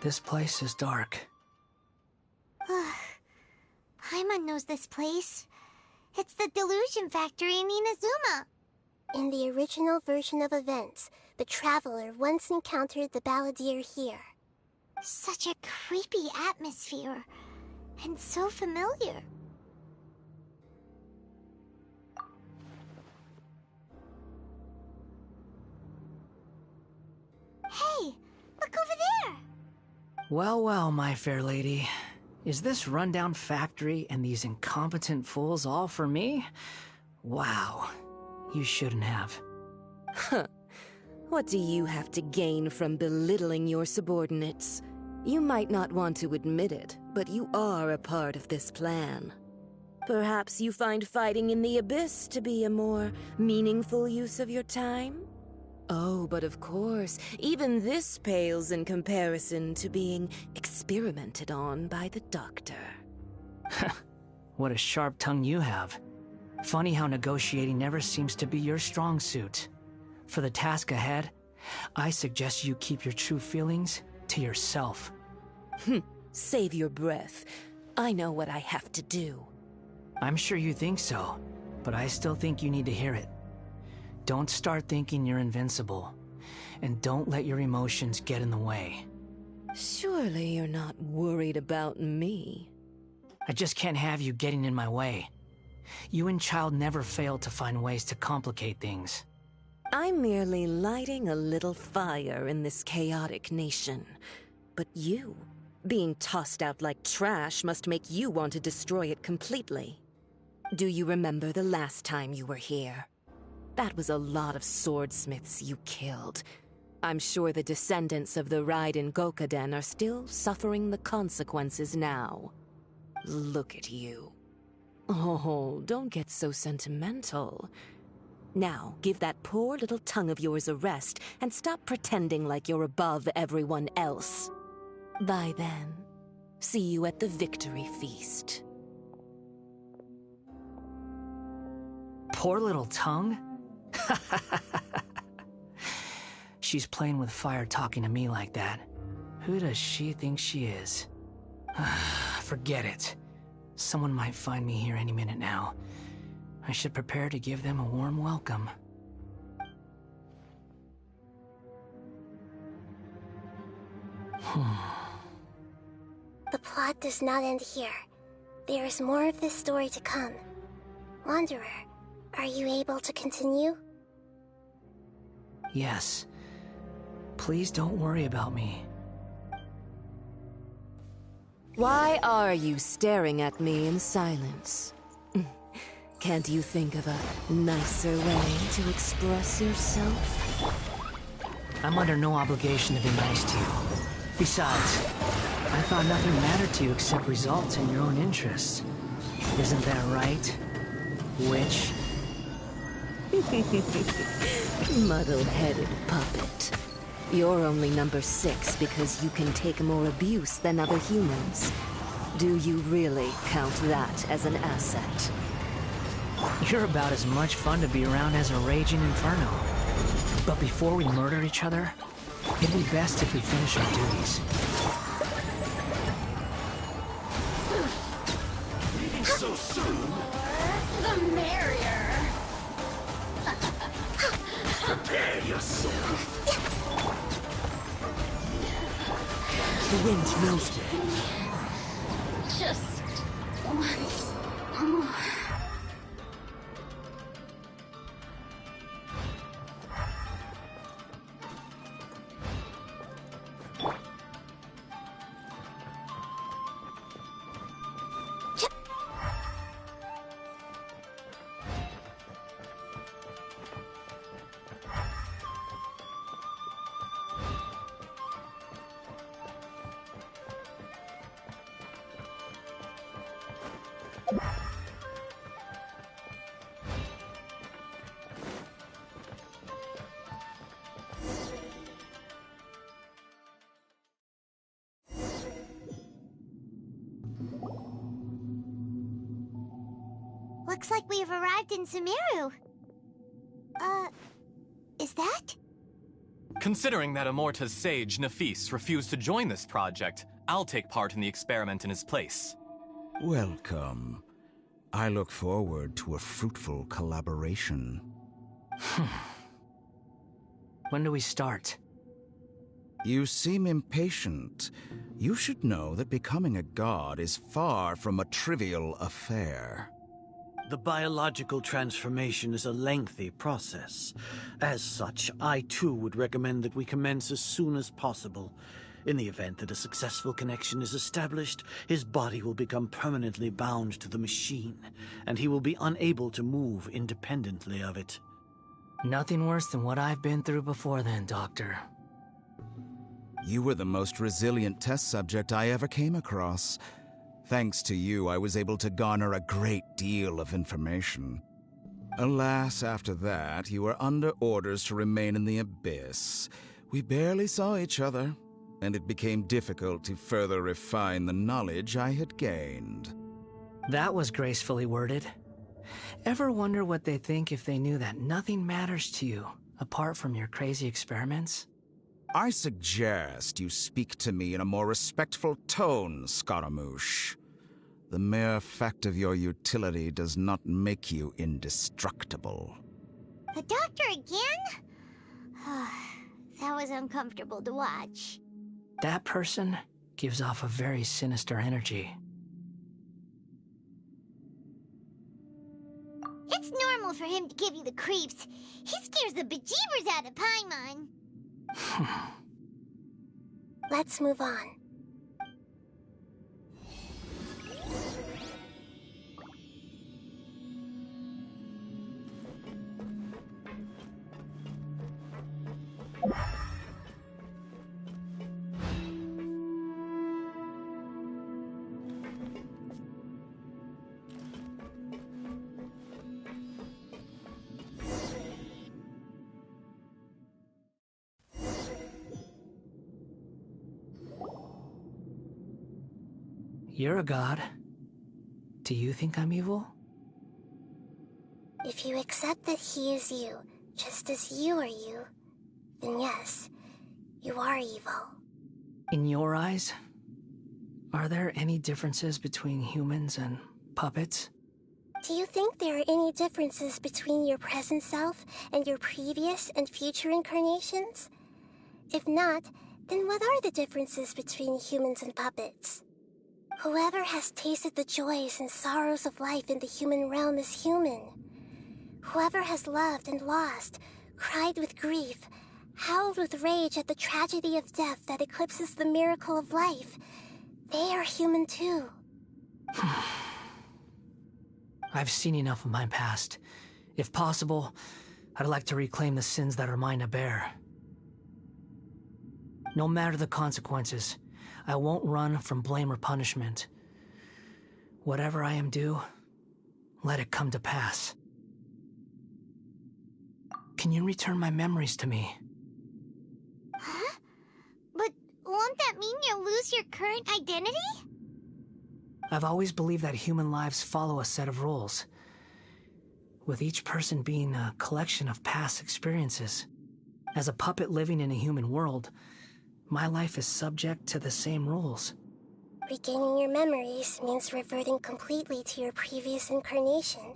This place is dark. Paimon knows this place. It's the Delusion Factory in Inazuma. In the original version of events, the Traveler once encountered the Balladeer here. Such a creepy atmosphere. And so familiar. Hey, look over there! Well, well, my fair lady. Is this rundown factory and these incompetent fools all for me? Wow. You shouldn't have. Huh. What do you have to gain from belittling your subordinates? You might not want to admit it, but you are a part of this plan. Perhaps you find fighting in the Abyss to be a more meaningful use of your time? Oh, but of course, even this pales in comparison to being experimented on by the Doctor. What a sharp tongue you have. Funny how negotiating never seems to be your strong suit. For the task ahead, I suggest you keep your true feelings to yourself. Save your breath. I know what I have to do. I'm sure you think so, but I still think you need to hear it. Don't start thinking you're invincible, and don't let your emotions get in the way. Surely you're not worried about me. I just can't have you getting in my way. You and Child never fail to find ways to complicate things. I'm merely lighting a little fire in this chaotic nation. But you, being tossed out like trash, must make you want to destroy it completely. Do you remember the last time you were here? That was a lot of swordsmiths you killed. I'm sure the descendants of the Raiden Gokaden are still suffering the consequences now. Look at you. Oh, don't get so sentimental. Now, give that poor little tongue of yours a rest and stop pretending like you're above everyone else. Bye then. See you at the victory feast. Poor little tongue? She's playing with fire talking to me like that. Who does she think she is? Forget it. Someone might find me here any minute now. I should prepare to give them a warm welcome. The plot does not end here. There is more of this story to come. Wanderer, are you able to continue? Yes. Please don't worry about me. Why are you staring at me in silence? Can't you think of a nicer way to express yourself? I'm under no obligation to be nice to you. Besides, I thought nothing mattered to you except results in your own interests. Isn't that right, witch? Muddle-headed puppet. You're only number 6 because you can take more abuse than other humans. Do you really count that as an asset? You're about as much fun to be around as a raging inferno. But before we murder each other, it'd be best if we finish our duties. So soon? The merrier. Prepare yourself. The wind knows me. Just once more. Looks like we have arrived in Sumeru. Is that? Considering that Amorta's sage, Nafis, refused to join this project, I'll take part in the experiment in his place. Welcome. I look forward to a fruitful collaboration. When do we start? You seem impatient. You should know that becoming a god is far from a trivial affair. The biological transformation is a lengthy process. As such, I too would recommend that we commence as soon as possible. In the event that a successful connection is established, his body will become permanently bound to the machine, and he will be unable to move independently of it. Nothing worse than what I've been through before then, Doctor. You were the most resilient test subject I ever came across. Thanks to you, I was able to garner a great deal of information. Alas, after that, you were under orders to remain in the abyss. We barely saw each other, and it became difficult to further refine the knowledge I had gained. That was gracefully worded. Ever wonder what they think if they knew that nothing matters to you, apart from your crazy experiments? I suggest you speak to me in a more respectful tone, Scaramouche. The mere fact of your utility does not make you indestructible. The doctor again? That was uncomfortable to watch. That person gives off a very sinister energy. It's normal for him to give you the creeps. He scares the bejeebers out of Paimon. Let's move on. You're a god. Do you think I'm evil? If you accept that he is you, just as you are you, then yes, you are evil. In your eyes, are there any differences between humans and puppets? Do you think there are any differences between your present self and your previous and future incarnations? If not, then what are the differences between humans and puppets? Whoever has tasted the joys and sorrows of life in the human realm is human. Whoever has loved and lost, cried with grief, howled with rage at the tragedy of death that eclipses the miracle of life, they are human too. I've seen enough of my past. If possible, I'd like to reclaim the sins that are mine to bear. No matter the consequences, I won't run from blame or punishment. Whatever I am due, let it come to pass. Can you return my memories to me? Huh? But won't that mean you'll lose your current identity? I've always believed that human lives follow a set of rules, with each person being a collection of past experiences. As a puppet living in a human world, my life is subject to the same rules. Regaining your memories means reverting completely to your previous incarnation.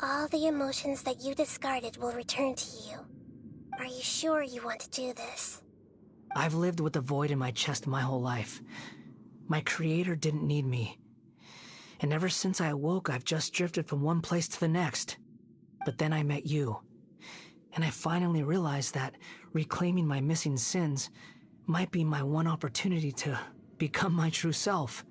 All the emotions that you discarded will return to you. Are you sure you want to do this? I've lived with a void in my chest my whole life. My creator didn't need me. And ever since I awoke, I've just drifted from one place to the next. But then I met you. And I finally realized that reclaiming my missing sins might be my one opportunity to become my true self.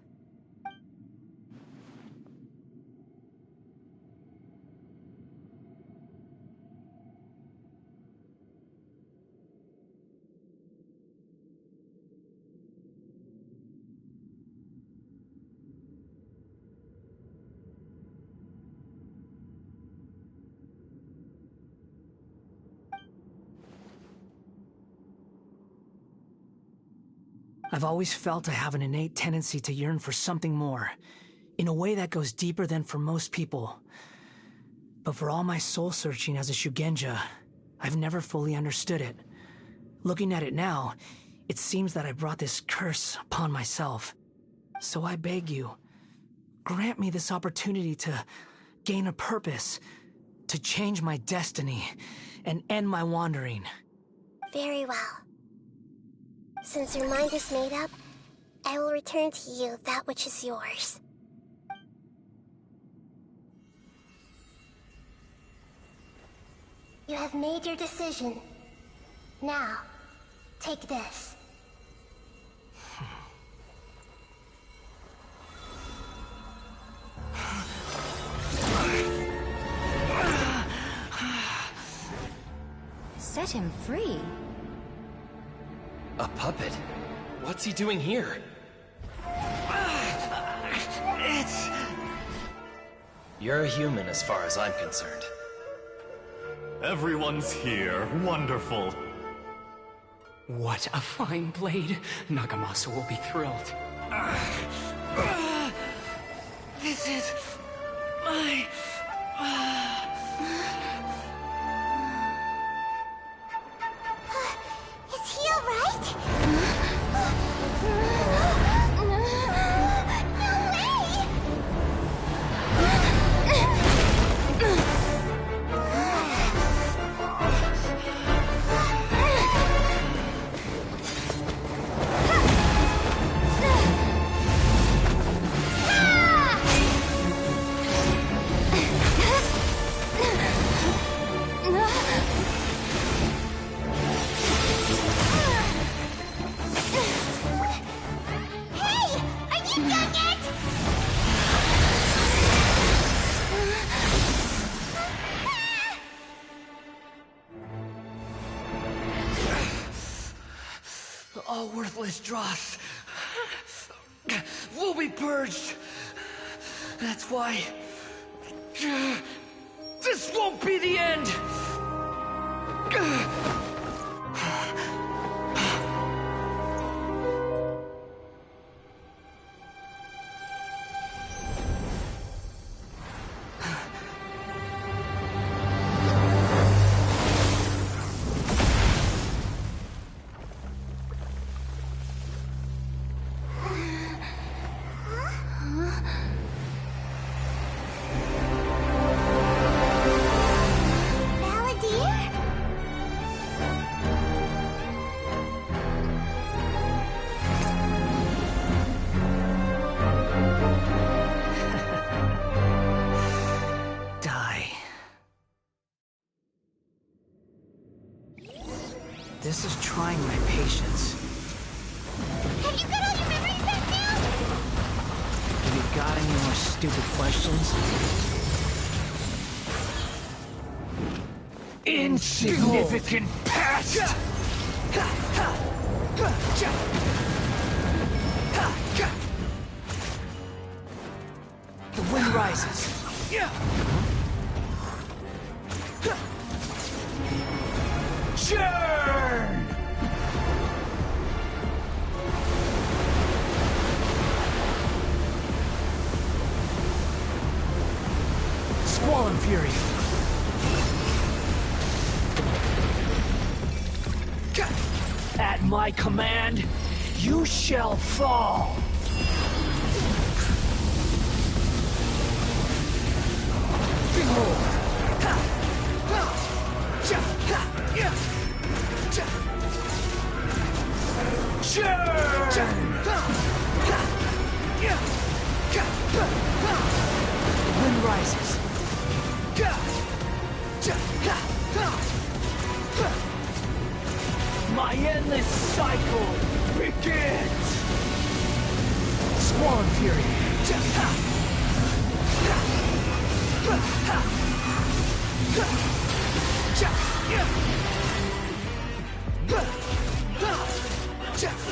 I've always felt I have an innate tendency to yearn for something more, in a way that goes deeper than for most people. But for all my soul-searching as a Shugenja, I've never fully understood it. Looking at it now, it seems that I brought this curse upon myself. So I beg you, grant me this opportunity to gain a purpose, to change my destiny, and end my wandering. Very well. Since your mind is made up, I will return to you that which is yours. You have made your decision. Now, take this. Set him free? A puppet? What's he doing here? You're a human as far as I'm concerned. Everyone's here. Wonderful. What a fine blade. Nagamasa will be thrilled. This is my... Is he alright? All worthless dross will be purged. That's why this won't be the end. This is trying my patience. Have you got all your memories back now? Have you got any more stupid questions? Insignificant past! The wind rises. Churn! Squall Fury. At my command, you shall fall. Behold. Wind rises. My endless cycle begins. Squall Fury.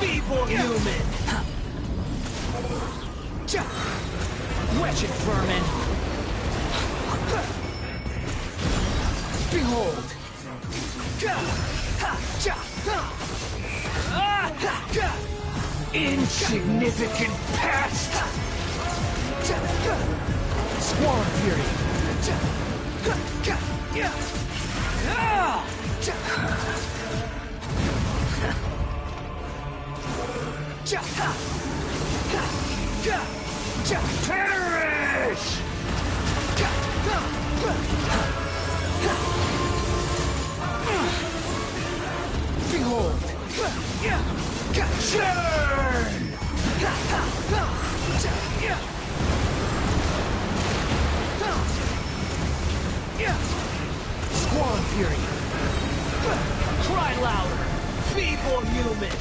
Feeble human! Wretched vermin! Behold! Insignificant past! Squall Fury! Perish! Behold! Churn! Swan Fury! Cry louder! Feeble human!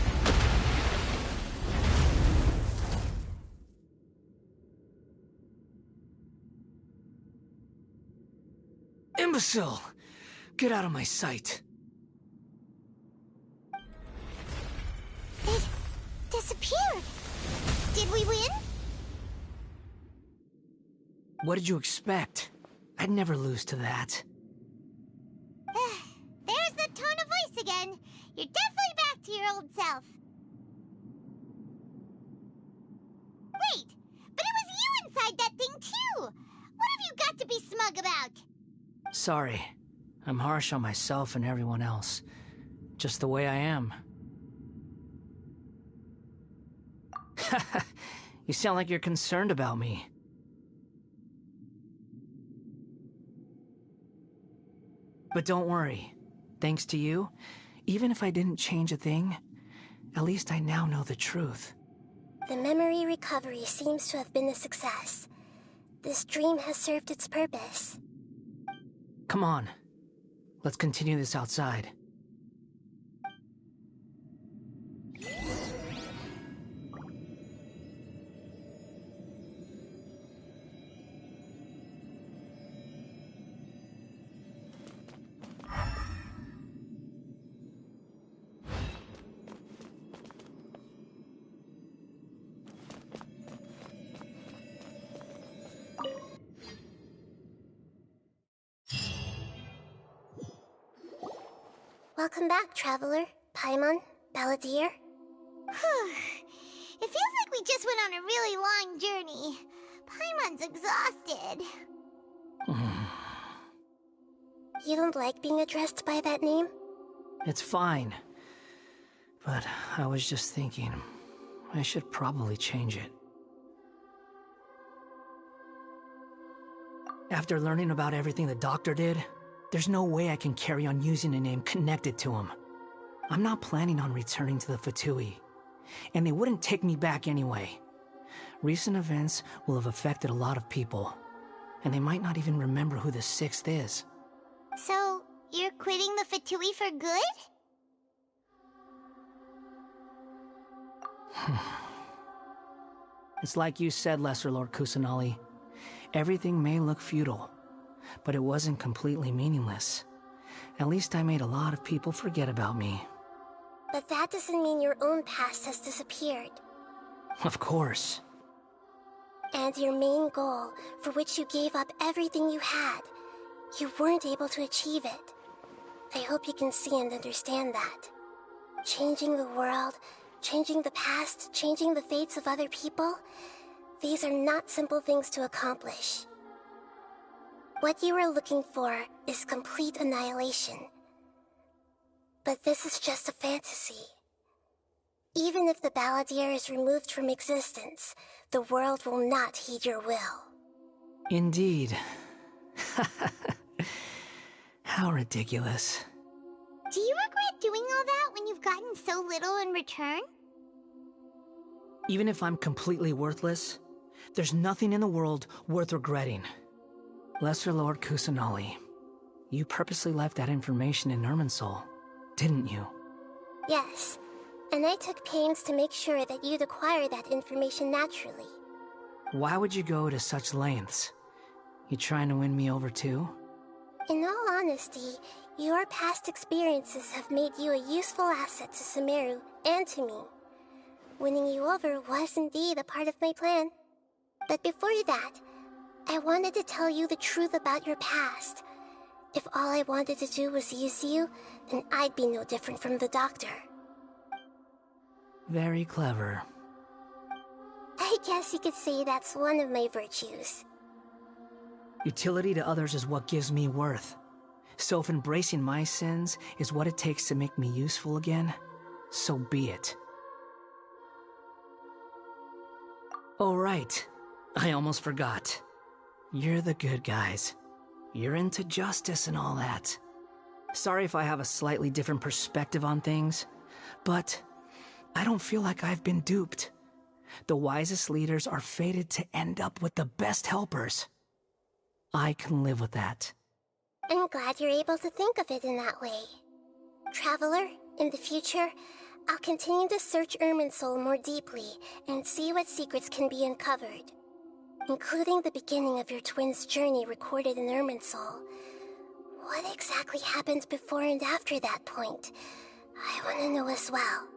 Imbecile! Get out of my sight. It disappeared. Did we win? What did you expect? I'd never lose to that. There's the tone of voice again. You're definitely back to your old self. Wait, but it was you inside that thing too! What have you got to be smug about? Sorry. I'm harsh on myself and everyone else. Just the way I am. You sound like you're concerned about me. But don't worry. Thanks to you, even if I didn't change a thing, at least I now know the truth. The memory recovery seems to have been a success. This dream has served its purpose. Come on. Let's continue this outside. Welcome back, Traveler, Paimon, Balladeer. It feels like we just went on a really long journey. Paimon's exhausted. You don't like being addressed by that name? It's fine. But I was just thinking, I should probably change it. After learning about everything the doctor did, there's no way I can carry on using a name connected to him. I'm not planning on returning to the Fatui, and they wouldn't take me back anyway. Recent events will have affected a lot of people, and they might not even remember who the Sixth is. So, you're quitting the Fatui for good? It's like you said, Lesser Lord Kusanali. Everything may look futile, but it wasn't completely meaningless. At least I made a lot of people forget about me. But that doesn't mean your own past has disappeared. Of course. And your main goal, for which you gave up everything you had, you weren't able to achieve it. I hope you can see and understand that. Changing the world, changing the past, changing the fates of other people, these are not simple things to accomplish. What you are looking for is complete annihilation. But this is just a fantasy. Even if the Balladeer is removed from existence, the world will not heed your will. Indeed. How ridiculous. Do you regret doing all that when you've gotten so little in return? Even if I'm completely worthless, there's nothing in the world worth regretting. Lesser Lord Kusanali, you purposely left that information in Irminsul, didn't you? Yes, and I took pains to make sure that you'd acquire that information naturally. Why would you go to such lengths? You trying to win me over too? In all honesty, your past experiences have made you a useful asset to Sumeru and to me. Winning you over was indeed a part of my plan. But before that, I wanted to tell you the truth about your past. If all I wanted to do was use you, then I'd be no different from the doctor. Very clever. I guess you could say that's one of my virtues. Utility to others is what gives me worth. So if embracing my sins is what it takes to make me useful again, so be it. Oh, right. I almost forgot. You're the good guys. You're into justice and all that. Sorry if I have a slightly different perspective on things, but I don't feel like I've been duped. The wisest leaders are fated to end up with the best helpers. I can live with that. I'm glad you're able to think of it in that way. Traveler, in the future, I'll continue to search Irminsul more deeply and see what secrets can be uncovered, including the beginning of your twins' journey recorded in Irminsul. What exactly happened before and after that point? I want to know as well.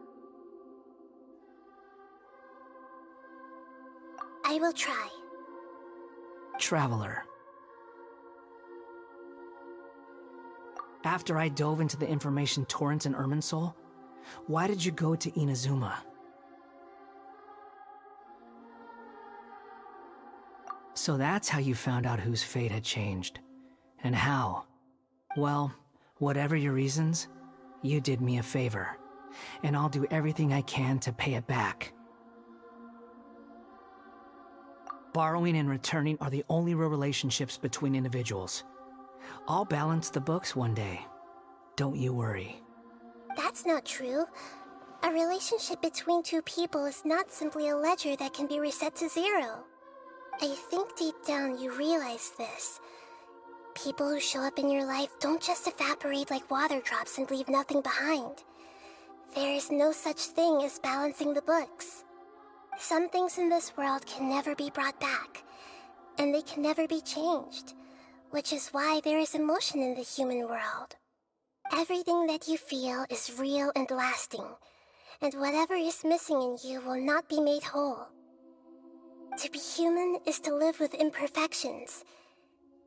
I will try. Traveler. After I dove into the information torrents in Irminsul, why did you go to Inazuma? So that's how you found out whose fate had changed. And how? Well, whatever your reasons, you did me a favor. And I'll do everything I can to pay it back. Borrowing and returning are the only real relationships between individuals. I'll balance the books one day. Don't you worry. That's not true. A relationship between two people is not simply a ledger that can be reset to zero. I think deep down you realize this. People who show up in your life don't just evaporate like water drops and leave nothing behind. There is no such thing as balancing the books. Some things in this world can never be brought back, and they can never be changed, which is why there is emotion in the human world. Everything that you feel is real and lasting, and whatever is missing in you will not be made whole. To be human is to live with imperfections.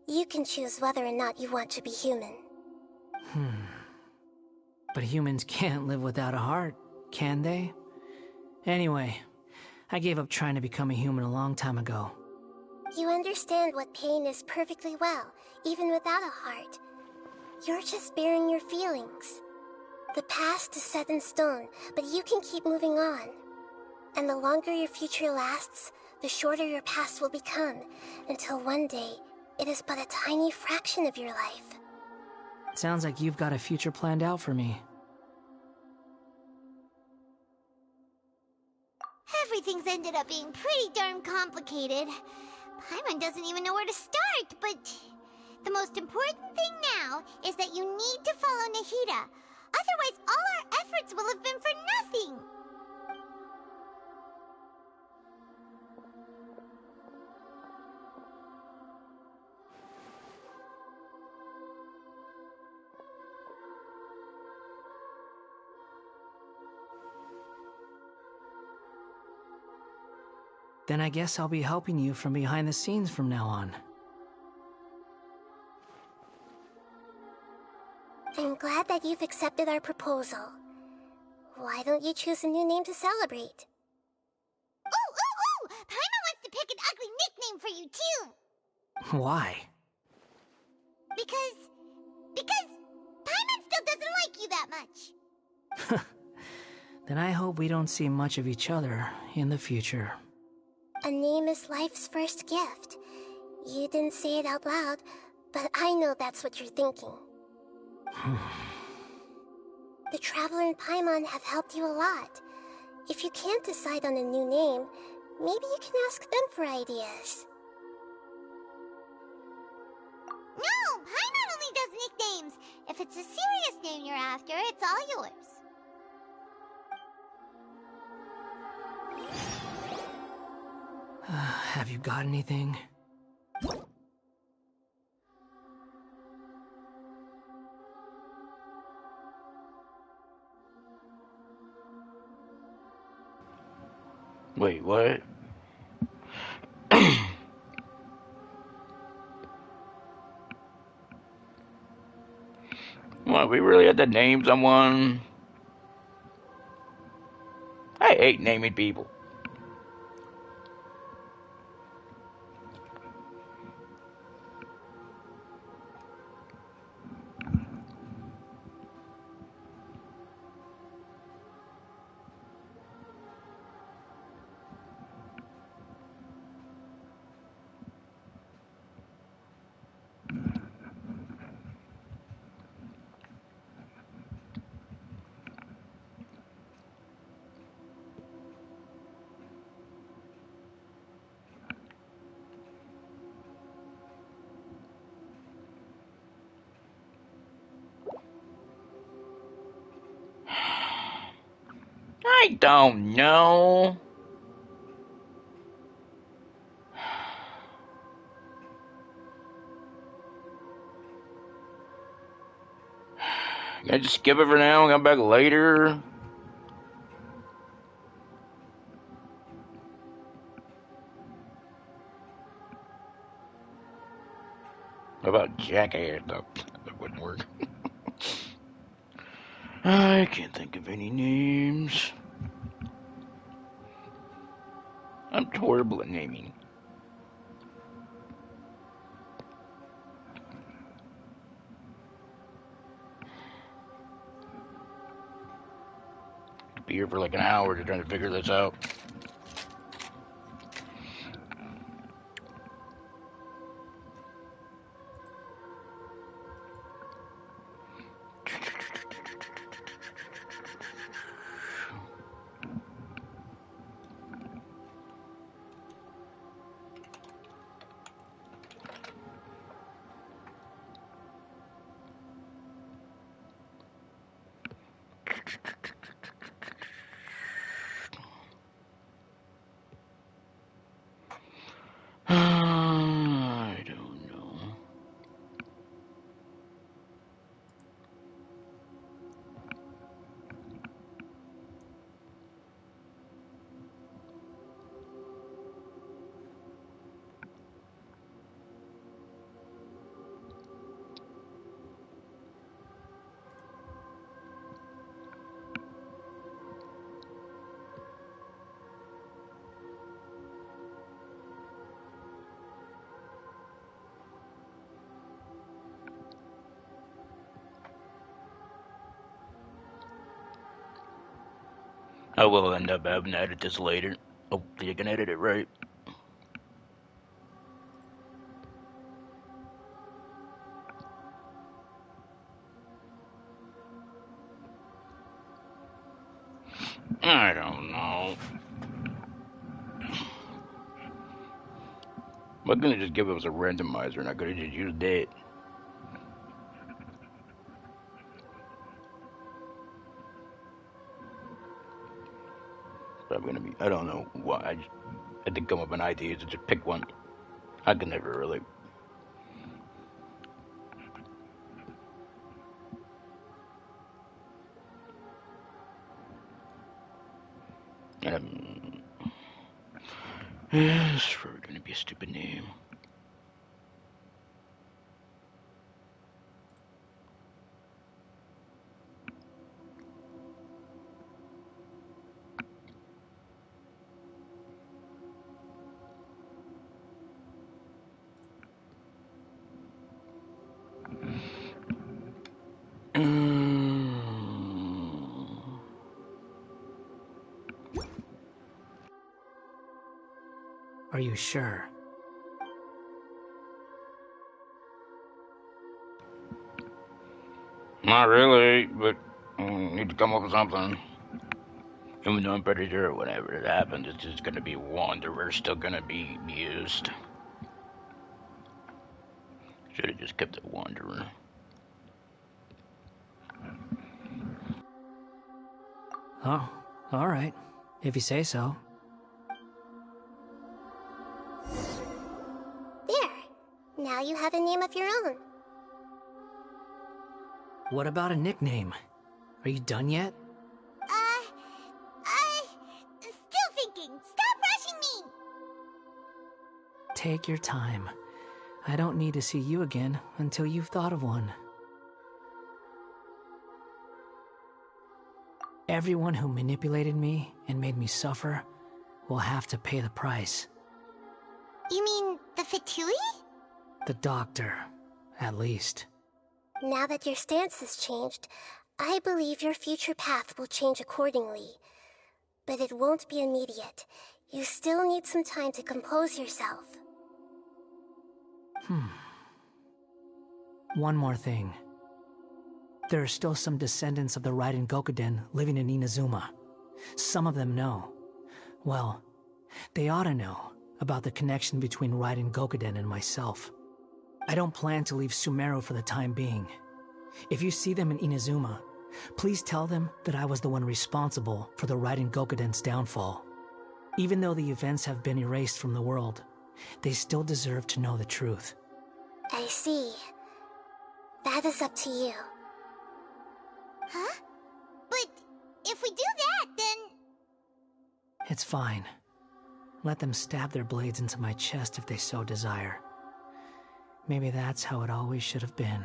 You can choose whether or not you want to be human. But humans can't live without a heart, can they? Anyway, I gave up trying to become a human a long time ago. You understand what pain is perfectly well, even without a heart. You're just bearing your feelings. The past is set in stone, but you can keep moving on. And the longer your future lasts, the shorter your past will become, until one day, it is but a tiny fraction of your life. Sounds like you've got a future planned out for me. Everything's ended up being pretty darn complicated. Paimon doesn't even know where to start, but the most important thing now is that you need to follow Nahida. Otherwise, all our efforts will have been for nothing. Then I guess I'll be helping you from behind the scenes from now on. I'm glad that you've accepted our proposal. Why don't you choose a new name to celebrate? Ooh! Paimon wants to pick an ugly nickname for you, too! Why? Because Paimon still doesn't like you that much. Then I hope we don't see much of each other in the future. A name is life's first gift. You didn't say it out loud, but I know that's what you're thinking. The Traveler and Paimon have helped you a lot. If you can't decide on a new name, maybe you can ask them for ideas. No! Paimon only does nicknames! If it's a serious name you're after, it's all yours. Have you got anything? Wait, what? What, we really had to name someone? I hate naming people. I don't know. Can I just skip it for now and come back later? What about Jackass? No, that wouldn't work. I can't think of any names. I'm horrible at naming. Be here for like an hour to try to figure this out. I don't know. I will end up having to edit this later. Hopefully I can edit it right. I don't know. I'm gonna just give us a randomizer and I could have just used it. But I'm gonna be, I don't know why. I had to come up with an idea to just pick one. I can never really. It's probably gonna be a stupid name. Are you sure? Not really, but need to come up with something. Even though I'm pretty sure whenever it happens, it's just gonna be Wanderer still gonna be used. Should have just kept it Wanderer. Oh, alright. If you say so. There. Now you have a name of your own. What about a nickname? Are you done yet? Still thinking. Stop rushing me! Take your time. I don't need to see you again until you've thought of one. Everyone who manipulated me and made me suffer will have to pay the price. You mean the Fatui? The doctor, at least. Now that your stance has changed, I believe your future path will change accordingly. But it won't be immediate. You still need some time to compose yourself. One more thing. There are still some descendants of the Raiden Gokuden living in Inazuma. Some of them know. Well, they ought to know about the connection between Raiden Gokuden and myself. I don't plan to leave Sumeru for the time being. If you see them in Inazuma, Please tell them that I was the one responsible for the Raiden Gokuden's downfall. Even though the events have been erased from the world, they still deserve to know the truth. I see. That is up to you. Huh? But if we do that, then... It's fine. Let them stab their blades into my chest if they so desire. Maybe that's how it always should have been.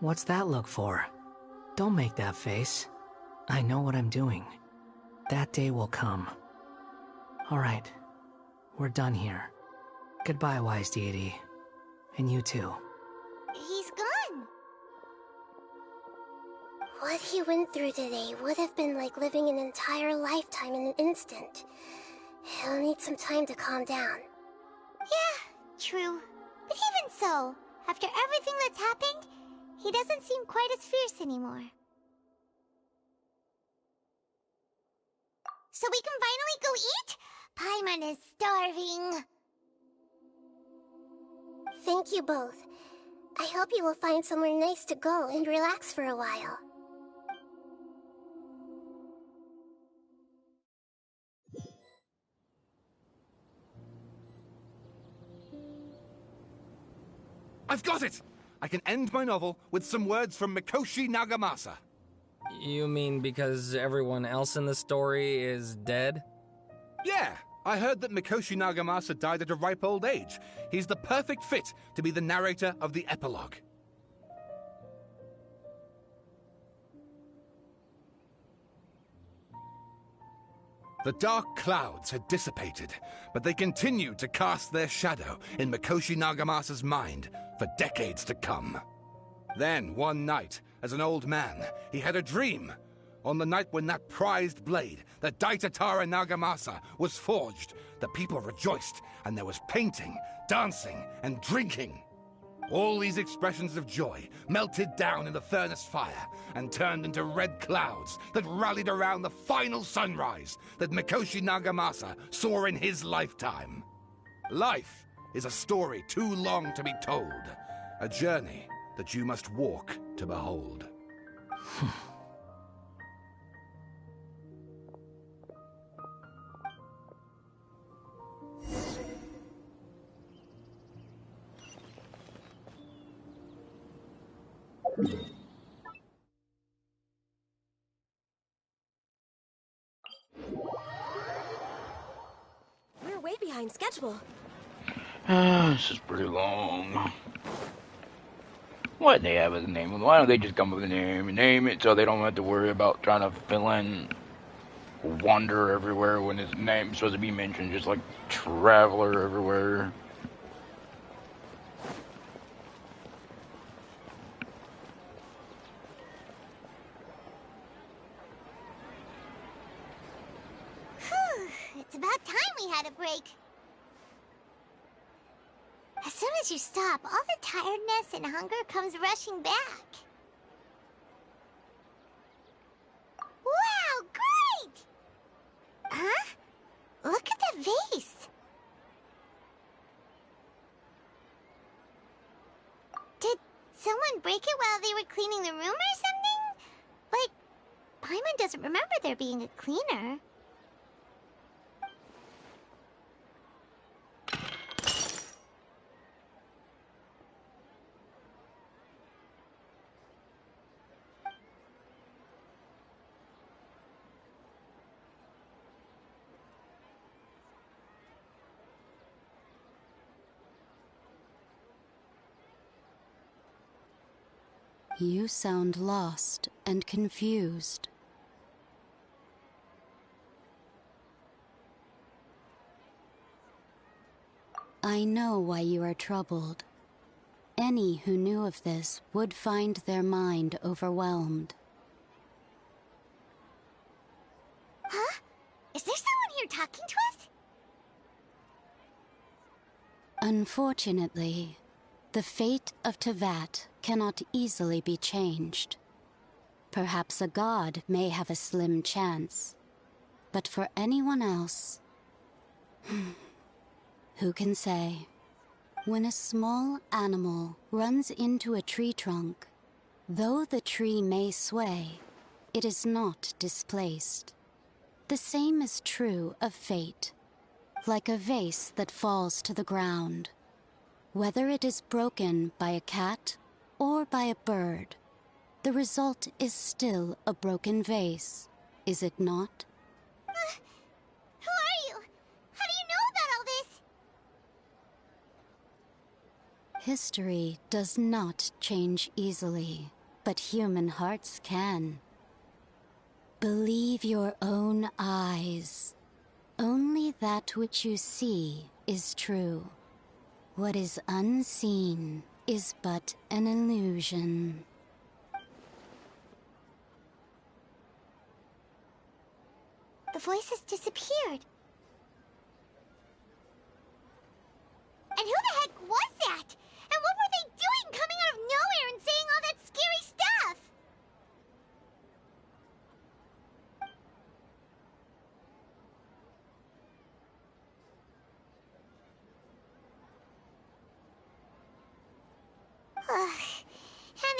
What's that look for? Don't make that face. I know what I'm doing. That day will come. Alright. We're done here. Goodbye, wise deity. And you too. He's gone. What he went through today would have been like living an entire lifetime in an instant. He'll need some time to calm down. Yeah, true. But even so, after everything that's happened, he doesn't seem quite as fierce anymore. So we can finally go eat? Paimon is starving. Thank you both. I hope you will find somewhere nice to go and relax for a while. I've got it! I can end my novel with some words from Mikoshi Nagamasa. You mean because everyone else in the story is dead? Yeah, I heard that Mikoshi Nagamasa died at a ripe old age. He's the perfect fit to be the narrator of the epilogue. The dark clouds had dissipated, but they continued to cast their shadow in Mikoshi Nagamasa's mind for decades to come. Then, one night, as an old man, he had a dream. On the night when that prized blade, the Daitatara Nagamasa, was forged, the people rejoiced, and there was painting, dancing, and drinking. All these expressions of joy melted down in the furnace fire and turned into red clouds that rallied around the final sunrise that Mikoshi Nagamasa saw in his lifetime. Life is a story too long to be told, a journey that you must walk to behold. We're way behind schedule. This is pretty long. What they have as a name? Why don't they just come up with a name and name it so they don't have to worry about trying to fill in wander everywhere when his name's supposed to be mentioned, just like traveler everywhere. It's about time we had a break. As soon as you stop, all the tiredness and hunger comes rushing back. Wow, great! Huh? Look at the vase. Did someone break it while they were cleaning the room or something? Like, Paimon doesn't remember there being a cleaner. You sound lost and confused. I know why you are troubled. Any who knew of this would find their mind overwhelmed. Huh? Is there someone here talking to us? Unfortunately, the fate of Tevat cannot easily be changed. Perhaps a god may have a slim chance, but for anyone else, who can say? When a small animal runs into a tree trunk, though the tree may sway, it is not displaced. The same is true of fate, like a vase that falls to the ground. Whether it is broken by a cat or by a bird, the result is still a broken vase, is it not? Who are you? How do you know about all this? History does not change easily, but human hearts can. Believe your own eyes. Only that which you see is true. What is unseen is but an illusion. The voice has disappeared. And who the heck was that? And what were they doing coming out of nowhere and saying all that scary stuff?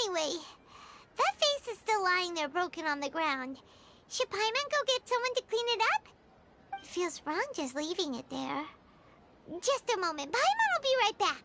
Anyway, that face is still lying there broken on the ground. Should Paimon go get someone to clean it up? It feels wrong just leaving it there. Just a moment. Paimon will be right back.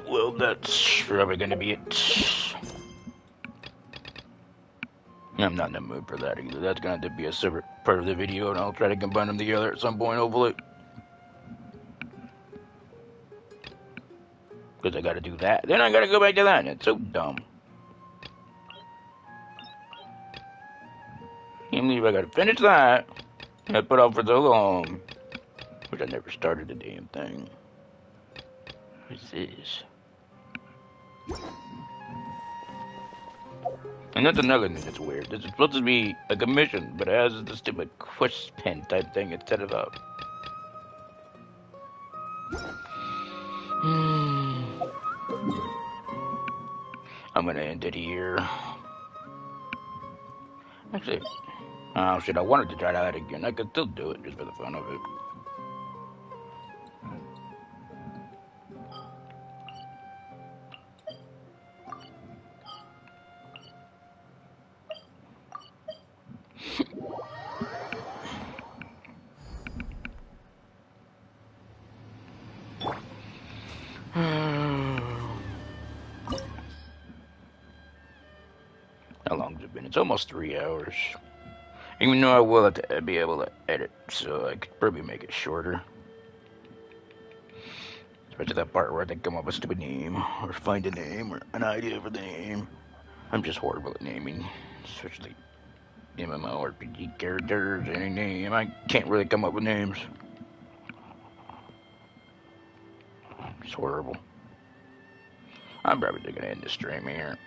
Well, that's probably gonna be it. I'm not in the mood for that either. That's gonna have to be a separate part of the video, and I'll try to combine them together at some point, hopefully. Because I gotta do that. Then I gotta go back to that, and it's so dumb. Can't believe I gotta finish that. I put off for so long. Which I never started the damn thing. What's this? And that's another thing that's weird. This is supposed to be a commission, but it has the stupid quest pen type thing instead of up. I'm gonna end it here. Actually, oh shit, I wanted to try that again. I could still do it just for the fun of it. How long has it been? It's almost 3 hours. Even though I will have to be able to edit, so I could probably make it shorter. Especially that part where I think come up with a stupid name, or find a name, or an idea for the name. I'm just horrible at naming, especially MMORPG characters, any name. I can't really come up with names. It's horrible. I'm probably gonna end the stream here.